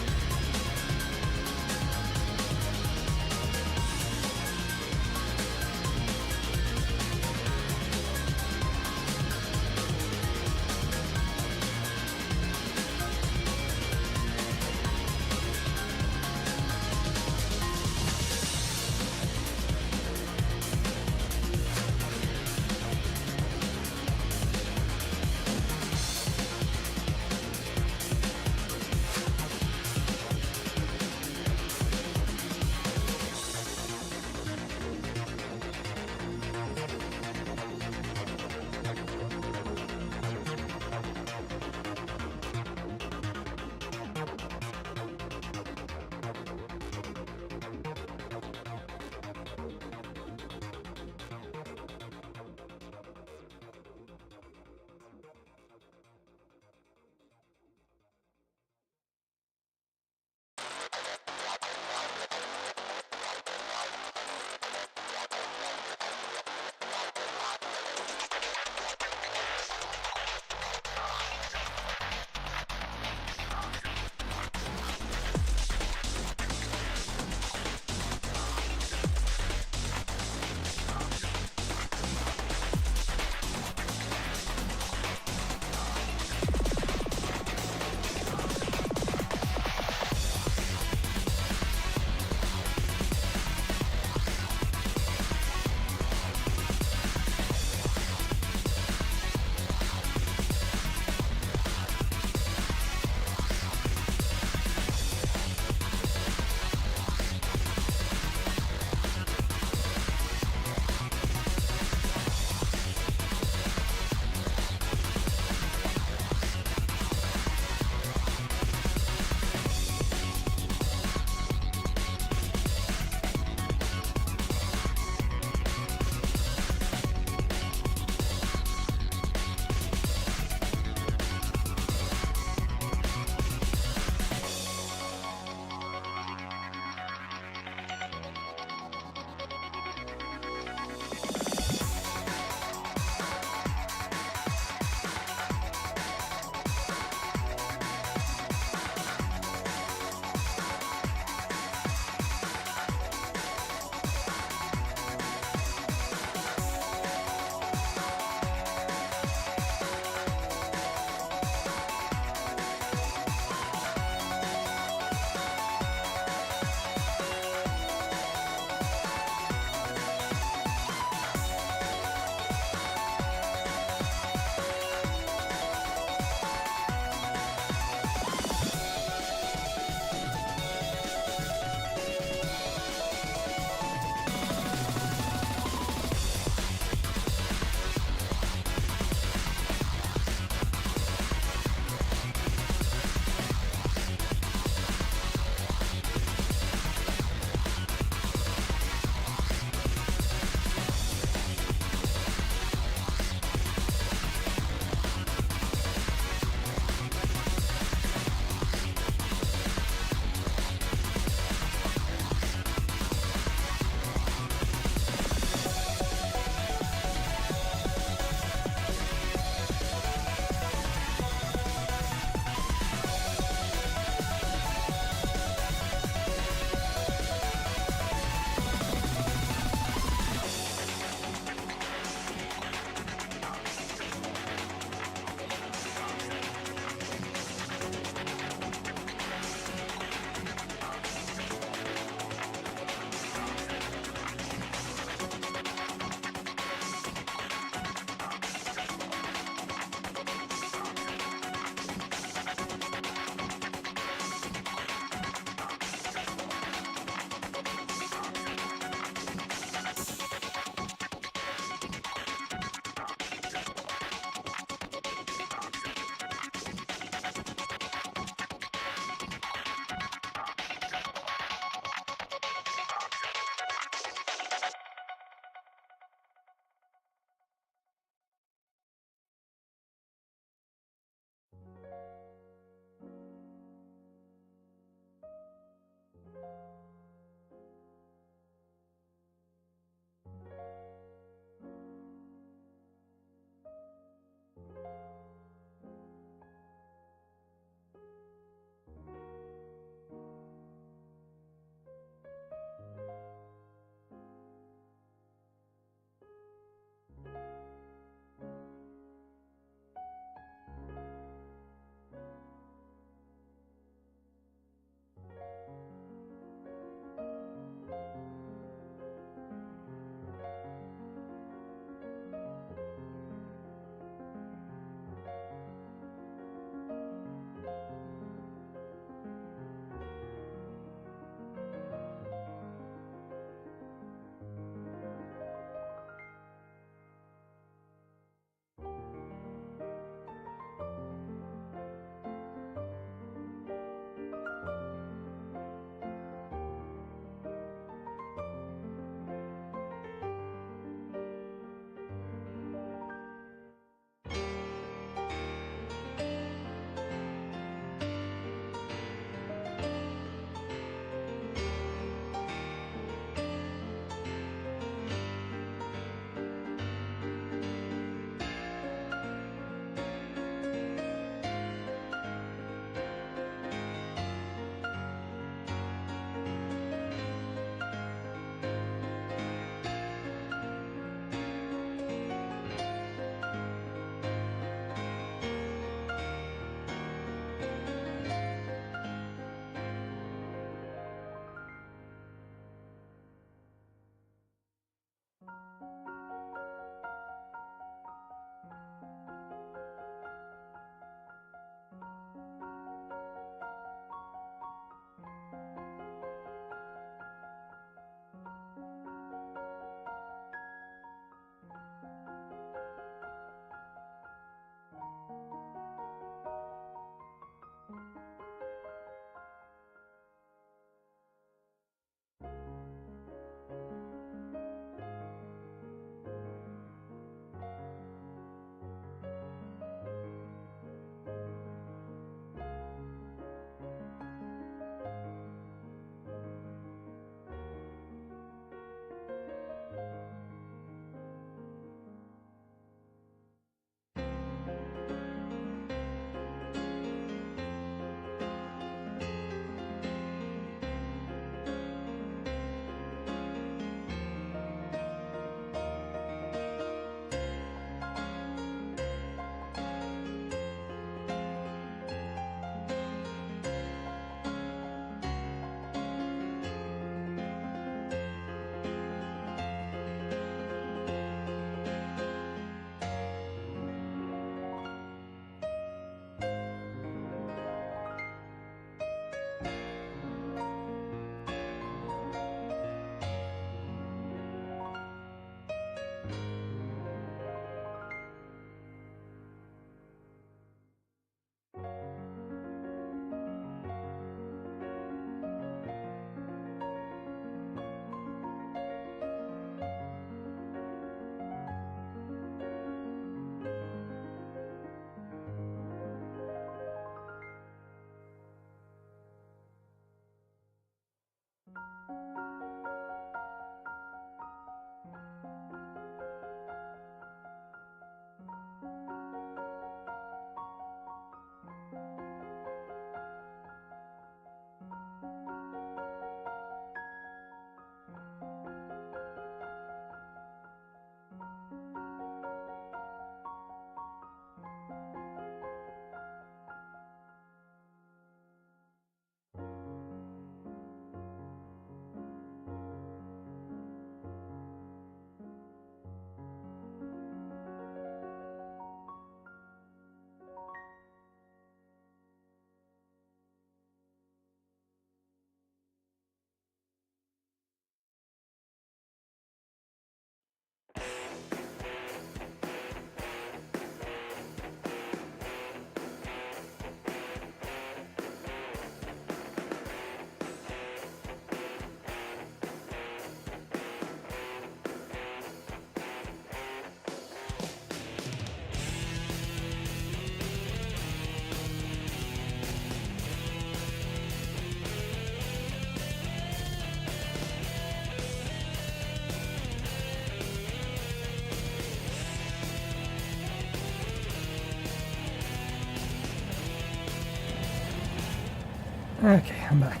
Okay, I'm back.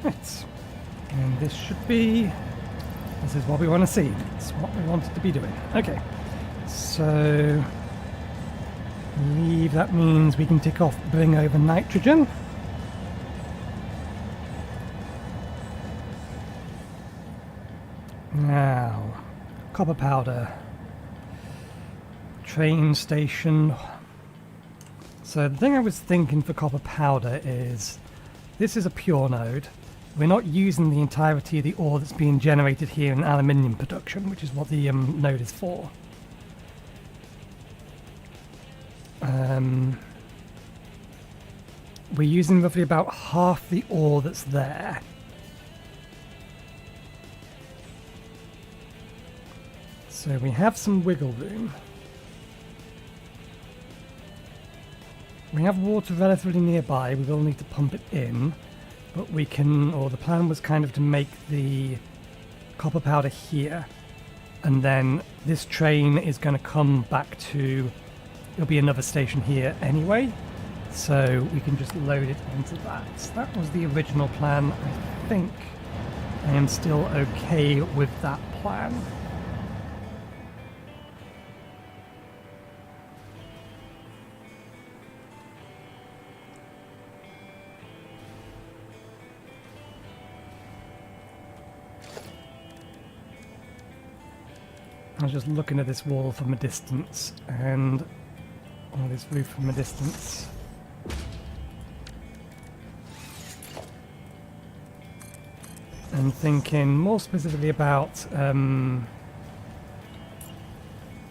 Right. And this should be... This is what we want to see. It's what we wanted to be doing. Okay. So... Leave, that means we can tick off bring over nitrogen. Now, copper powder. Train station. So the thing I was thinking for copper powder is, this is a pure node. We're not using the entirety of the ore that's being generated here in aluminium production, which is what the node is for. We're using roughly about half the ore that's there. So we have some wiggle room. We have water relatively nearby, we will need to pump it in, but we can, or the plan was kind of to make the copper powder here, and then this train is going to come back to, there'll be another station here anyway, so we can just load it onto that. That was the original plan. I think I am still okay with that plan. I was just looking at this wall from a distance, and or this roof from a distance. And thinking more specifically about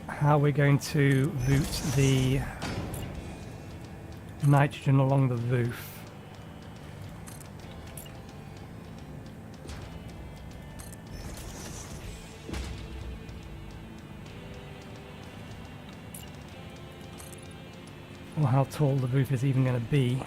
how we're going to route the nitrogen along the roof. Or how tall the roof is even going to be.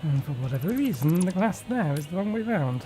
And for whatever reason, the glass there is the wrong way round.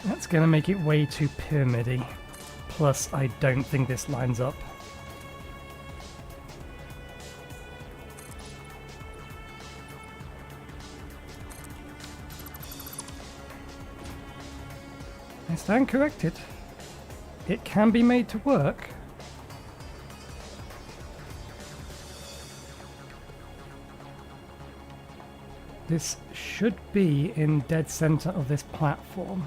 That's going to make it way too pyramid-y. Plus, I don't think this lines up. I stand corrected. It can be made to work. This should be in dead center of this platform.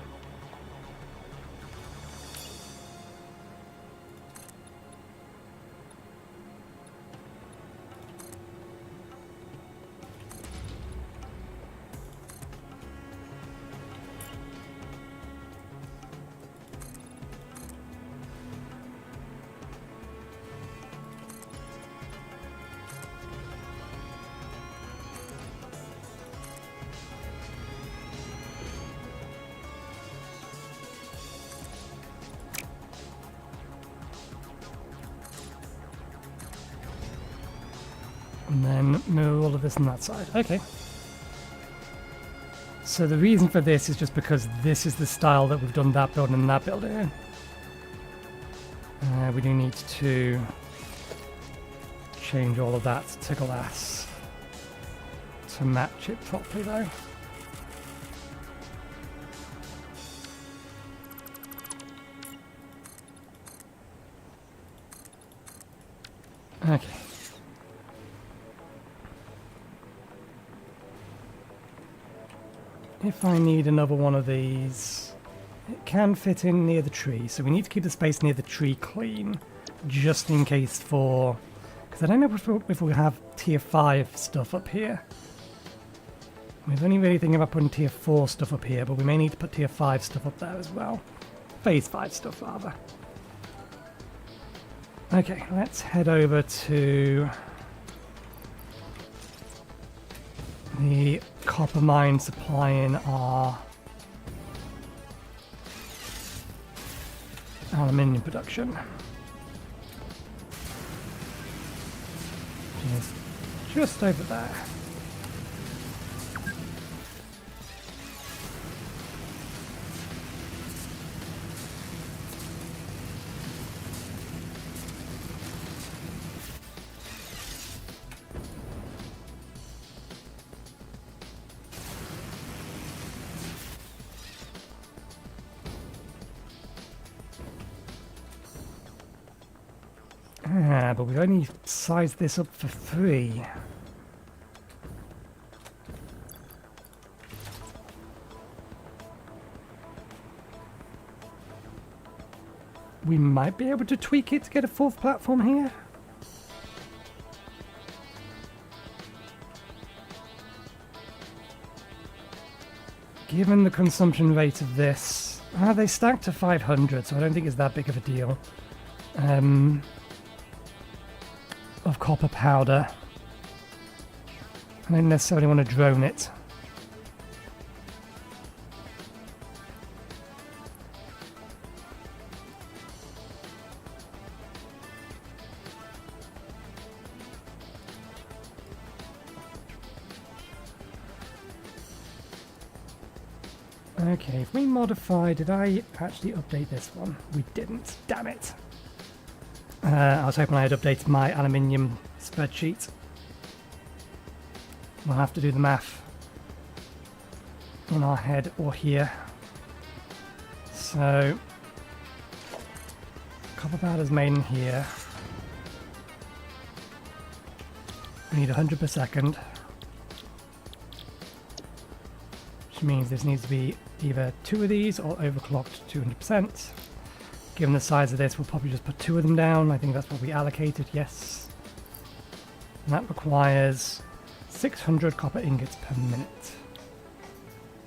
And then mirror all of this on that side. Okay. So the reason for this is just because this is the style that we've done that building and that building in. We do need to change all of that to glass to match it properly though. Okay. If I need another one of these, it can fit in near the tree, so we need to keep the space near the tree clean, just in case for... because I don't know if we'll have tier 5 stuff up here. We've only really thinking about putting tier 4 stuff up here, but we may need to put tier 5 stuff up there as well. Phase 5 stuff, rather. Okay, let's head over to the copper mine supplying our aluminium production. Just over there. But we've only sized this up for 3. We might be able to tweak it to get a 4th platform here. Given the consumption rate of this, they stacked to 500, so I don't think it's that big of a deal. Of copper powder. I don't necessarily want to drone it. Okay, if we modify, did I actually update this one? We didn't, damn it. I was hoping I had updated my aluminium spreadsheet. We'll have to do the math in our head or here. So, copper powder's made in here. We need 100 per second. Which means this needs to be either 2 of these or overclocked to 200%. Given the size of this, we'll probably just put 2 of them down. I think that's what we allocated, yes. And that requires 600 copper ingots per minute.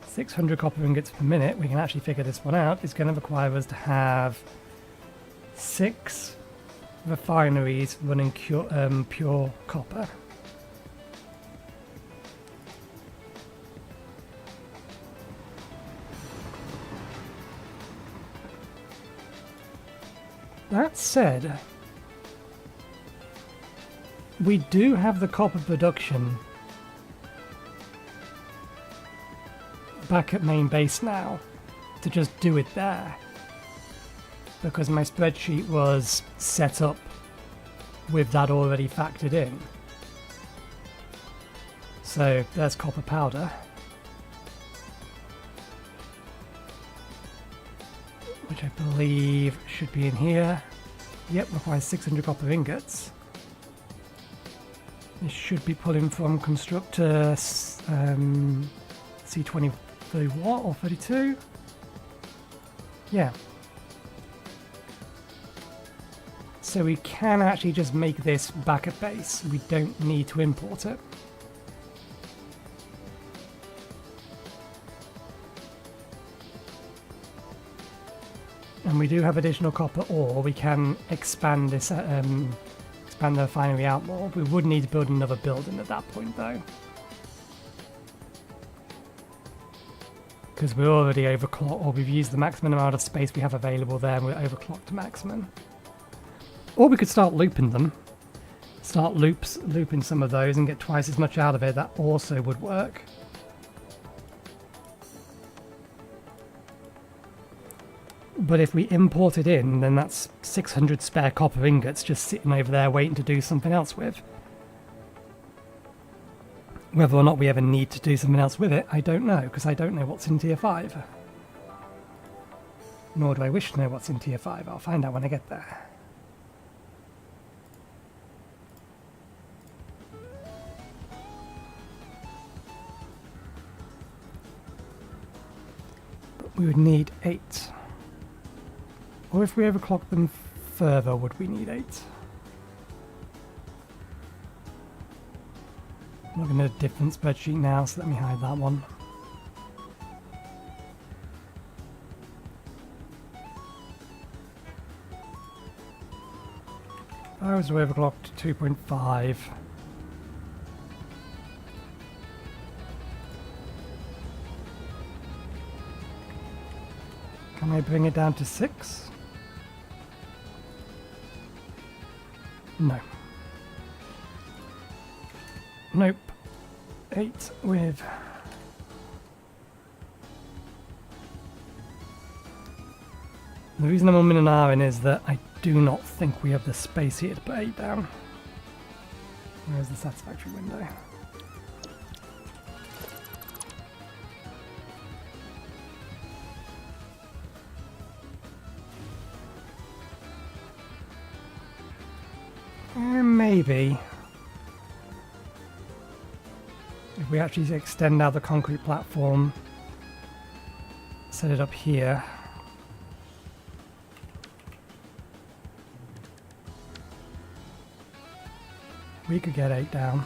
600 copper ingots per minute, we can actually figure this one out. It's going to require us to have 6 refineries running pure copper. That said, we do have the copper production back at main base now to just do it there, because my spreadsheet was set up with that already factored in. So there's copper powder, which I believe should be in here. Yep, requires 600 copper ingots. This should be pulling from constructor C20 31 or 32. Yeah. So we can actually just make this back at base. We don't need to import it. And we do have additional copper ore. We can expand this, expand the refinery out more. We would need to build another building at that point, though, because we're already overclocked, or we've used the maximum amount of space we have available there, and we're overclocked to maximum. Or we could start looping them, looping some of those, and get twice as much out of it. That also would work. But if we import it in, then that's 600 spare copper ingots just sitting over there waiting to do something else with. Whether or not we ever need to do something else with it, I don't know, because I don't know what's in Tier 5. Nor do I wish to know what's in Tier 5. I'll find out when I get there. But we would need 8. Or if we overclock them further, would we need 8? I'm looking at a different spreadsheet now, so let me hide that one. If I was to overclock to 2.5. Can I bring it down to 6? No. Nope. 8 with... The reason I'm umming and ahhing is that I do not think we have the space here to put 8 down. Where's the Satisfactory window? Maybe. If we actually extend out the concrete platform, set it up here. We could get 8 down.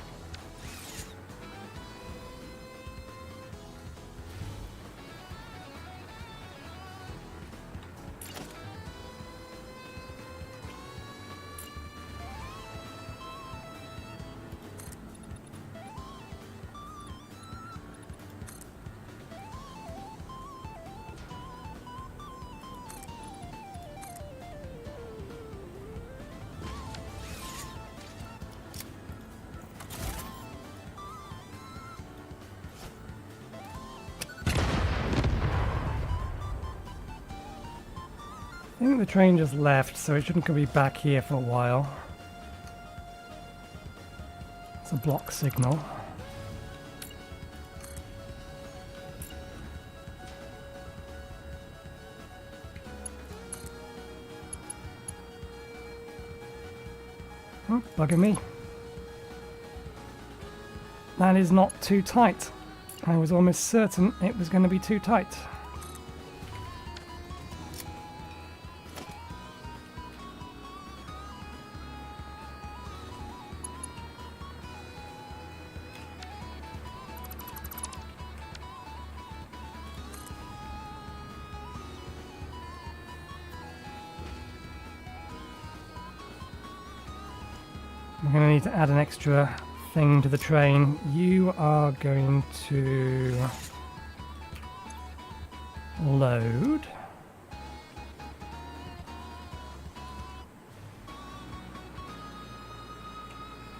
I think the train just left, so it shouldn't be back here for a while. It's a block signal. Oh, bugging me. That is not too tight. I was almost certain it was going to be too tight. I'm going to need to add an extra thing to the train. You are going to load.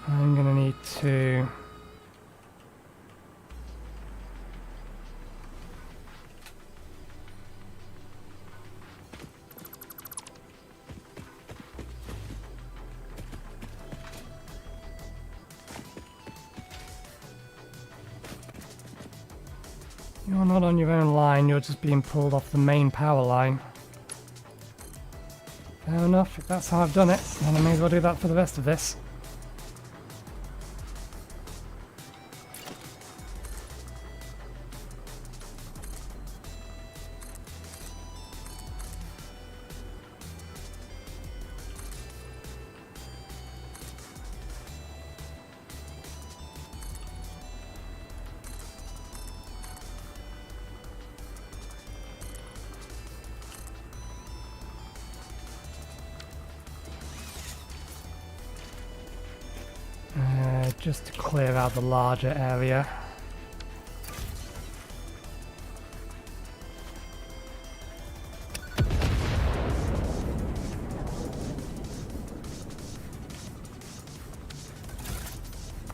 I'm going to need to You're not on your own line, you're just being pulled off the main power line. Fair enough, if that's how I've done it, then I may as well do that for the rest of this. Just to clear out the larger area.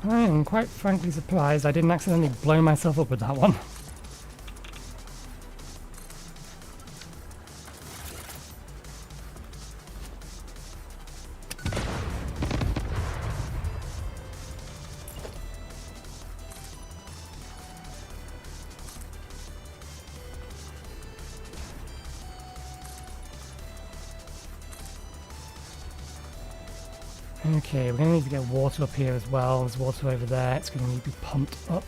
I am quite frankly surprised I didn't accidentally blow myself up with that one. Okay, we're going to need to get water up here as well. There's water over there. It's going to need to be pumped up.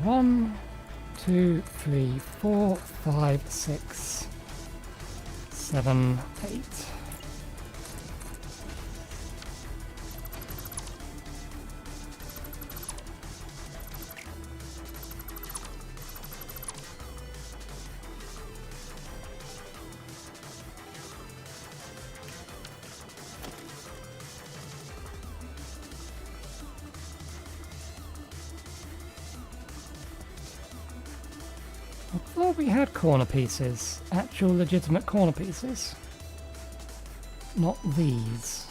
One, 2, 3, 4, 5, 6, 7, 8. I thought we had corner pieces, actual legitimate corner pieces. Not these.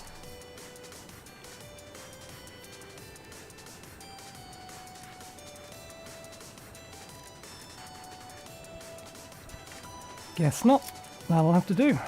Guess not. That'll have to do.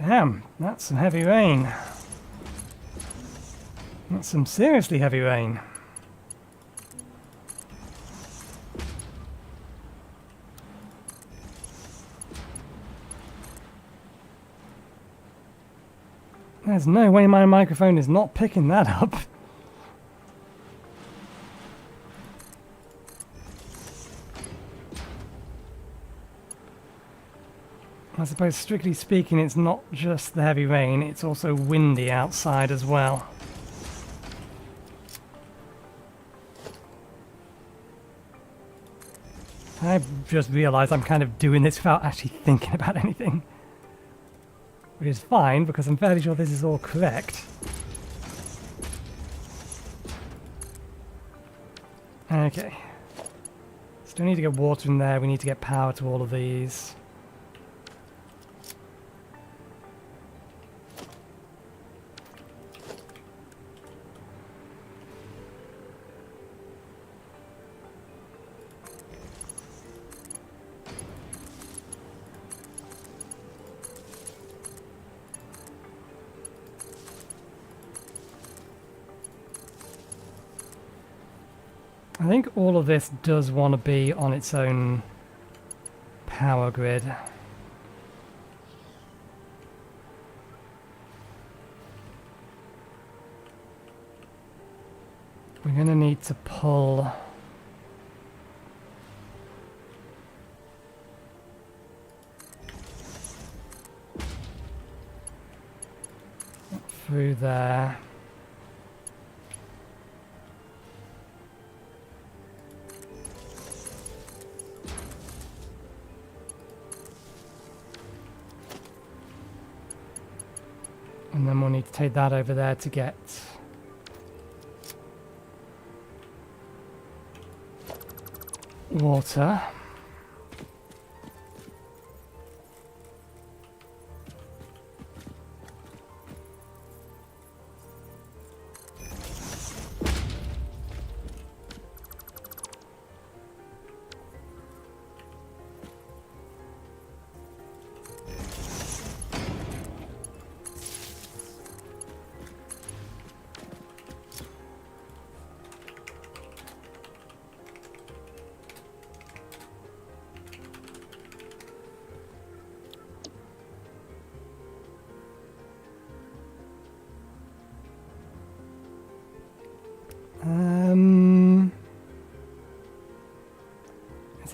Damn, that's some heavy rain. That's some seriously heavy rain. There's no way my microphone is not picking that up. I suppose, strictly speaking, it's not just the heavy rain, it's also windy outside as well. I've just realised I'm kind of doing this without actually thinking about anything. Which is fine, because I'm fairly sure this is all correct. Okay. Still need to get water in there, we need to get power to all of these. I think all of this does want to be on its own power grid. We're going to need to pull through there. And then we'll need to take that over there to get water.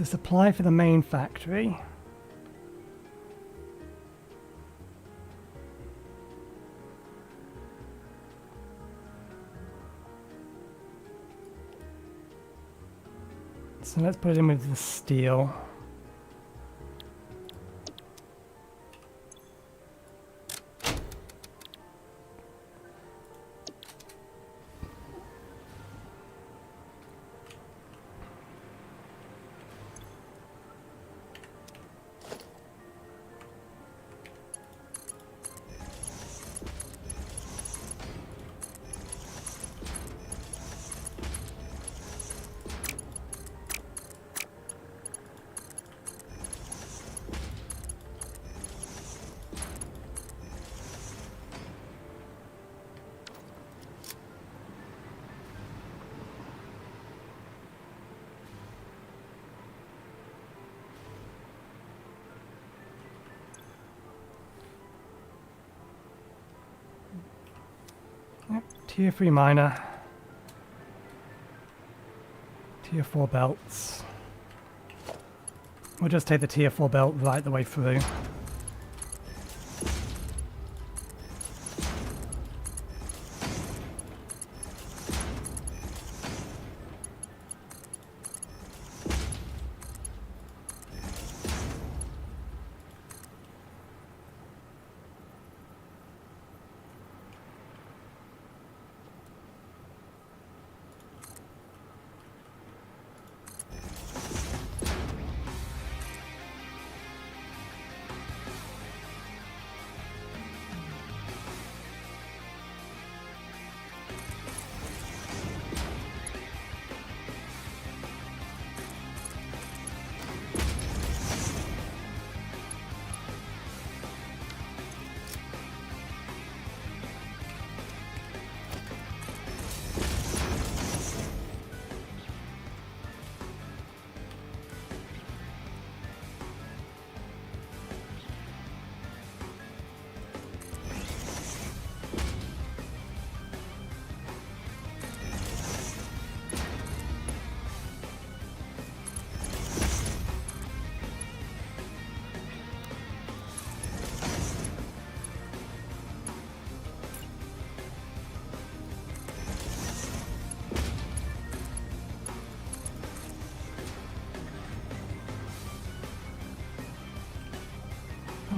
It's a supply for the main factory. So let's put it in with the steel. Yep, tier 3 miner. Tier 4 belts. We'll just take the tier 4 belt right the way through.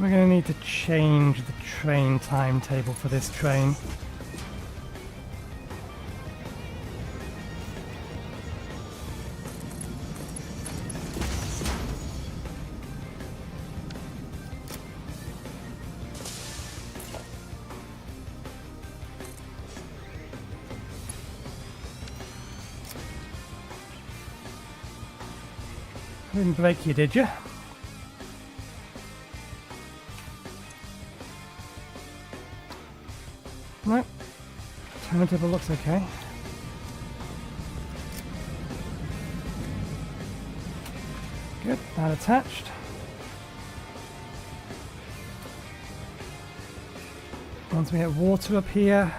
We're going to need to change the train timetable for this train. Didn't break you, did you? No. Timetable looks okay. Good, that attached. Once we get water up here,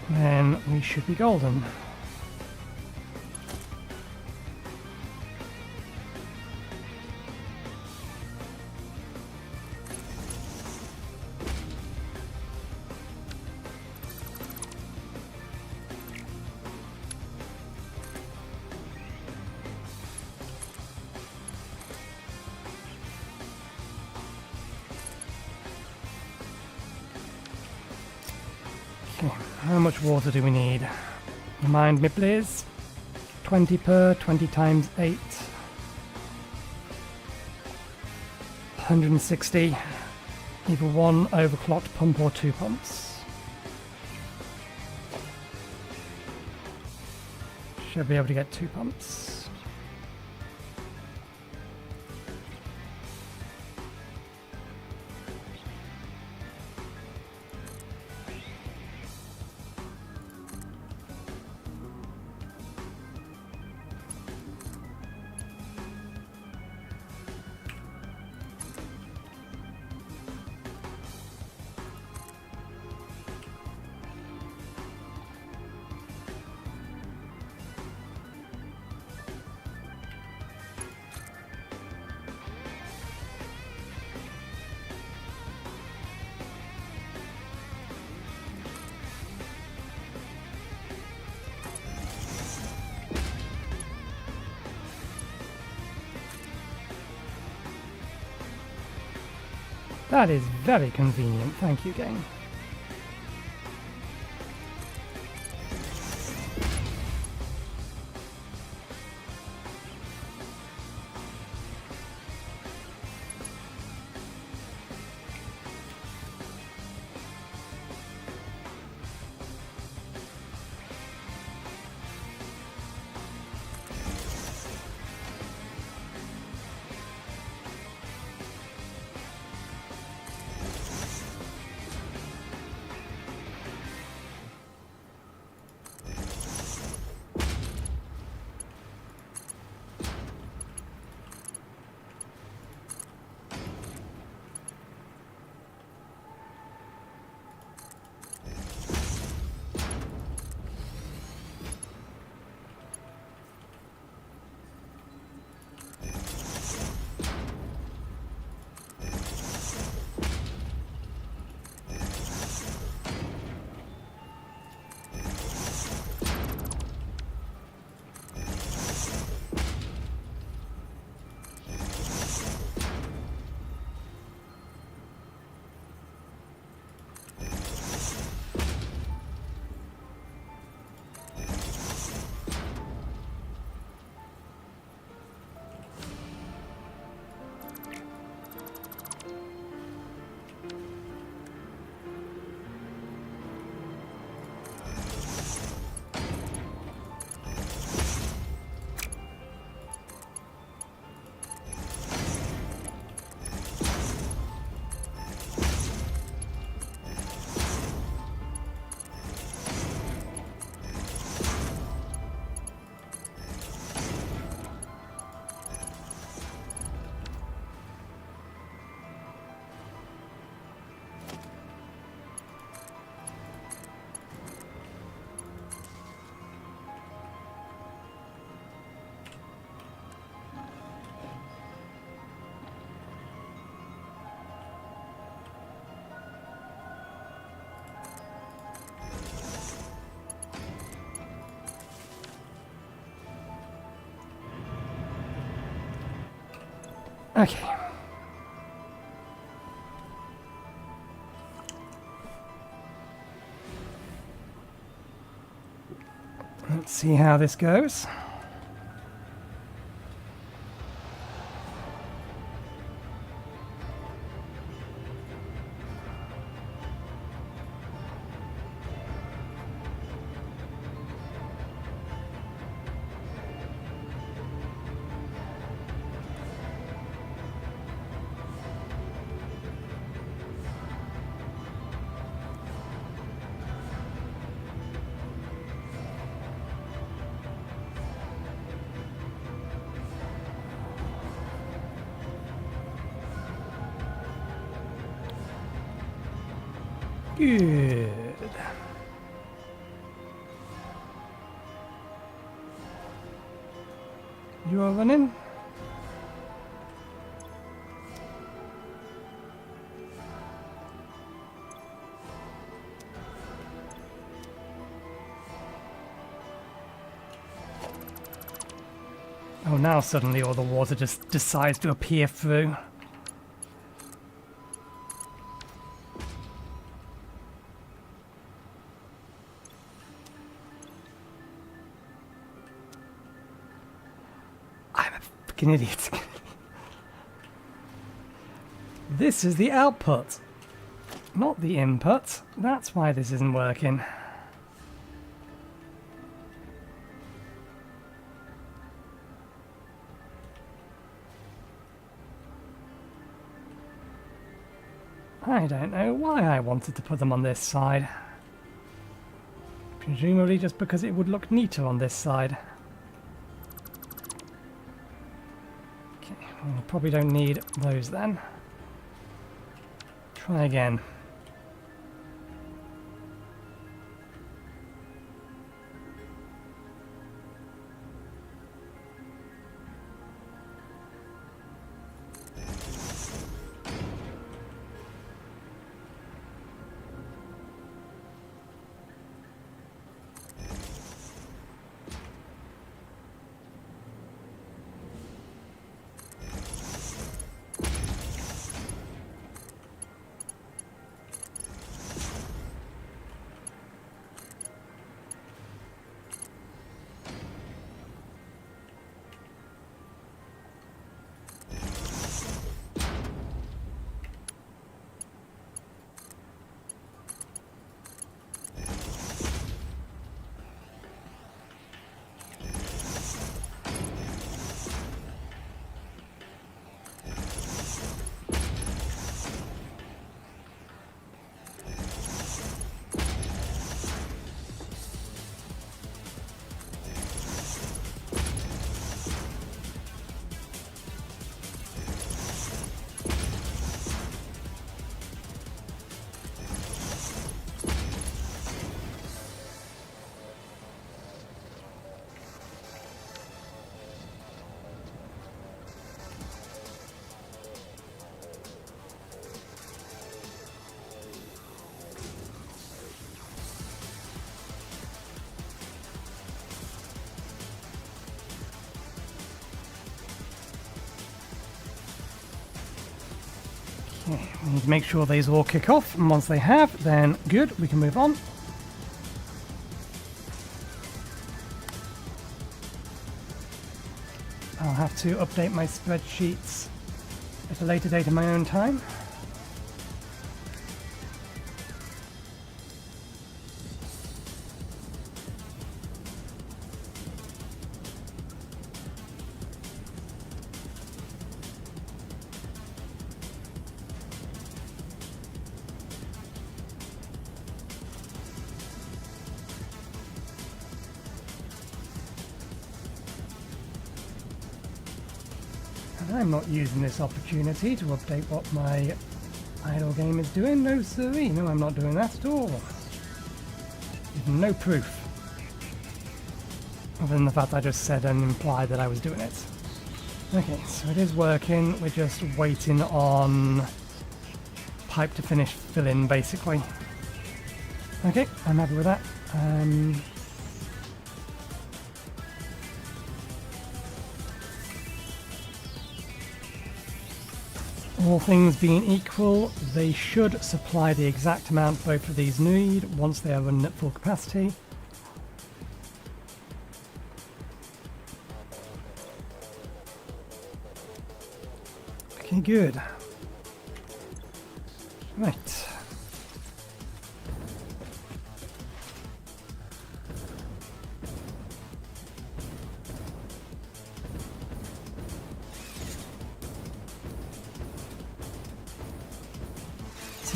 then we should be golden. Okay, how much water do we need? Remind me please. 20 per, 20 times 8. 160. Either one overclocked pump or 2 pumps. Should be able to get 2 pumps. That is very convenient, thank you, game. Okay. Let's see how this goes. Good. You are running? Oh, now suddenly all the water just decides to appear through. I'm a fucking idiot. This is the output, not the input. That's why this isn't working. I don't know why I wanted to put them on this side. Presumably just because it would look neater on this side. Okay, well, we probably don't need those then. Try again. Okay, we need to make sure these all kick off, and once they have, then good, we can move on. I'll have to update my spreadsheets at a later date in my own time. I'm not using this opportunity to update what my idle game is doing. No siree, no, I'm not doing that at all. No proof. Other than the fact I just said and implied that I was doing it. Okay, so it is working. We're just waiting on pipe to finish fill-in, basically. Okay, I'm happy with that. All things being equal, they should supply the exact amount both of these need once they are running at full capacity. Okay, good. Right.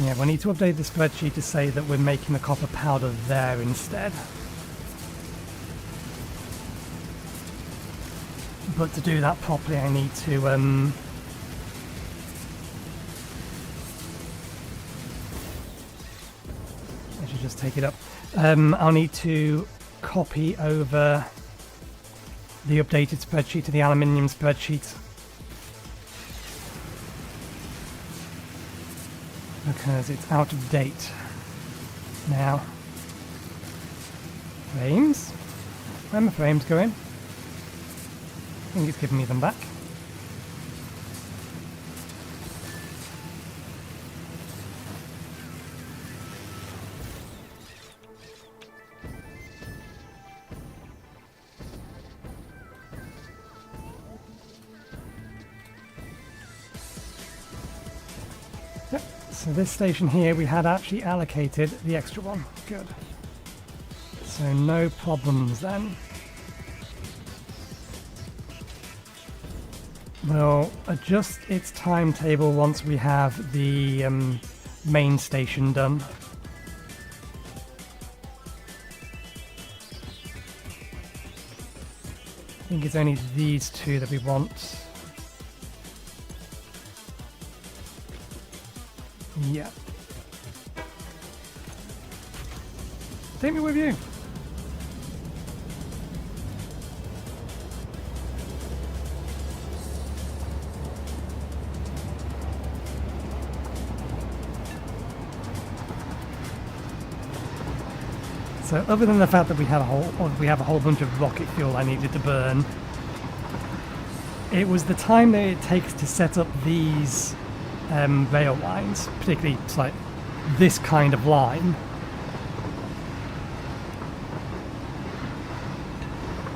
Yeah, we need to update the spreadsheet to say that we're making the copper powder there instead. But to do that properly, I need to take it up. I'll need to copy over the updated spreadsheet to the aluminium spreadsheet. Because it's out of date now. Frames? Where are my frames going? I think it's giving me them back. Yep, so this station here we had actually allocated the extra one. Good. So no problems then. We'll adjust its timetable once we have the main station done. I think it's only these two that we want. Yeah. Take me with you. So other than the fact that we have a whole bunch of rocket fuel I needed to burn, it was the time that it takes to set up these rail lines, particularly like this kind of line,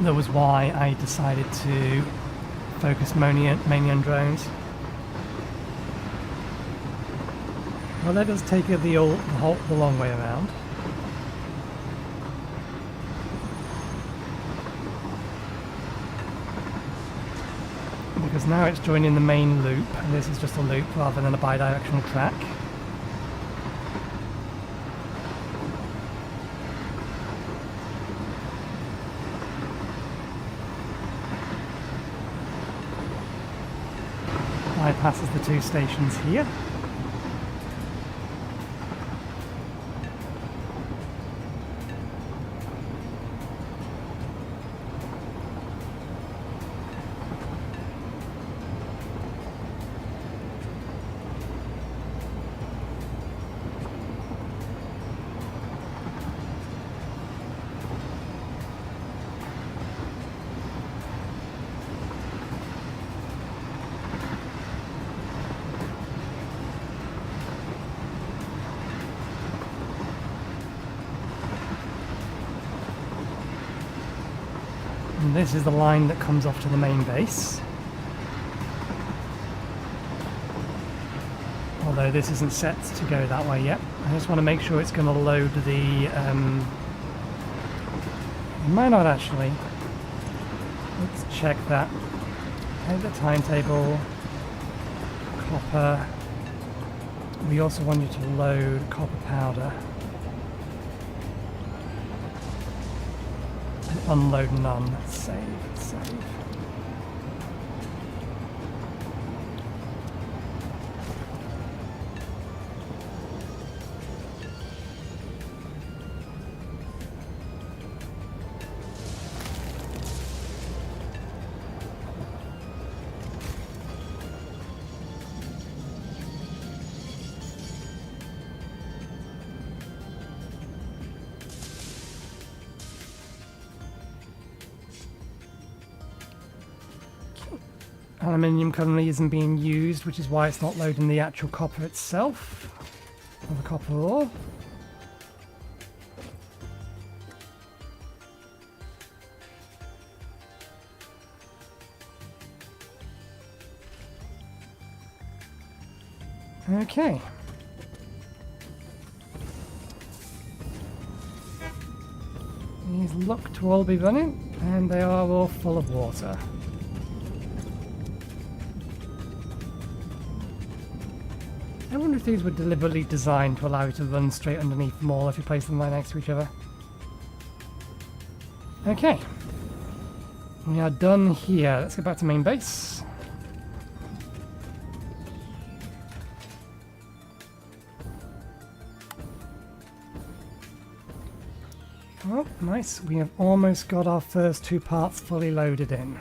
that was why I decided to focus mainly on drones. Well, let us take it the long way around. Because now it's joining the main loop, and this is just a loop rather than a bidirectional track. Bypasses the two stations here. And this is the line that comes off to the main base. Although this isn't set to go that way yet. I just want to make sure it's going to load the... it might not actually. Let's check that. Here's the timetable. Copper. We also want you to load copper powder. Unload none. Save. Aluminium currently isn't being used, which is why it's not loading the actual copper itself, or the copper ore. Okay. These look to all be running, and they are all full of water. I wonder if these were deliberately designed to allow you to run straight underneath them all if you place them right next to each other. Okay. We are done here. Let's go back to main base. Oh, nice. We have almost got our first 2 parts fully loaded in.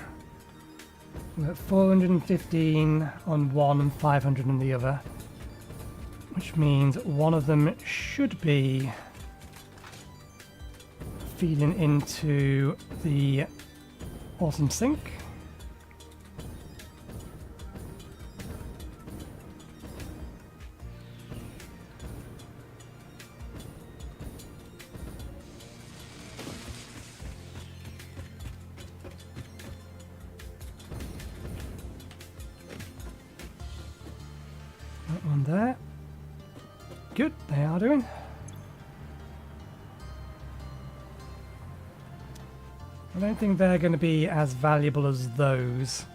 We're at 415 on one and 500 on the other, which means one of them should be feeding into the awesome sink. That one there. Good, they are doing. I don't think they're going to be as valuable as those.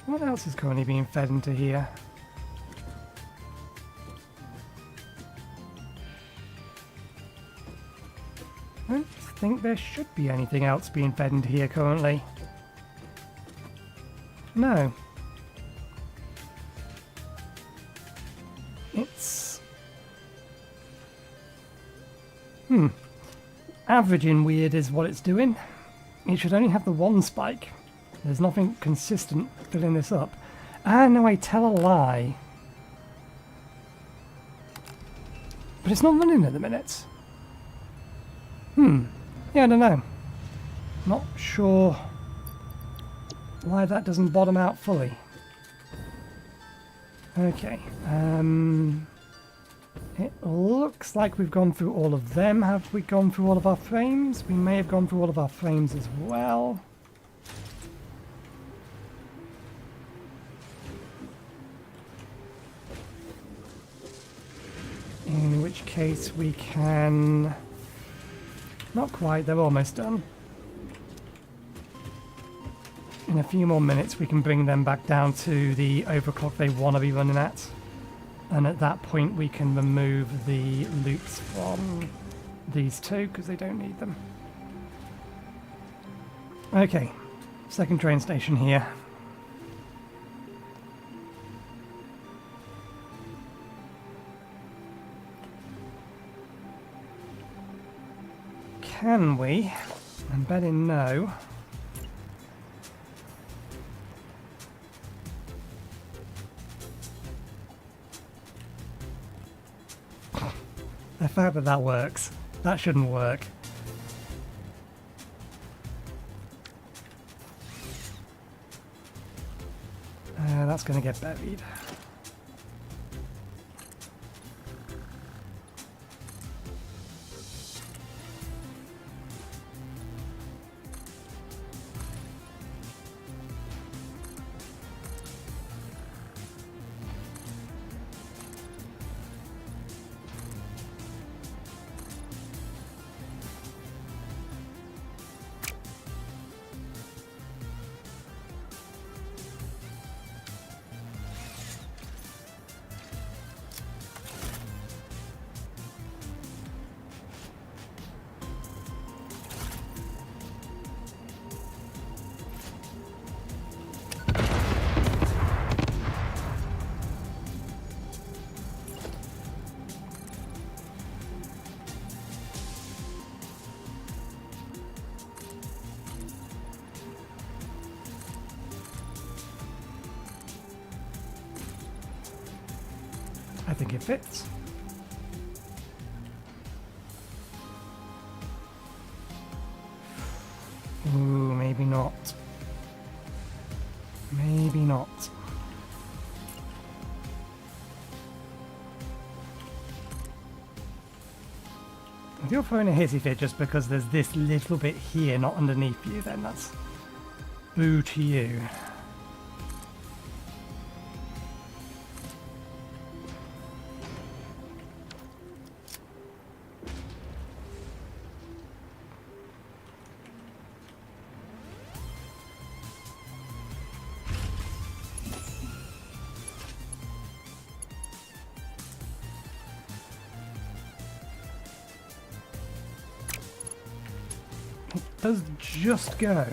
What else is currently being fed into here? I don't think there should be anything else being fed into here currently. No. It's... Averaging weird is what it's doing. It should only have the one spike. There's nothing consistent filling this up. Ah, no, I tell a lie. But it's not running at the minute. Yeah, I don't know. Not sure why that doesn't bottom out fully. Okay. It looks like we've gone through all of them. Have we gone through all of our frames? We may have gone through all of our frames as well. In which case we can... Not quite, they're almost done. In a few more minutes we can bring them back down to the overclock they want to be running at. And at that point we can remove the loops from these two because they don't need them. Okay, second train station here. Can we? I'm betting no. The fact that that works, that shouldn't work. That's going to get buried. I think it fits. Ooh, maybe not. Maybe not. If you're throwing a hissy fit just because there's this little bit here not underneath you, then that's boo to you. does just go.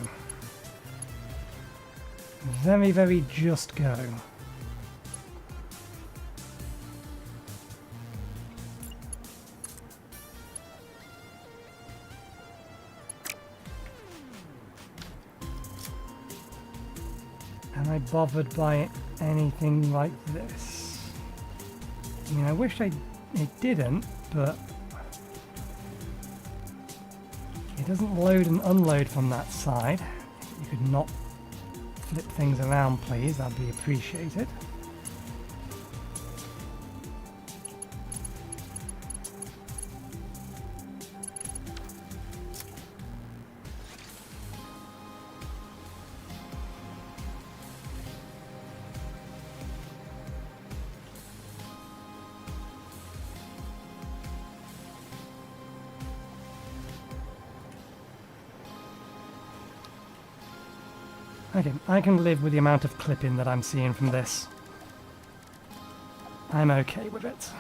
Very, very just go. Am I bothered by anything like this? I mean, I wish it didn't, but it doesn't load and unload from that side. You could not flip things around, please. That'd be appreciated. Okay, I can live with the amount of clipping that I'm seeing from this. I'm okay with it.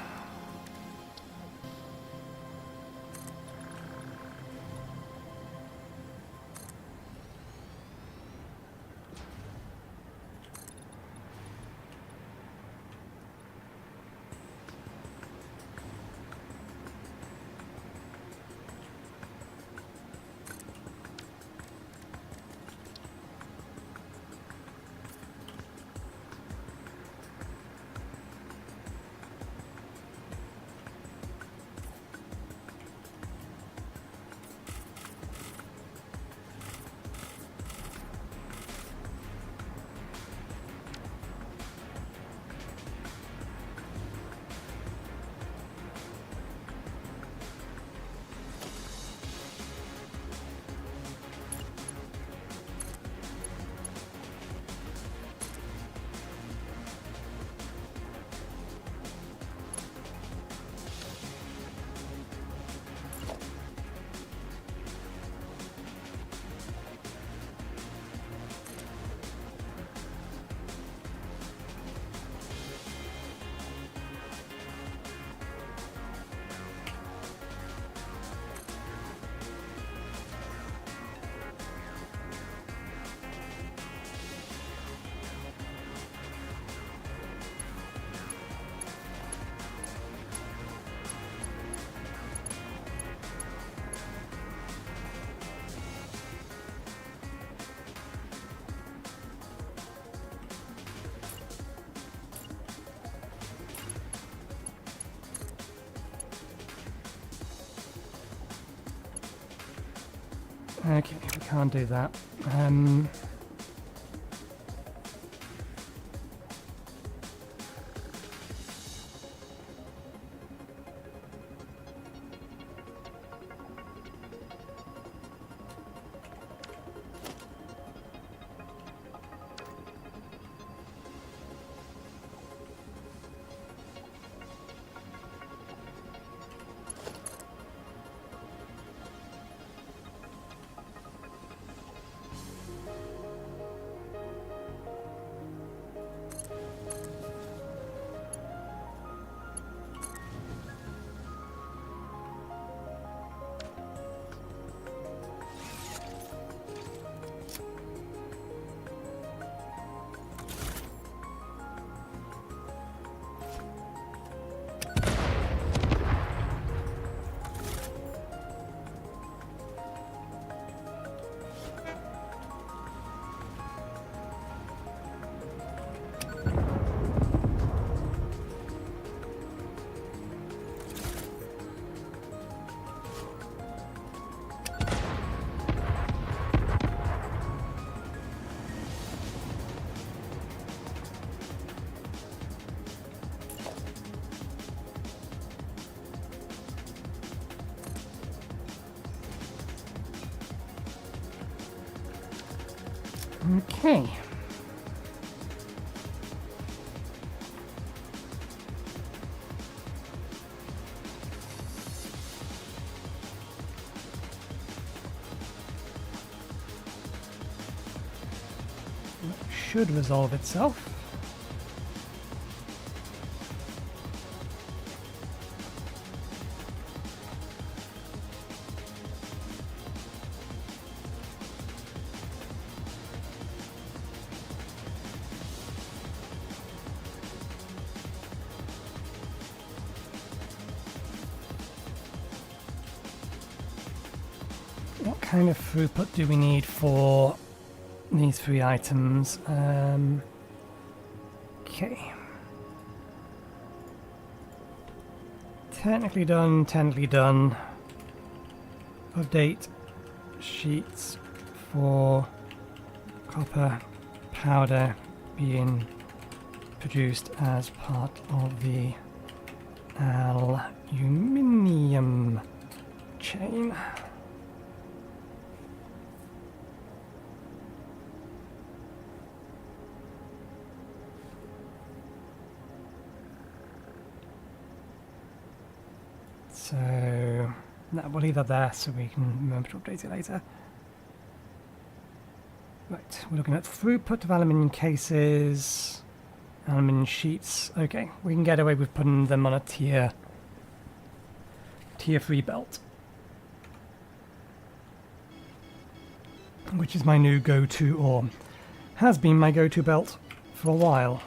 Okay, we can't do that. Okay. That should resolve itself. kind of throughput do we need for these 3 items? Okay. Technically done, technically done. Update sheets for copper powder being produced as part of the aluminium chain. So no, we'll leave that there so we can remember to update it later. Right, we're looking at throughput of aluminium cases, aluminium sheets. Okay, we can get away with putting them on a tier 3 belt, which is my new go-to, or has been my go-to belt for a while.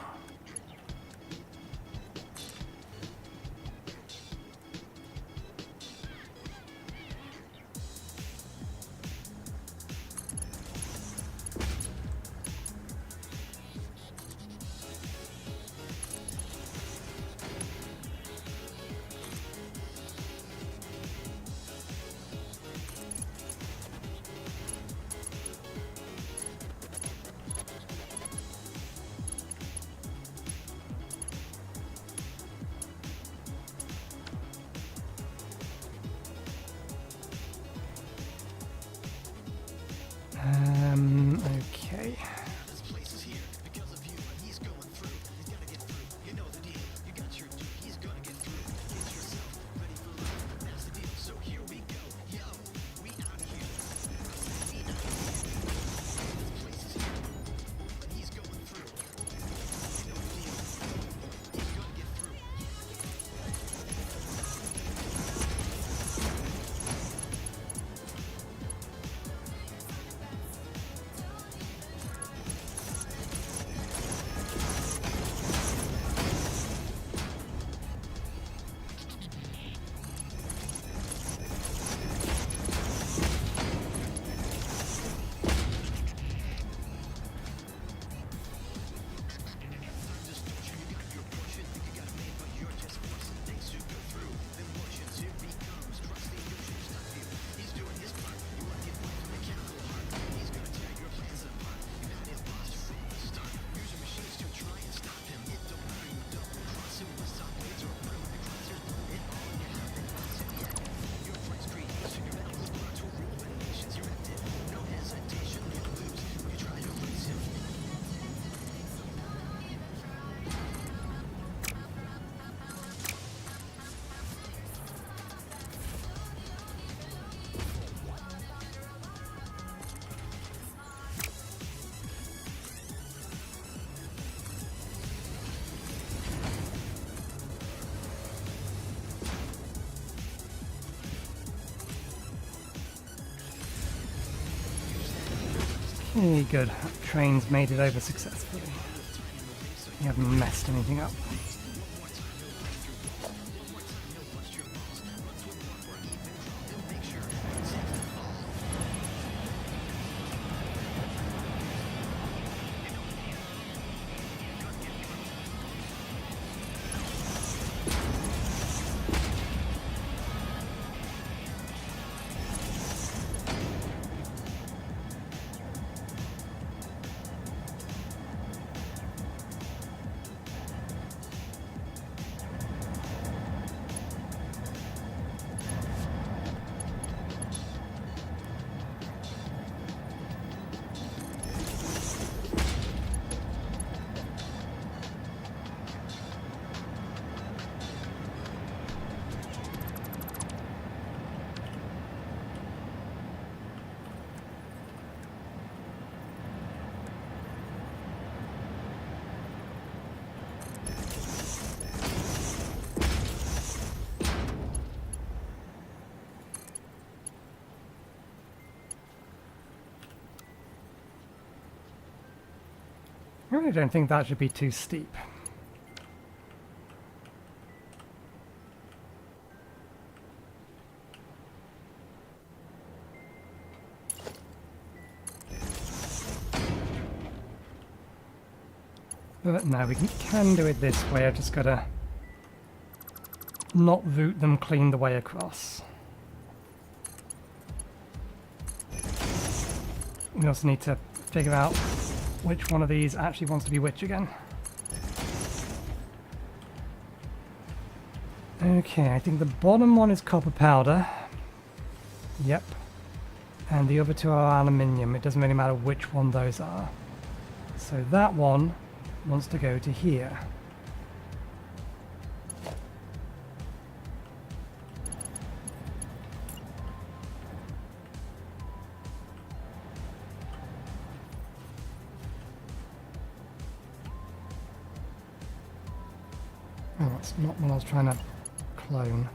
Okay. Okay, good. Train's made it over successfully. You haven't messed anything up. I really don't think that should be too steep. But no, we can do it this way. I've just got to not route them clean the way across. We also need to figure out which one of these actually wants to be which again. Okay, I think the bottom one is copper powder. Yep. And the other two are aluminium. It doesn't really matter which one those are. So that one wants to go to here. Oh, that's not what I was trying to clone.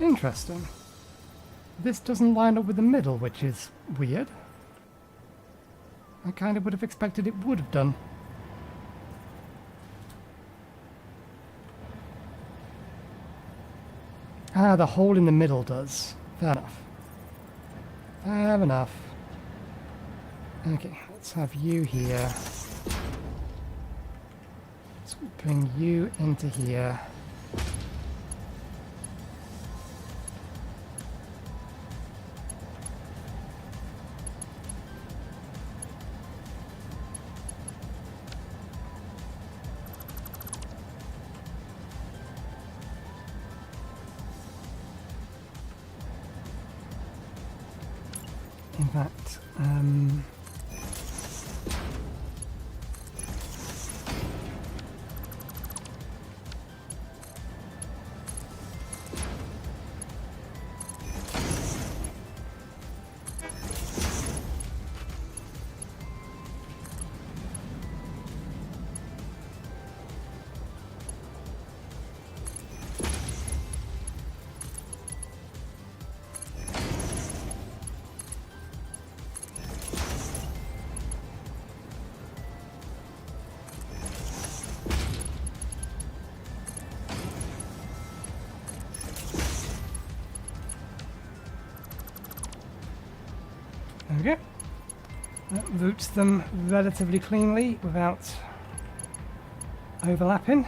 Interesting. This doesn't line up with the middle, which is weird. I kind of would have expected it would have done. Ah, the hole in the middle does. Fair enough. Fair enough. Okay, let's have you here. Let's bring you into here. In fact, there we go. That routes them relatively cleanly without overlapping.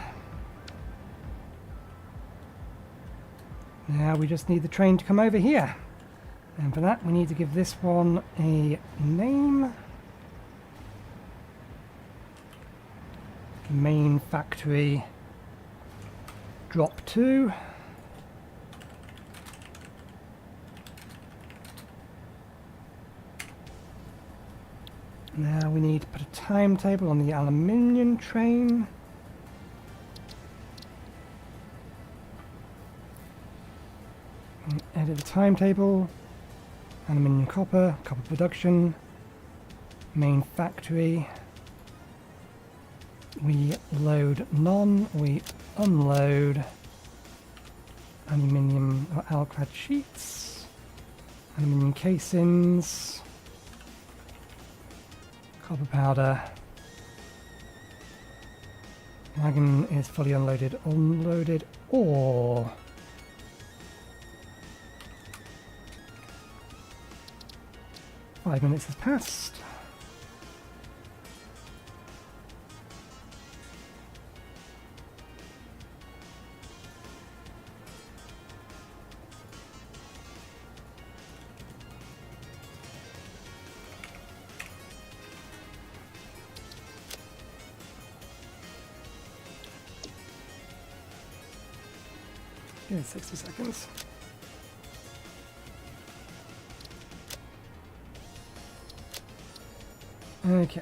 Now we just need the train to come over here. And for that we need to give this one a name. Main factory drop 2. Now we need to put a timetable on the aluminium train. And edit the timetable. Aluminium copper, copper production, main factory. We load none, we unload aluminium or alclad sheets, aluminium casings, copper powder. Wagon is fully unloaded, unloaded ore. Five minutes has passed. Okay, 60 seconds. Okay.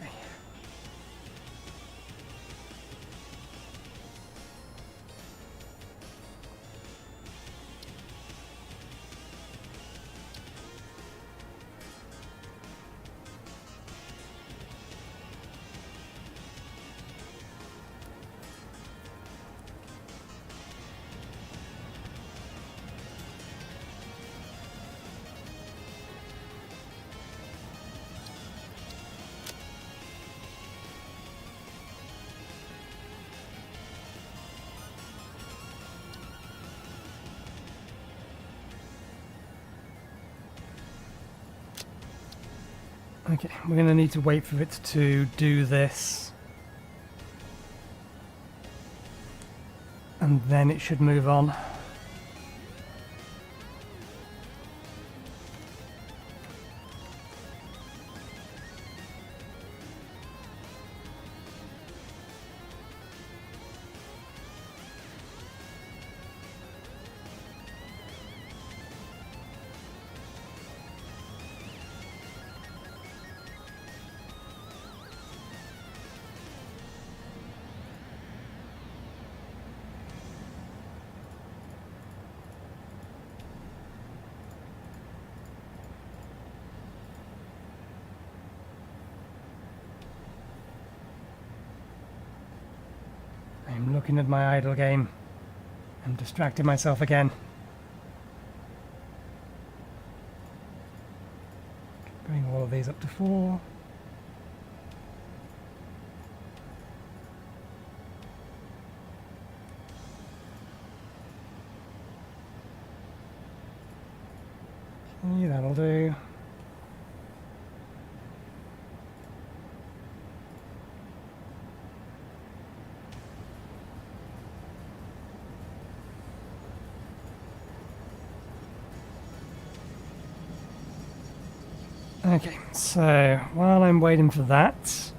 Okay, we're going to need to wait for it to do this. And then it should move on. I'm looking at my idle game. I'm distracting myself again. Bring all of these up to 4. Okay, that'll do. Okay, so while I'm waiting for that,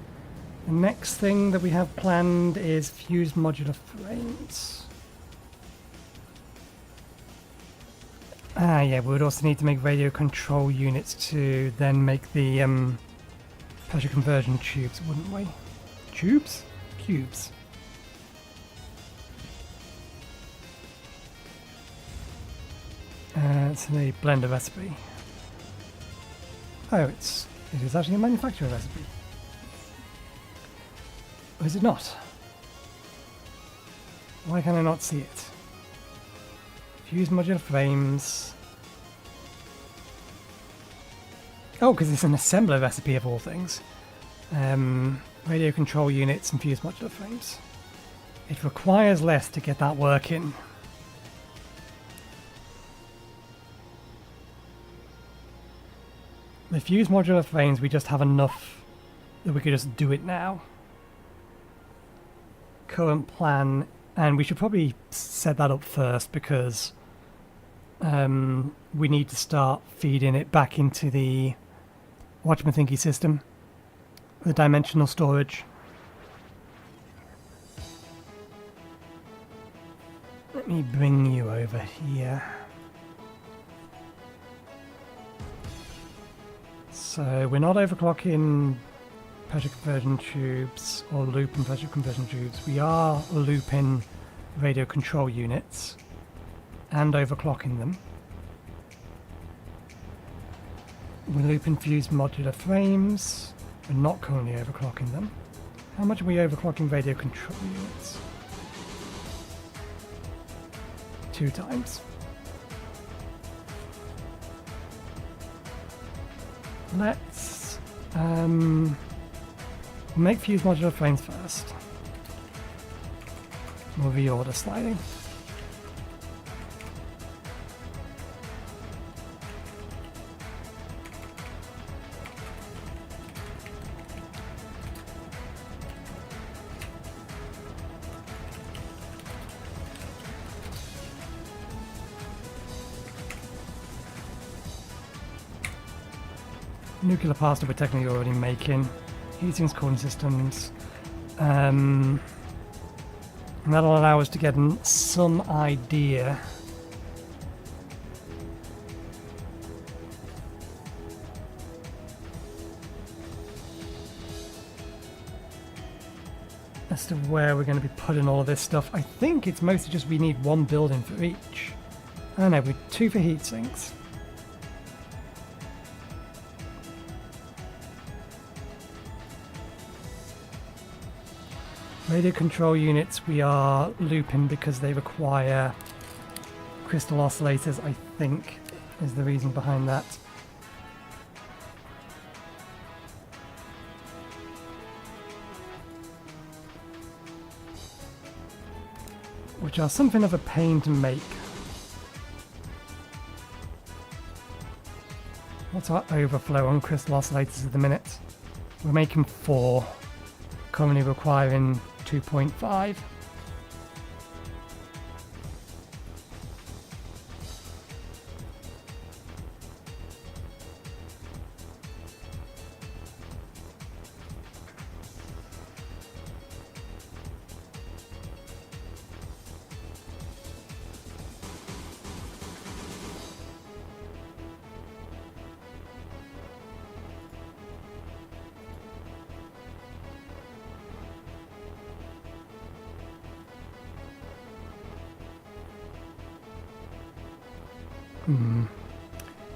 the next thing that we have planned is fused modular frames. Ah, yeah, we would also need to make radio control units to then make the pressure conversion tubes, wouldn't we? Tubes? Cubes. It's a blender recipe. Oh, it is actually a manufacturer recipe. Or is it not? Why can I not see it? Fused modular frames. Oh, because it's an assembler recipe of all things. Radio control units and fused modular frames. It requires less to get that working. The fused modular frames, we just have enough that we could just do it now. Current plan, and we should probably set that up first because we need to start feeding it back into the whatchamathinky system, the dimensional storage. Let me bring you over here. So we're not overclocking pressure conversion tubes or looping pressure conversion tubes. We are looping radio control units and overclocking them. We're looping fused modular frames. We're not currently overclocking them. How much are we overclocking radio control units? 2 times. Let's make fused modular frames first. We'll reorder slightly. Nuclear parts that we're technically already making. Heatings, cooling systems. And that'll allow us to get some idea as to where we're going to be putting all of this stuff. I think it's mostly just we need one building for each. I don't know, we 2 for heat sinks. Radio control units we are looping because they require crystal oscillators, I think, is the reason behind that. Which are something of a pain to make. What's our overflow on crystal oscillators at the minute? We're making 4, currently requiring 2.5.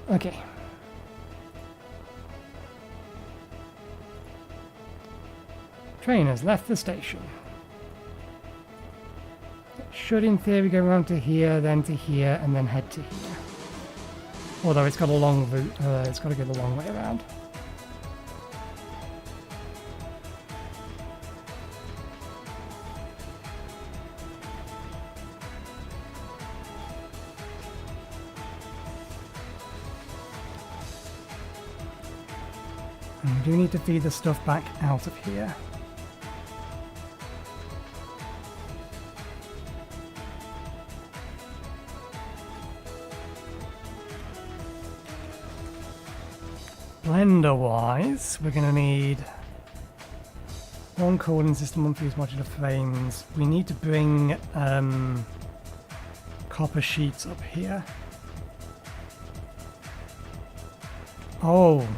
Okay. Train has left the station. It should in theory go around to here, then to here, and then head to here. Although it's got a long route, it's got to go the long way around. And we do need to feed the stuff back out of here. Blender-wise, we're going to need 1 cooling system, 1 fuse modular frames. We need to bring copper sheets up here. Oh.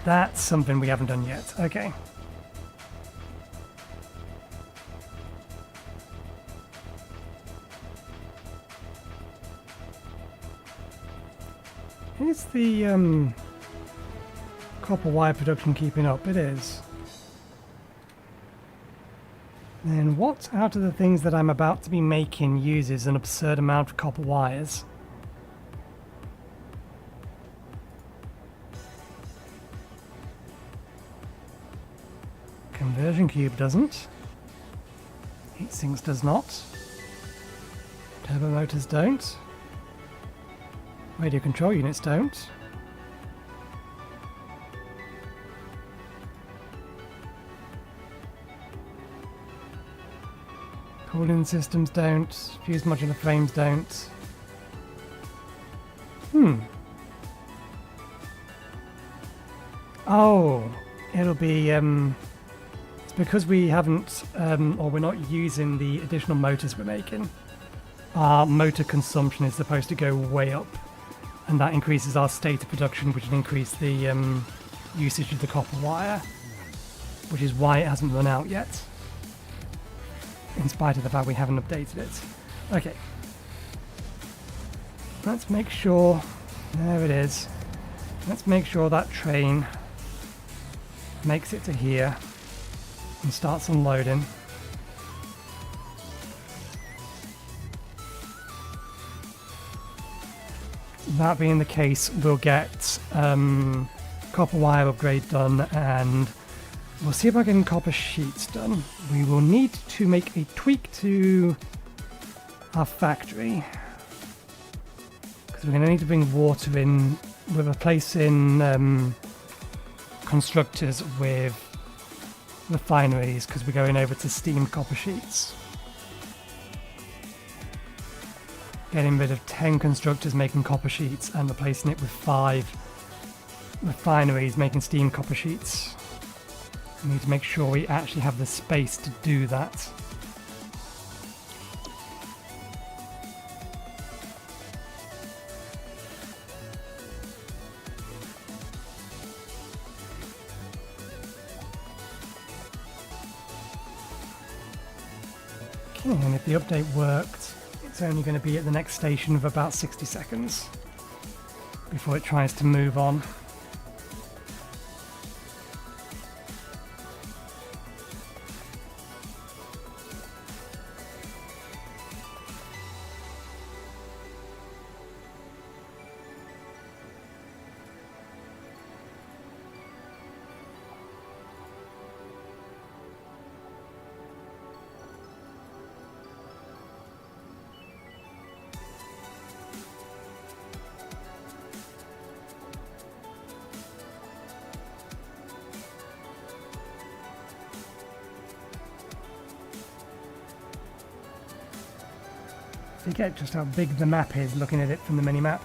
That's something we haven't done yet. Okay. Is the copper wire production keeping up? It is. Then what out of the things that I'm about to be making uses an absurd amount of copper wires? Conversion cube doesn't. Heat sinks does not. Turbo motors don't. Radio control units don't. Cooling systems don't. Fused modular frames don't. Oh, it'll be it's because we haven't or we're not using the additional motors we're making. Our motor consumption is supposed to go way up, and that increases our state of production, which will increase the usage of the copper wire, which is why it hasn't run out yet, in spite of the fact we haven't updated it. Okay. Let's make sure, there it is. Let's make sure that train makes it to here and starts unloading. That being the case, we'll get copper wire upgrade done, and we'll see about getting copper sheets done. We will need to make a tweak to our factory, because we're going to need to bring water in. We're replacing constructors with refineries because we're going over to steamed copper sheets. Getting rid of 10 constructors making copper sheets and replacing it with 5 refineries making steam copper sheets. We need to make sure we actually have the space to do that. Okay, and if the update worked, it's only going to be at the next station of about 60 seconds before it tries to move on. Forget just how big the map is looking at it from the mini-map.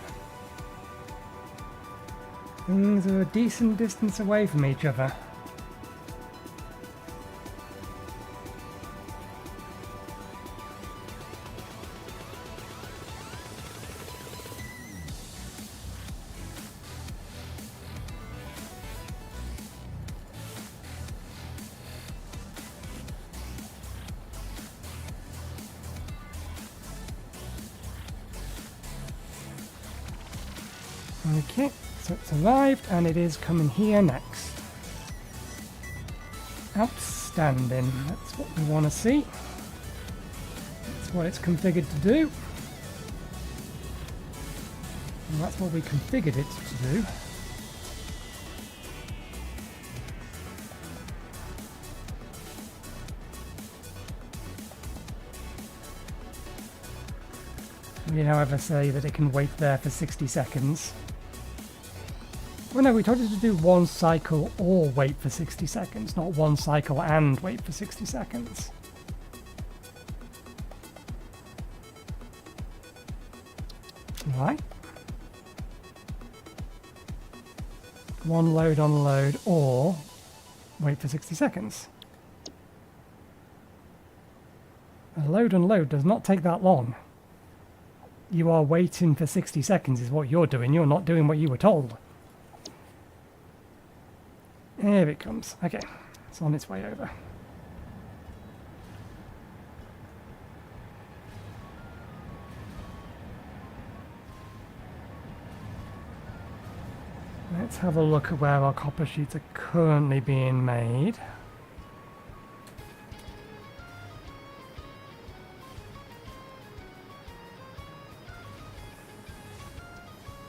Things are a decent distance away from each other. Okay, so it's arrived and it is coming here next. Outstanding, that's what we want to see. That's what it's configured to do. And that's what we configured it to do. We however say that it can wait there for 60 seconds. Well, no, we told it to do one cycle or wait for 60 seconds, not one cycle and wait for 60 seconds. Right. One load unload or wait for 60 seconds. A load unload does not take that long. You are waiting for 60 seconds is what you're doing. You're not doing what you were told. Here it comes. Okay, it's on its way over. Let's have a look at where our copper sheets are currently being made.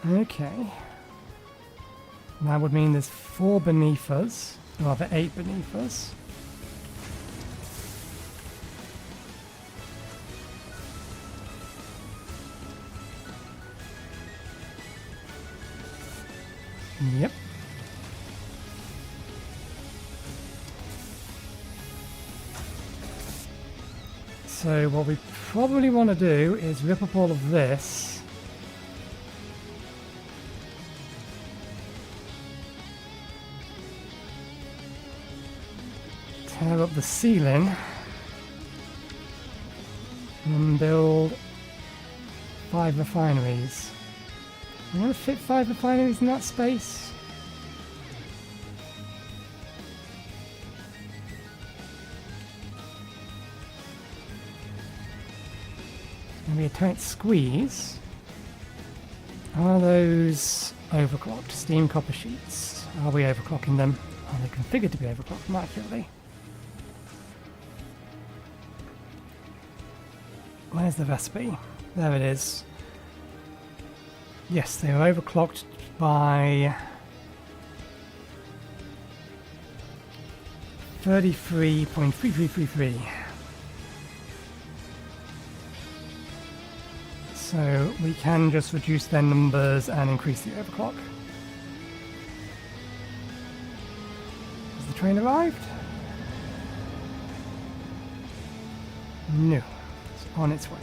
Okay. That would mean there's 4 beneath us, rather 8 beneath us. Yep. So what we probably want to do is rip up all of this. Tear up the ceiling and build 5 refineries. I'm going to fit 5 refineries in that space. Going to be a tight squeeze. Are those overclocked? Steam copper sheets. Are we overclocking them? Are they configured to be overclocked more accurately? Where's the recipe? There it is. Yes, they are overclocked by 33.3333. So we can just reduce their numbers and increase the overclock. Has the train arrived? No. It's on its way.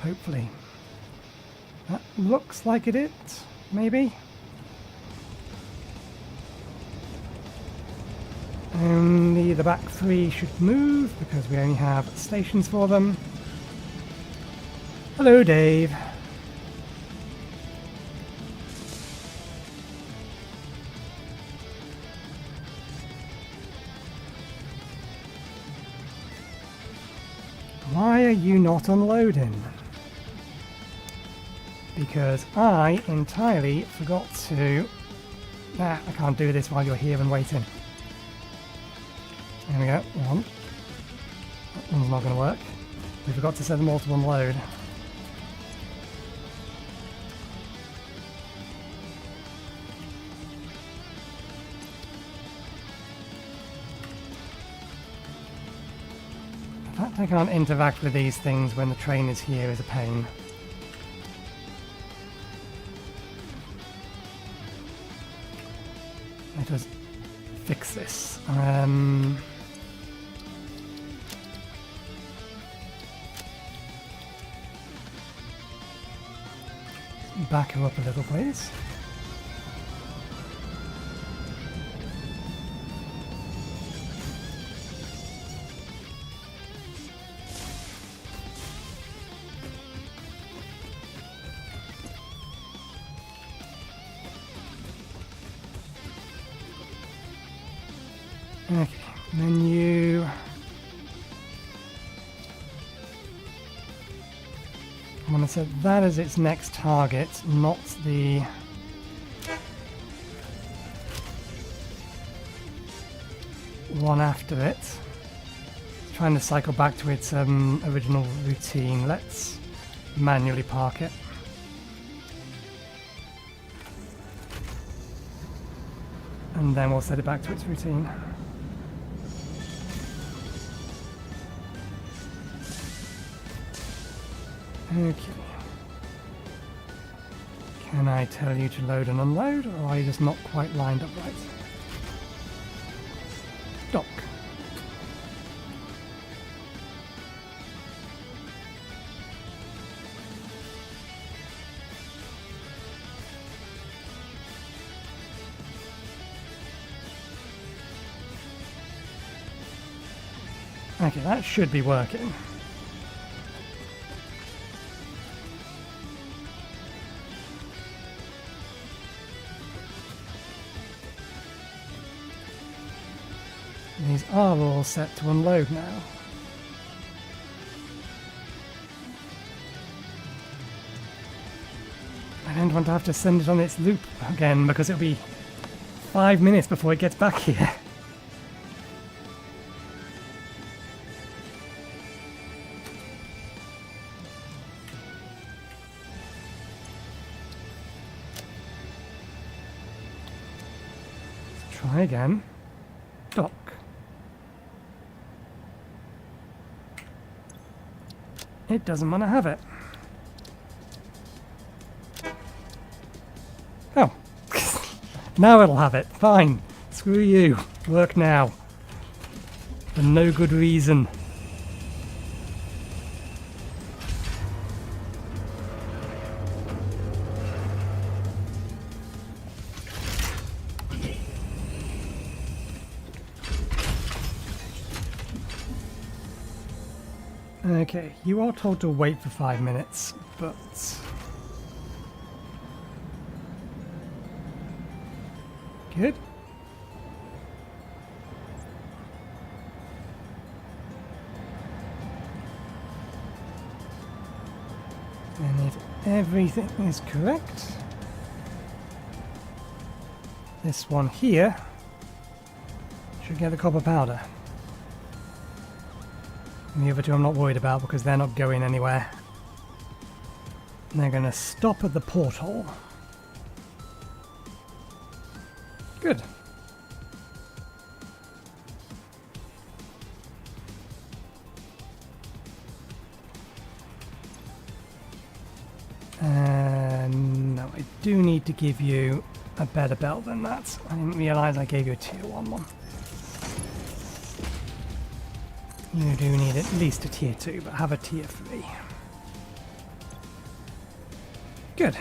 Hopefully. That looks like it, maybe. Only the back 3 should move because we only have stations for them. Hello, Dave. Why are you not unloading? Because I entirely forgot to... Nah, I can't do this while you're here and waiting. There we go, one. That one's not going to work. We forgot to set them all to unload. The fact I can't interact with these things when the train is here is a pain. Let us fix this. Back her up a little, please. Okay, menu. I'm going to set that as its next target, not the... one after it. Trying to cycle back to its original routine. Let's manually park it. And then we'll set it back to its routine. Okay. Can I tell you to load and unload, or are you just not quite lined up right? Dock. Okay, that should be working. These are all set to unload now. I don't want to have to send it on its loop again because it'll be 5 minutes before it gets back here. Let's try again. Dock. It doesn't want to have it. Oh. Now it'll have it. Fine. Screw you. Work now. For no good reason. Okay, you are told to wait for 5 minutes, but... Good. And if everything is correct, this one here should get the copper powder. And the other two I'm not worried about because they're not going anywhere. And they're going to stop at the porthole. Good. No, I do need to give you a better belt than that. I didn't realise I gave you a tier 1 one. You do need at least a tier 2, but have a tier 3. Good.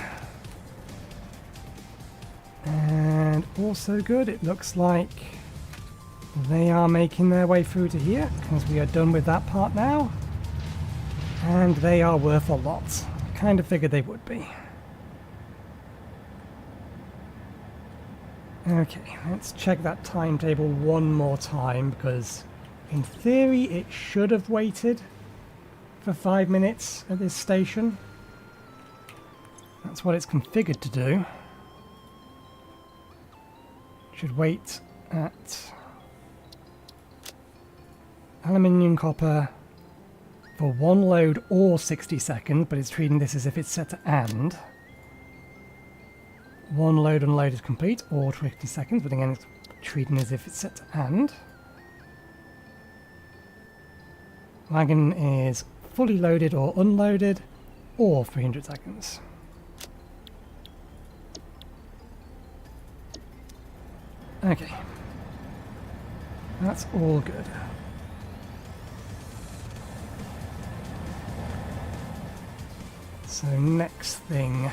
And also good, it looks like they are making their way through to here, because we are done with that part now. And they are worth a lot. Kind of figured they would be. Okay, let's check that timetable one more time, because in theory it should have waited. for 5 minutes at this station. That's what it's configured to do. Should wait at aluminium copper for 1 load or 60 seconds, but it's treating this as if it's set to AND. 1 load unload is complete, or 20 seconds, but again it's treating as if it's set to AND. Wagon is fully loaded or unloaded, or 300 seconds. Okay. That's all good. So next thing.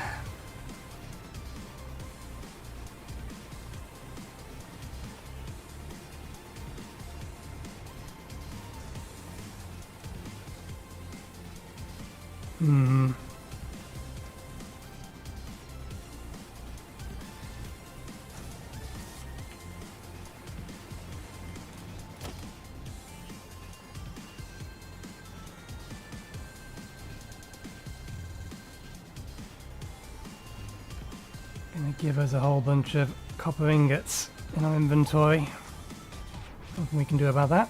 Gonna give us a whole bunch of copper ingots in our inventory. Nothing we can do about that.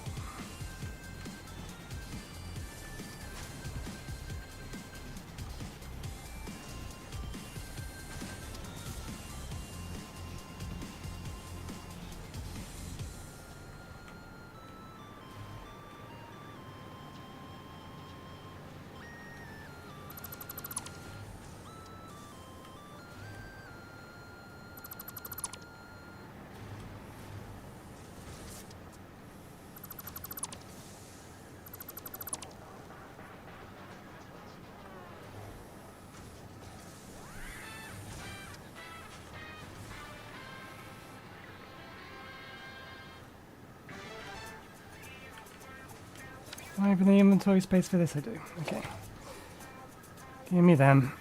Do I have any inventory space for this? I do. Okay. Give me them.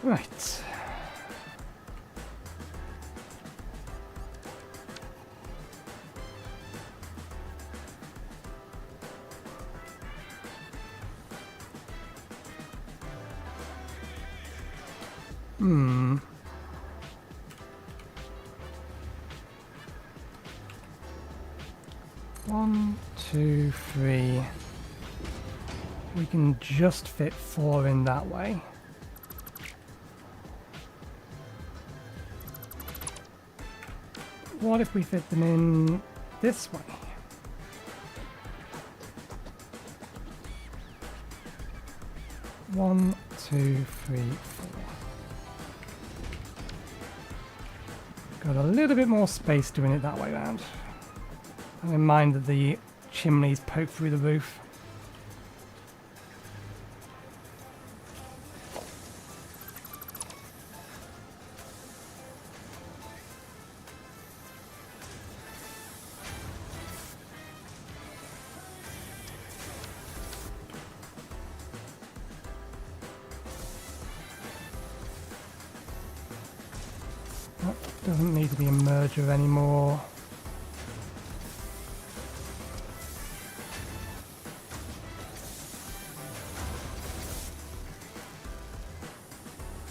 Right. Hmm. One, two, three. We can just fit 4 in that way. What if we fit them in this way? One, two, three, 4. Got a little bit more space doing it that way around. Have in mind that the chimneys poke through the roof. That doesn't need to be a merger anymore.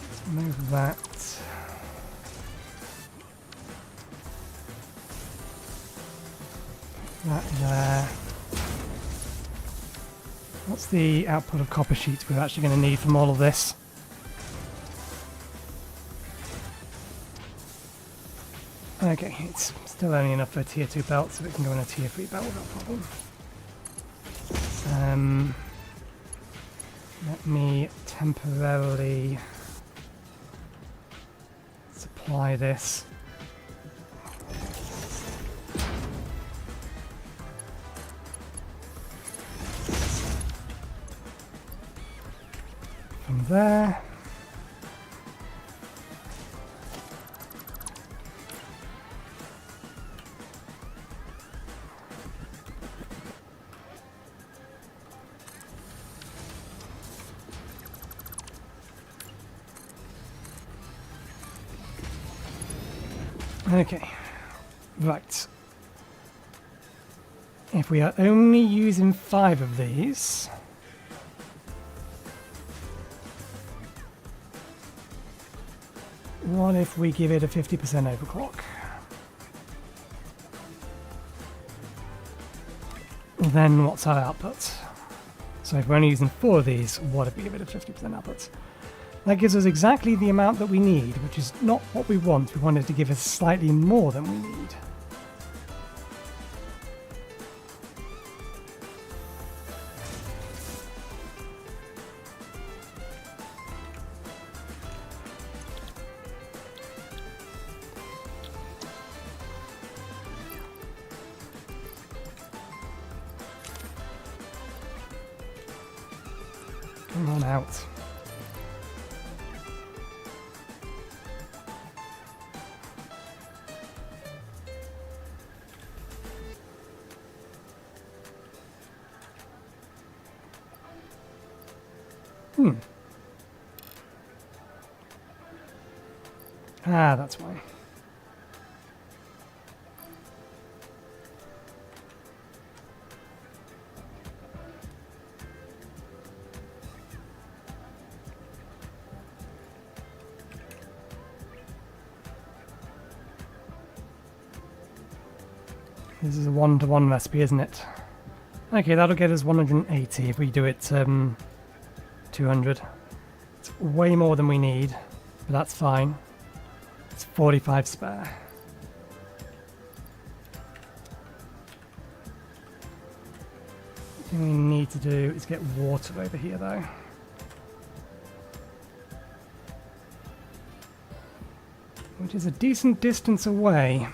Let's move that. That there. What's the output of copper sheets we're actually going to need from all of this? Okay, it's still only enough for a tier 2 belt, so it can go in a tier 3 belt without problem. Let me temporarily supply this. From there. Okay, right. If we are only using 5 of these, what if we give it a 50% overclock? Then what's our output? So if we're only using 4 of these, what if we give it a 50% output? That gives us exactly the amount that we need, which is not what we want. We want it to give us slightly more than we need. Come on out. Ah, that's why. This is a 1-to-1 recipe, isn't it? Okay, that'll get us 180 if we do it 200. It's way more than we need, but that's fine. It's 45 spare. The thing we need to do is get water over here though. Which is a decent distance away.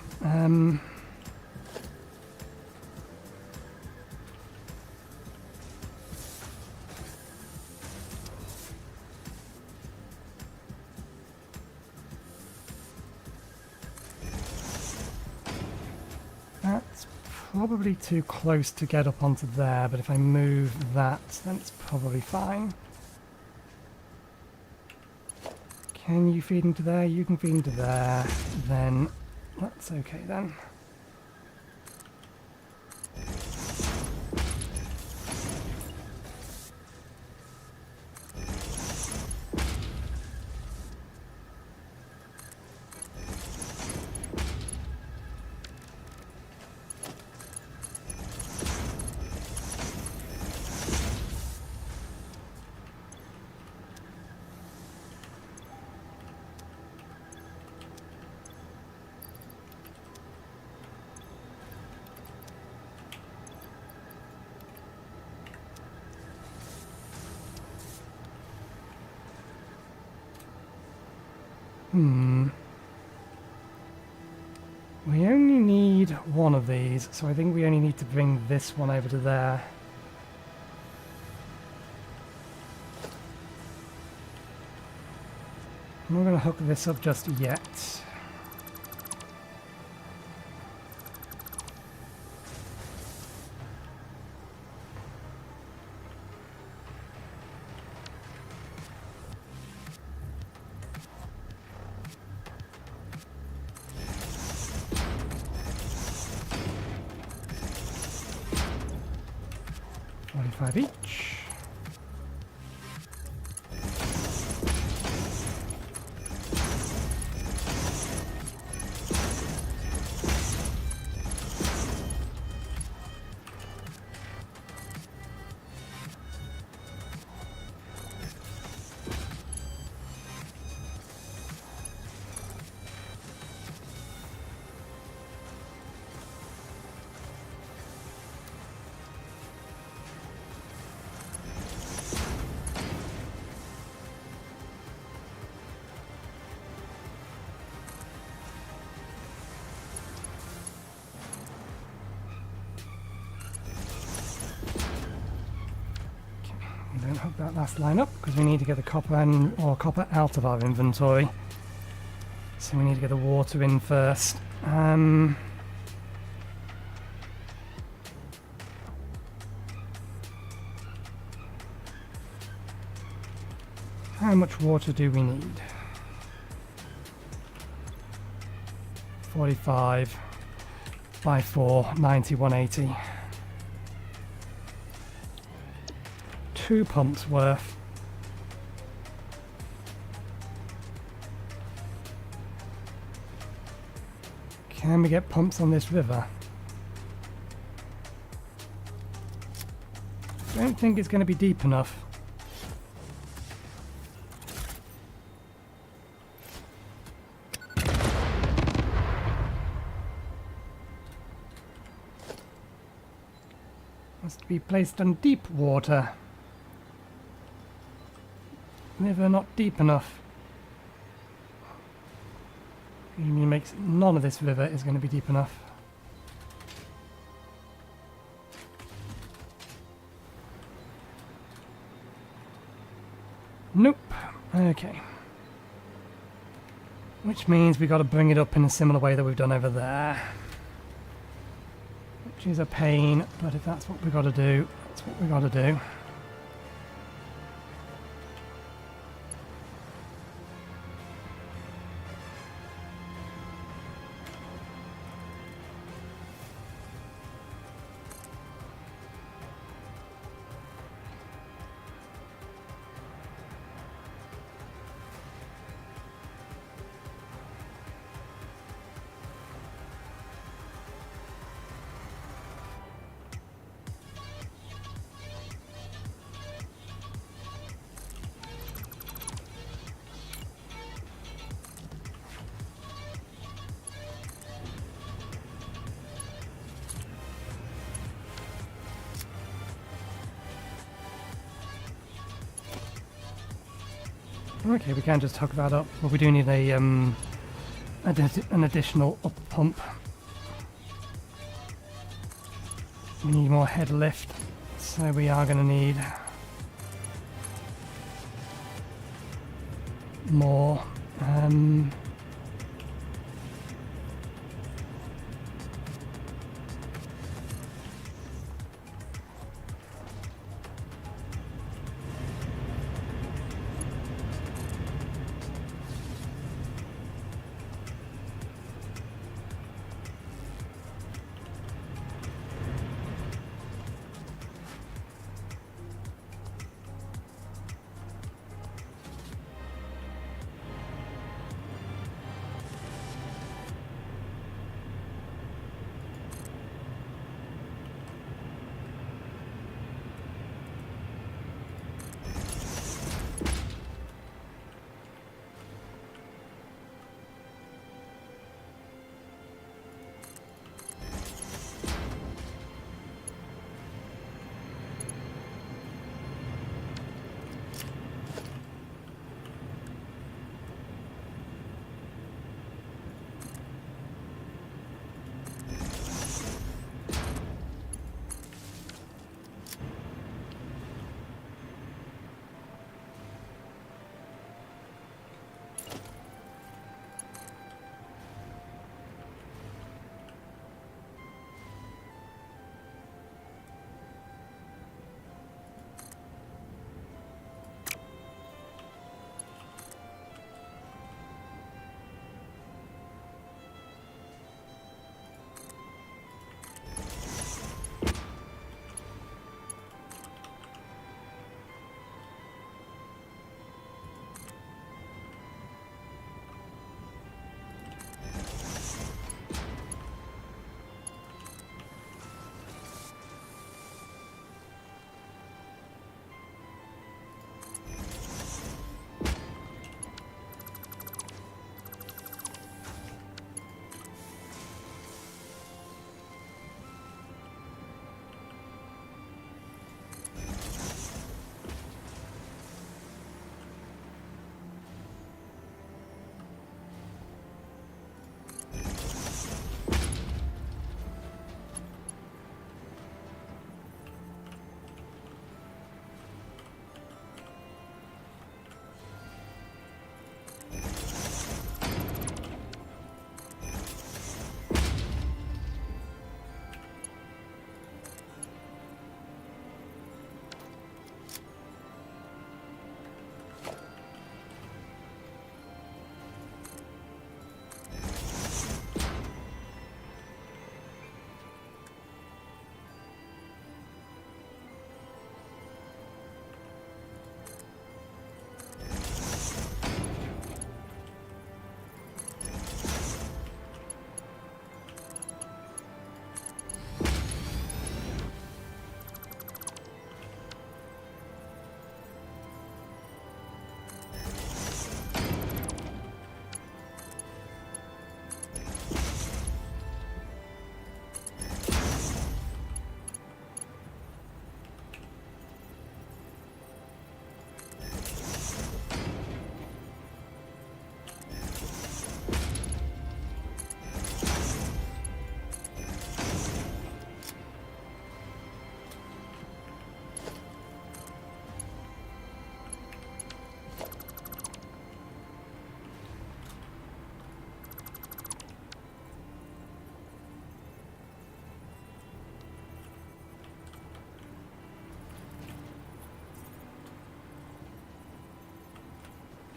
That's probably too close to get up onto there, but if I move that, then it's probably fine. Can you feed into there? You can feed into there. Then that's okay then. We only need one of these, so I think we only need to bring this one over to there. I'm not going to hook this up just yet. Each. that last line up because we need to get the copper or copper out of our inventory. So we need to get the water in first. How much water do we need? 45 by 4, 90, 180. 2 pumps worth. Can we get pumps on this river? Don't think it's going to be deep enough. Must be placed on deep water. River not deep enough. Makes none of this river is going to be deep enough. Nope. Okay. Which means we got to bring it up in a similar way that we've done over there. Which is a pain, but if that's what we got to do, that's what we got to do. Okay, we can just hook that up, but we do need a an additional up pump. We need more head lift, so we are going to need more.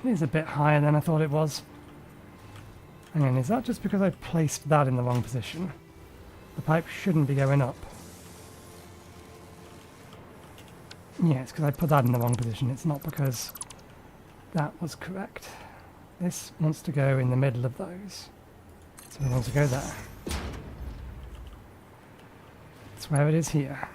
It is a bit higher than I thought it was. Hang on, is that just because I placed that in the wrong position? The pipe shouldn't be going up. Yeah, it's because I put that in the wrong position. It's not because that was correct. This wants to go in the middle of those. So it wants to go there. That's where it is here.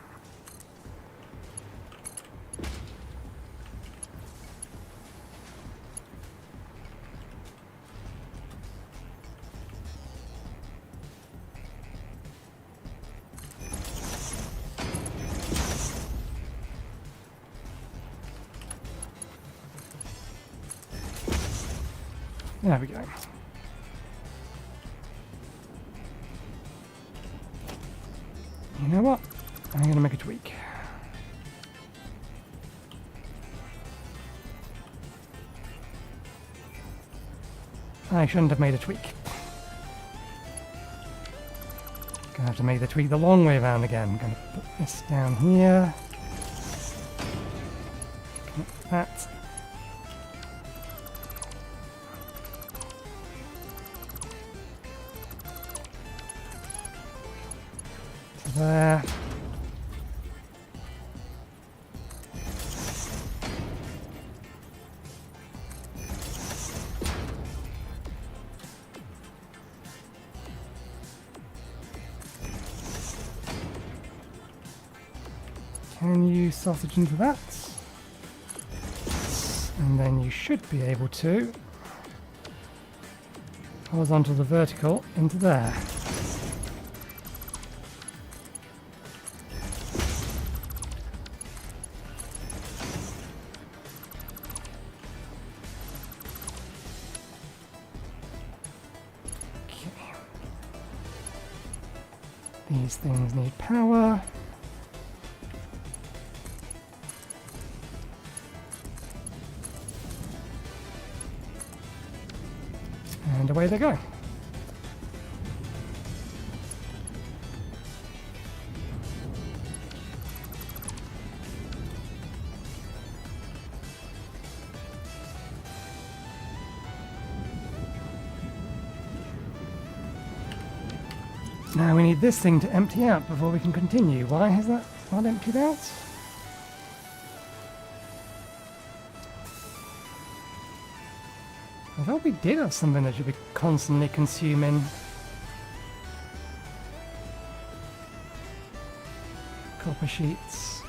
There we go. You know what? I'm going to make a tweak. I shouldn't have made a tweak. Gonna have to make the tweak the long way around again. I'm gonna put this down here. Connect that. To there. Can you sausage into that? And then you should be able to horizontal to vertical into there. Okay. These things need power. And away they go. Now we need this thing to empty out before we can continue. Why has that not emptied out? I thought we did have something that should be constantly consuming. Copper sheets.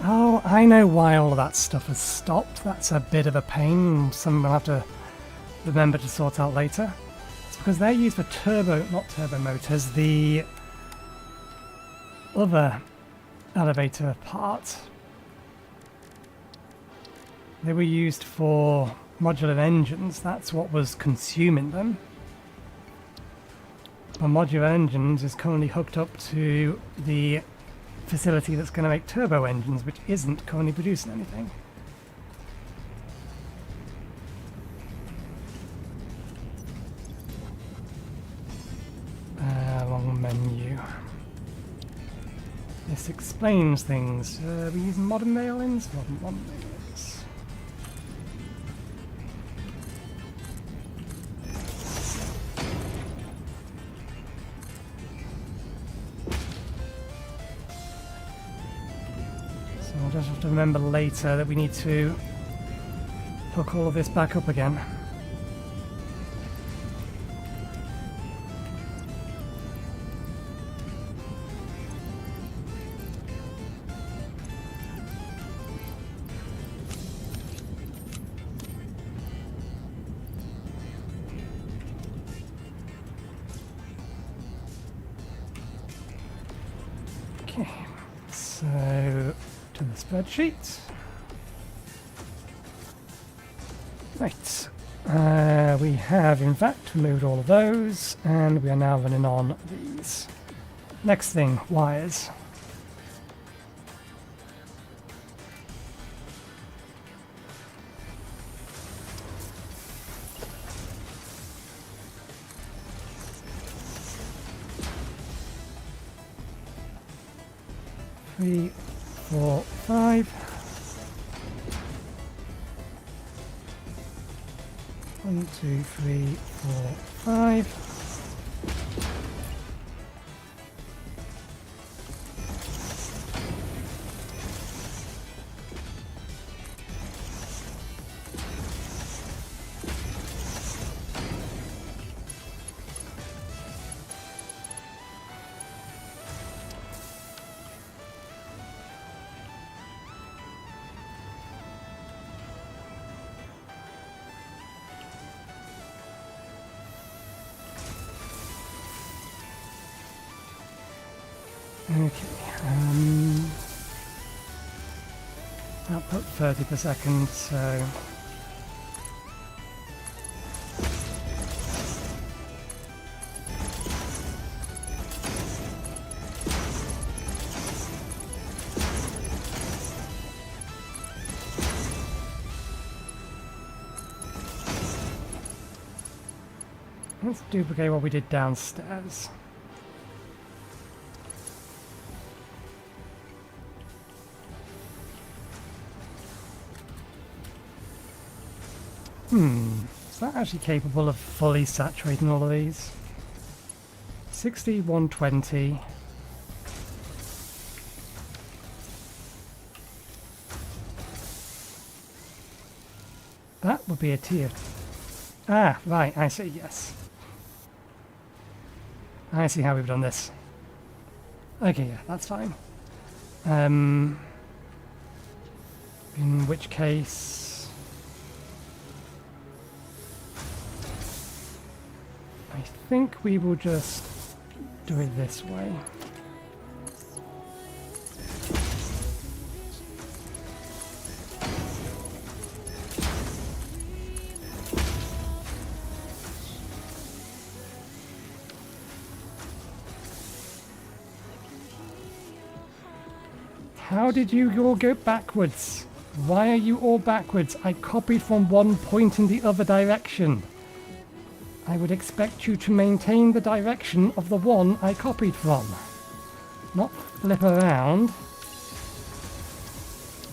Oh, I know why all of that stuff has stopped. That's a bit of a pain. Something we'll have to remember to sort out later. It's because they're used for not turbo motors, the other elevator part. They were used for modular engines, that's what was consuming them. But modular engines is currently hooked up to the facility that's going to make turbo engines, which isn't currently producing anything. Wrong menu. This explains things. Are we using modern railings? Modern railings. So I'll just have to remember later that we need to hook all of this back up again. Okay, so to the spreadsheet. Right, we have in fact removed all of those, and we are now running on these. Next thing, wires. Three, 4, 5. 1, 2, 3, 4, 5. Okay, output 30 per second, so let's duplicate what we did downstairs. Is that actually capable of fully saturating all of these? 60, 120. That would be a tier. Ah, right, I see, yes. I see how we've done this. Okay, yeah, that's fine. In which case... I think we will just do it this way. How did you all go backwards? Why are you all backwards? I copied from one point in the other direction. I would expect you to maintain the direction of the one I copied from. Not flip around.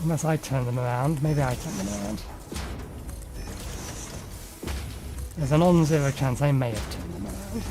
Unless I turn them around. Maybe I turn them around. There's a non-zero chance I may have turned them around.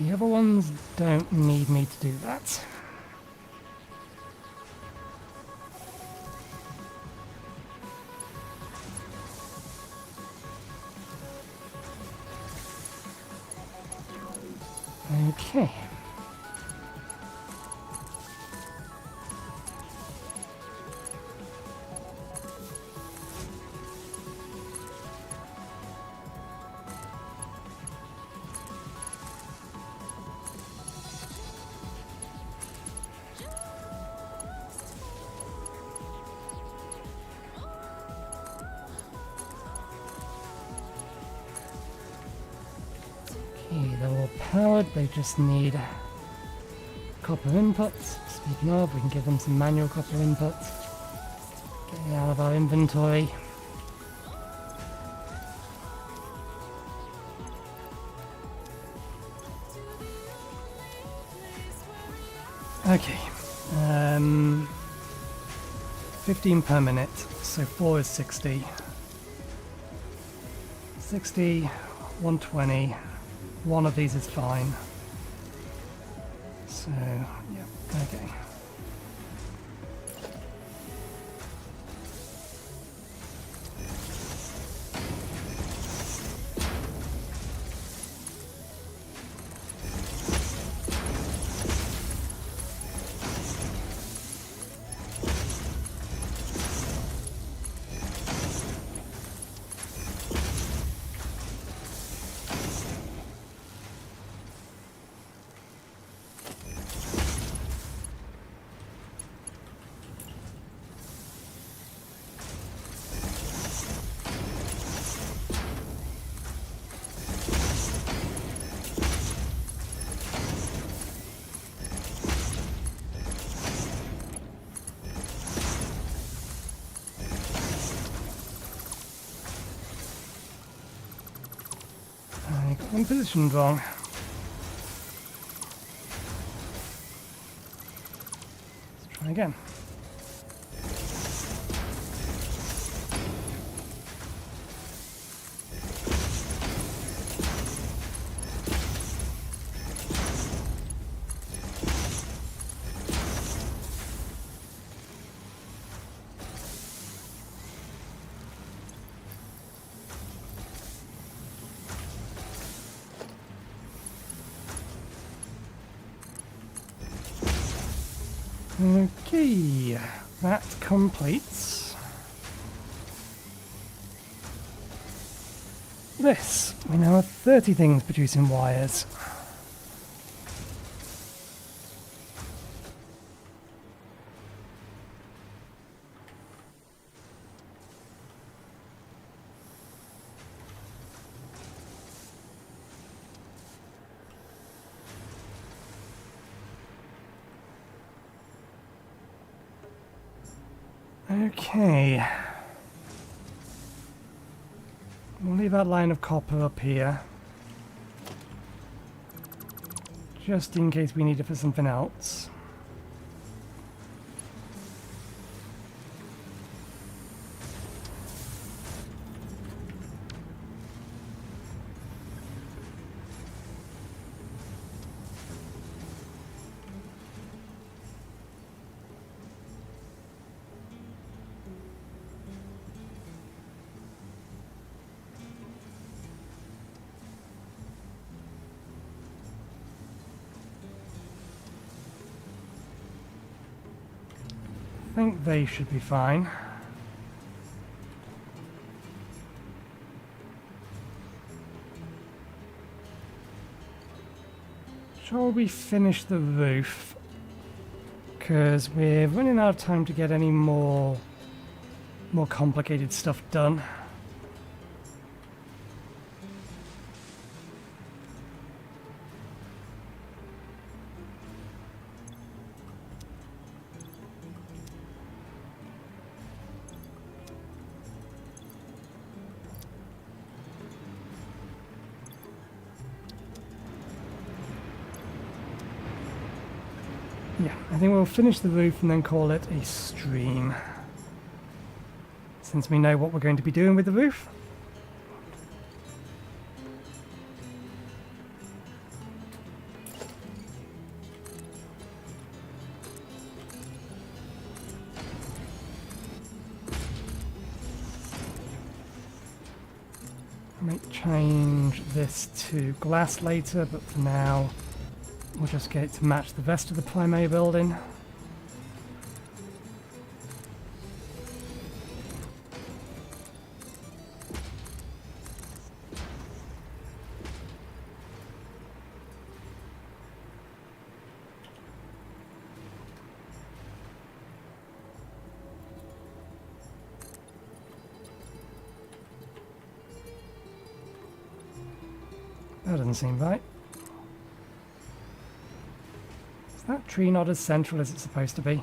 The other ones don't need me to do that. Okay. They're all powered, they just need copper inputs. Speaking of, we can give them some manual copper inputs. Get it out of our inventory. Okay. 15 per minute, so 4 is 60. 60, 120. One of these is fine. So, yeah, okay. I got one position wrong. Let's try again. Okay, that completes this. We now have 30 things producing wires. Okay. We'll leave that line of copper up here, just in case we need it for something else. I think they should be fine. Shall we finish the roof? Because we're running out of time to get any more complicated stuff done. Yeah, I think we'll finish the roof and then call it a stream, since we know what we're going to be doing with the roof. I might change this to glass later, but for now we'll just get it to match the rest of the primary building. That doesn't seem right. Is that tree not as central as it's supposed to be?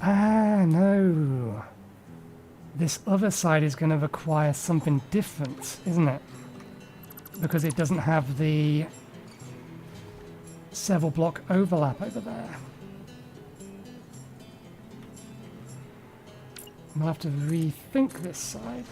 Ah, no. This other side is going to require something different, isn't it? Because it doesn't have the several block overlap over there. We'll have to rethink this side.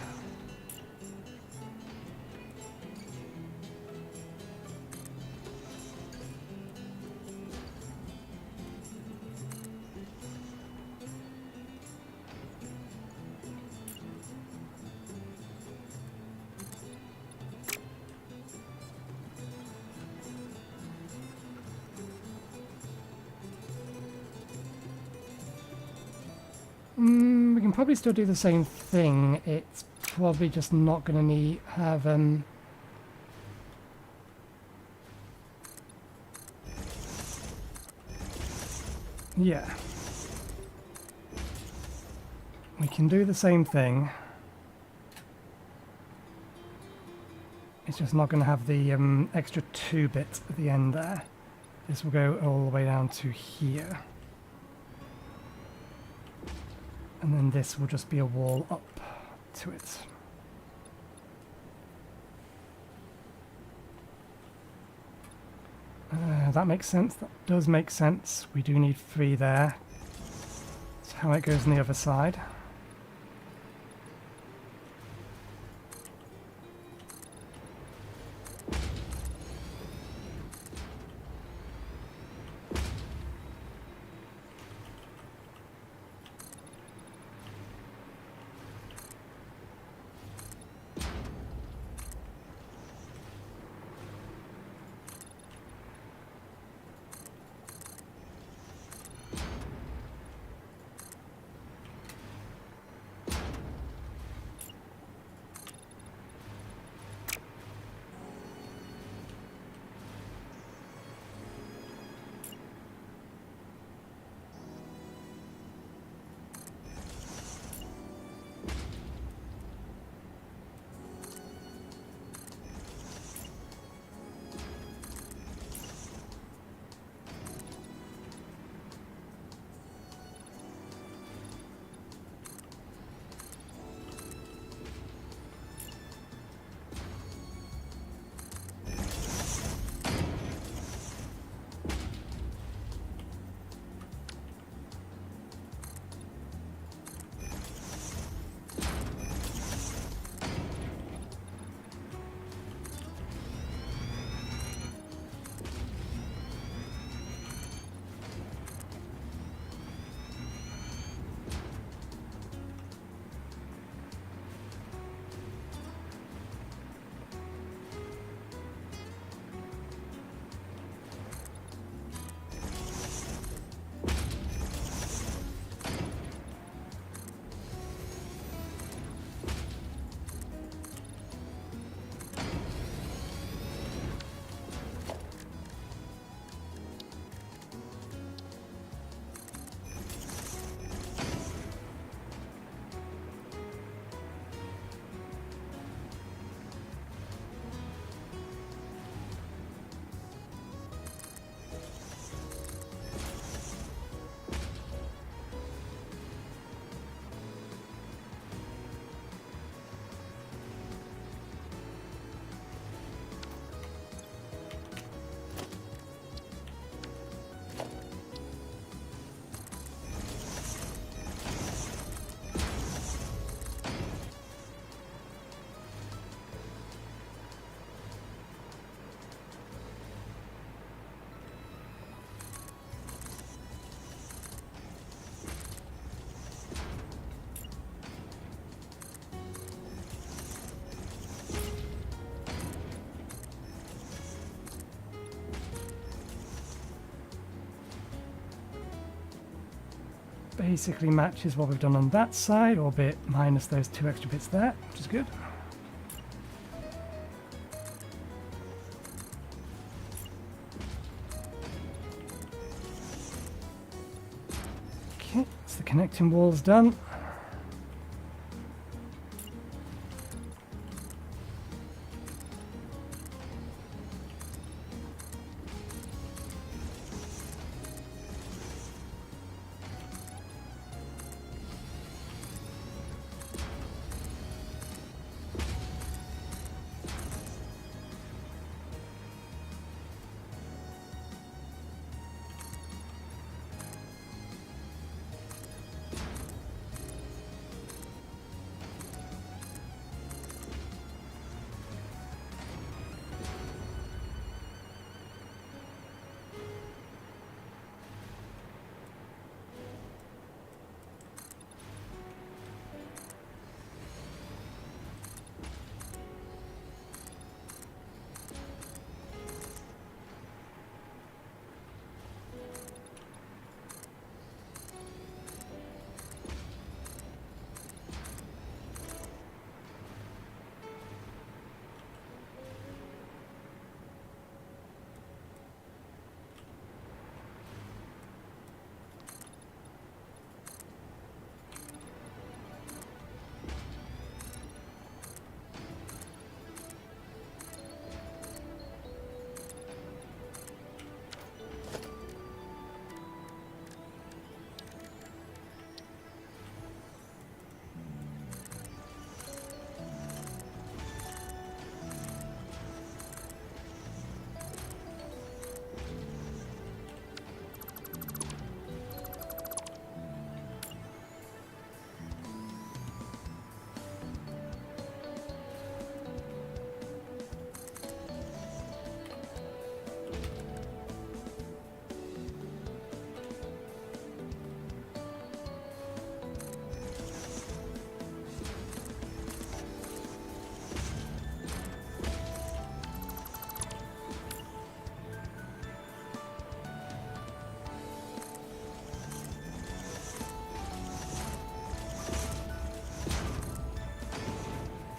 We can probably still do the same thing. It's probably just not going to have yeah. we can do the same thing. It's just not going to have the extra 2 bits at the end there. This will go all the way down to here. And then this will just be a wall up to it. That makes sense. That does make sense. We do need 3 there. That's how it goes on the other side. Basically matches what we've done on that side, albeit minus those 2 extra bits there, which is good. Okay, so the connecting wall's done.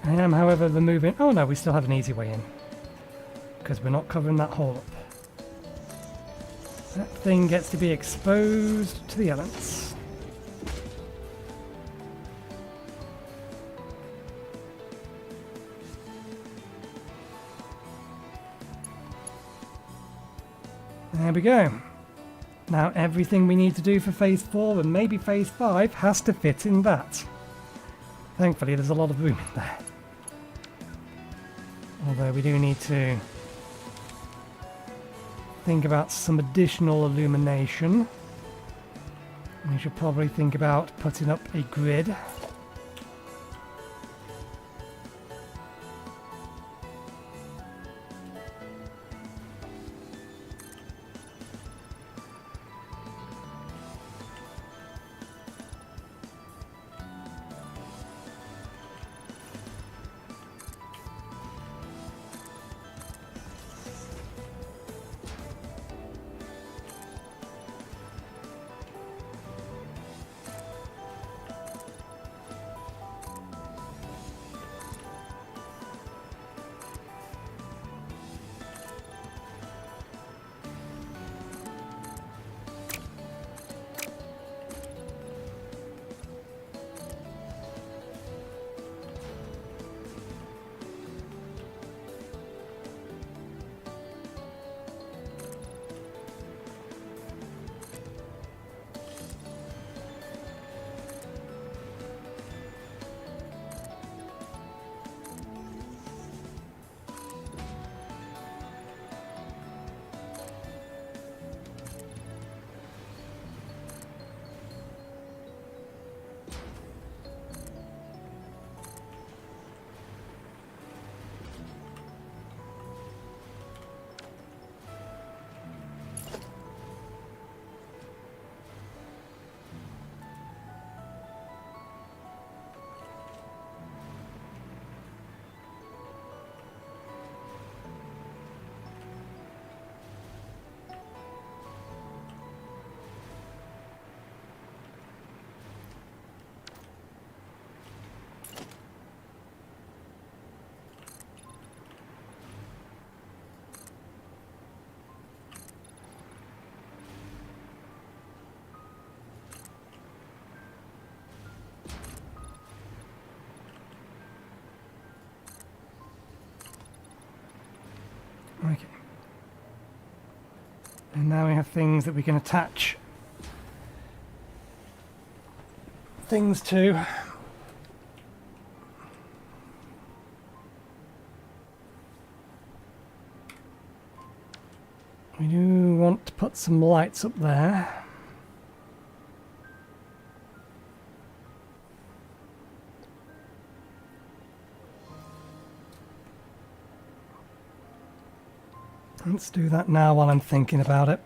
I am, however, removing... Oh no, we still have an easy way in. Because we're not covering that hole up. That thing gets to be exposed to the elements. There we go. Now everything we need to do for phase 4 and maybe phase 5 has to fit in that. Thankfully there's a lot of room in there. Although we do need to think about some additional illumination. We should probably think about putting up a grid. Okay. And now we have things that we can attach things to. We do want to put some lights up there. Let's do that now while I'm thinking about it.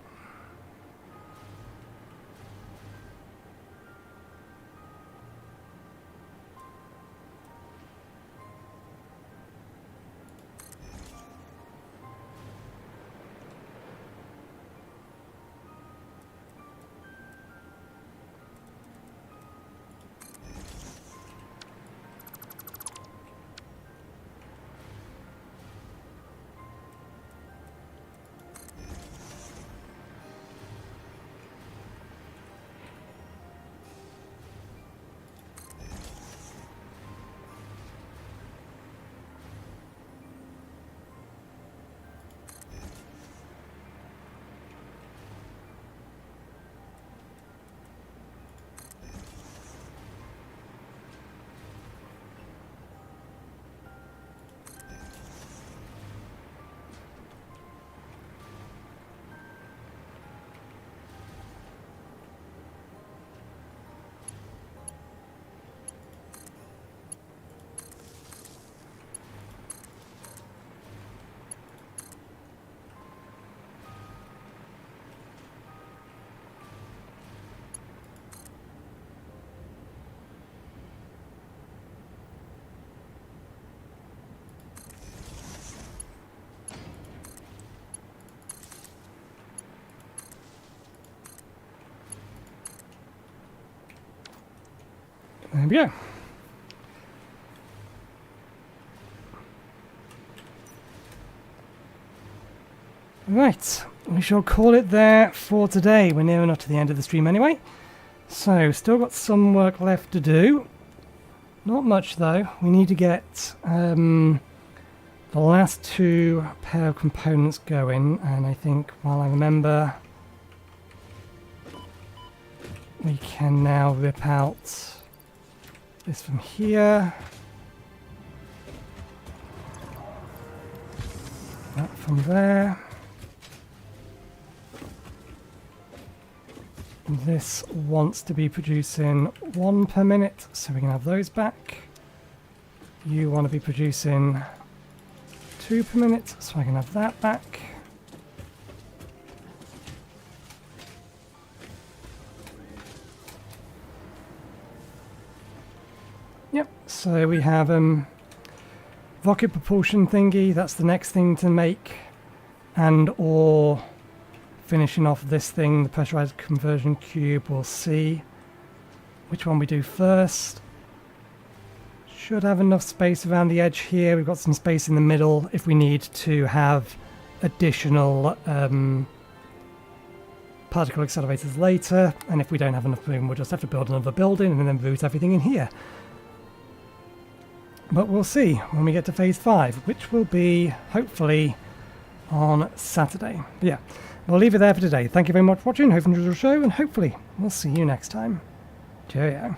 There we go. Right, we shall call it there for today. We're near enough to the end of the stream anyway. So, still got some work left to do. Not much though. We need to get the last 2 pair of components going, and I think, while I remember, we can now rip out this from here. That from there. This wants to be producing 1 per minute, so we can have those back. You want to be producing 2 per minute, so I can have that back. Yep, so we have rocket propulsion thingy, that's the next thing to make, and or finishing off this thing, the pressurized conversion cube. We'll see which one we do first. Should have enough space around the edge here. We've got some space in the middle if we need to have additional particle accelerators later, and if we don't have enough room, we'll just have to build another building and then route everything in here. But we'll see when we get to phase 5, which will be hopefully on Saturday. But yeah, we'll leave it there for today. Thank you very much for watching. Hope you enjoyed the show, and hopefully we'll see you next time. Cheerio.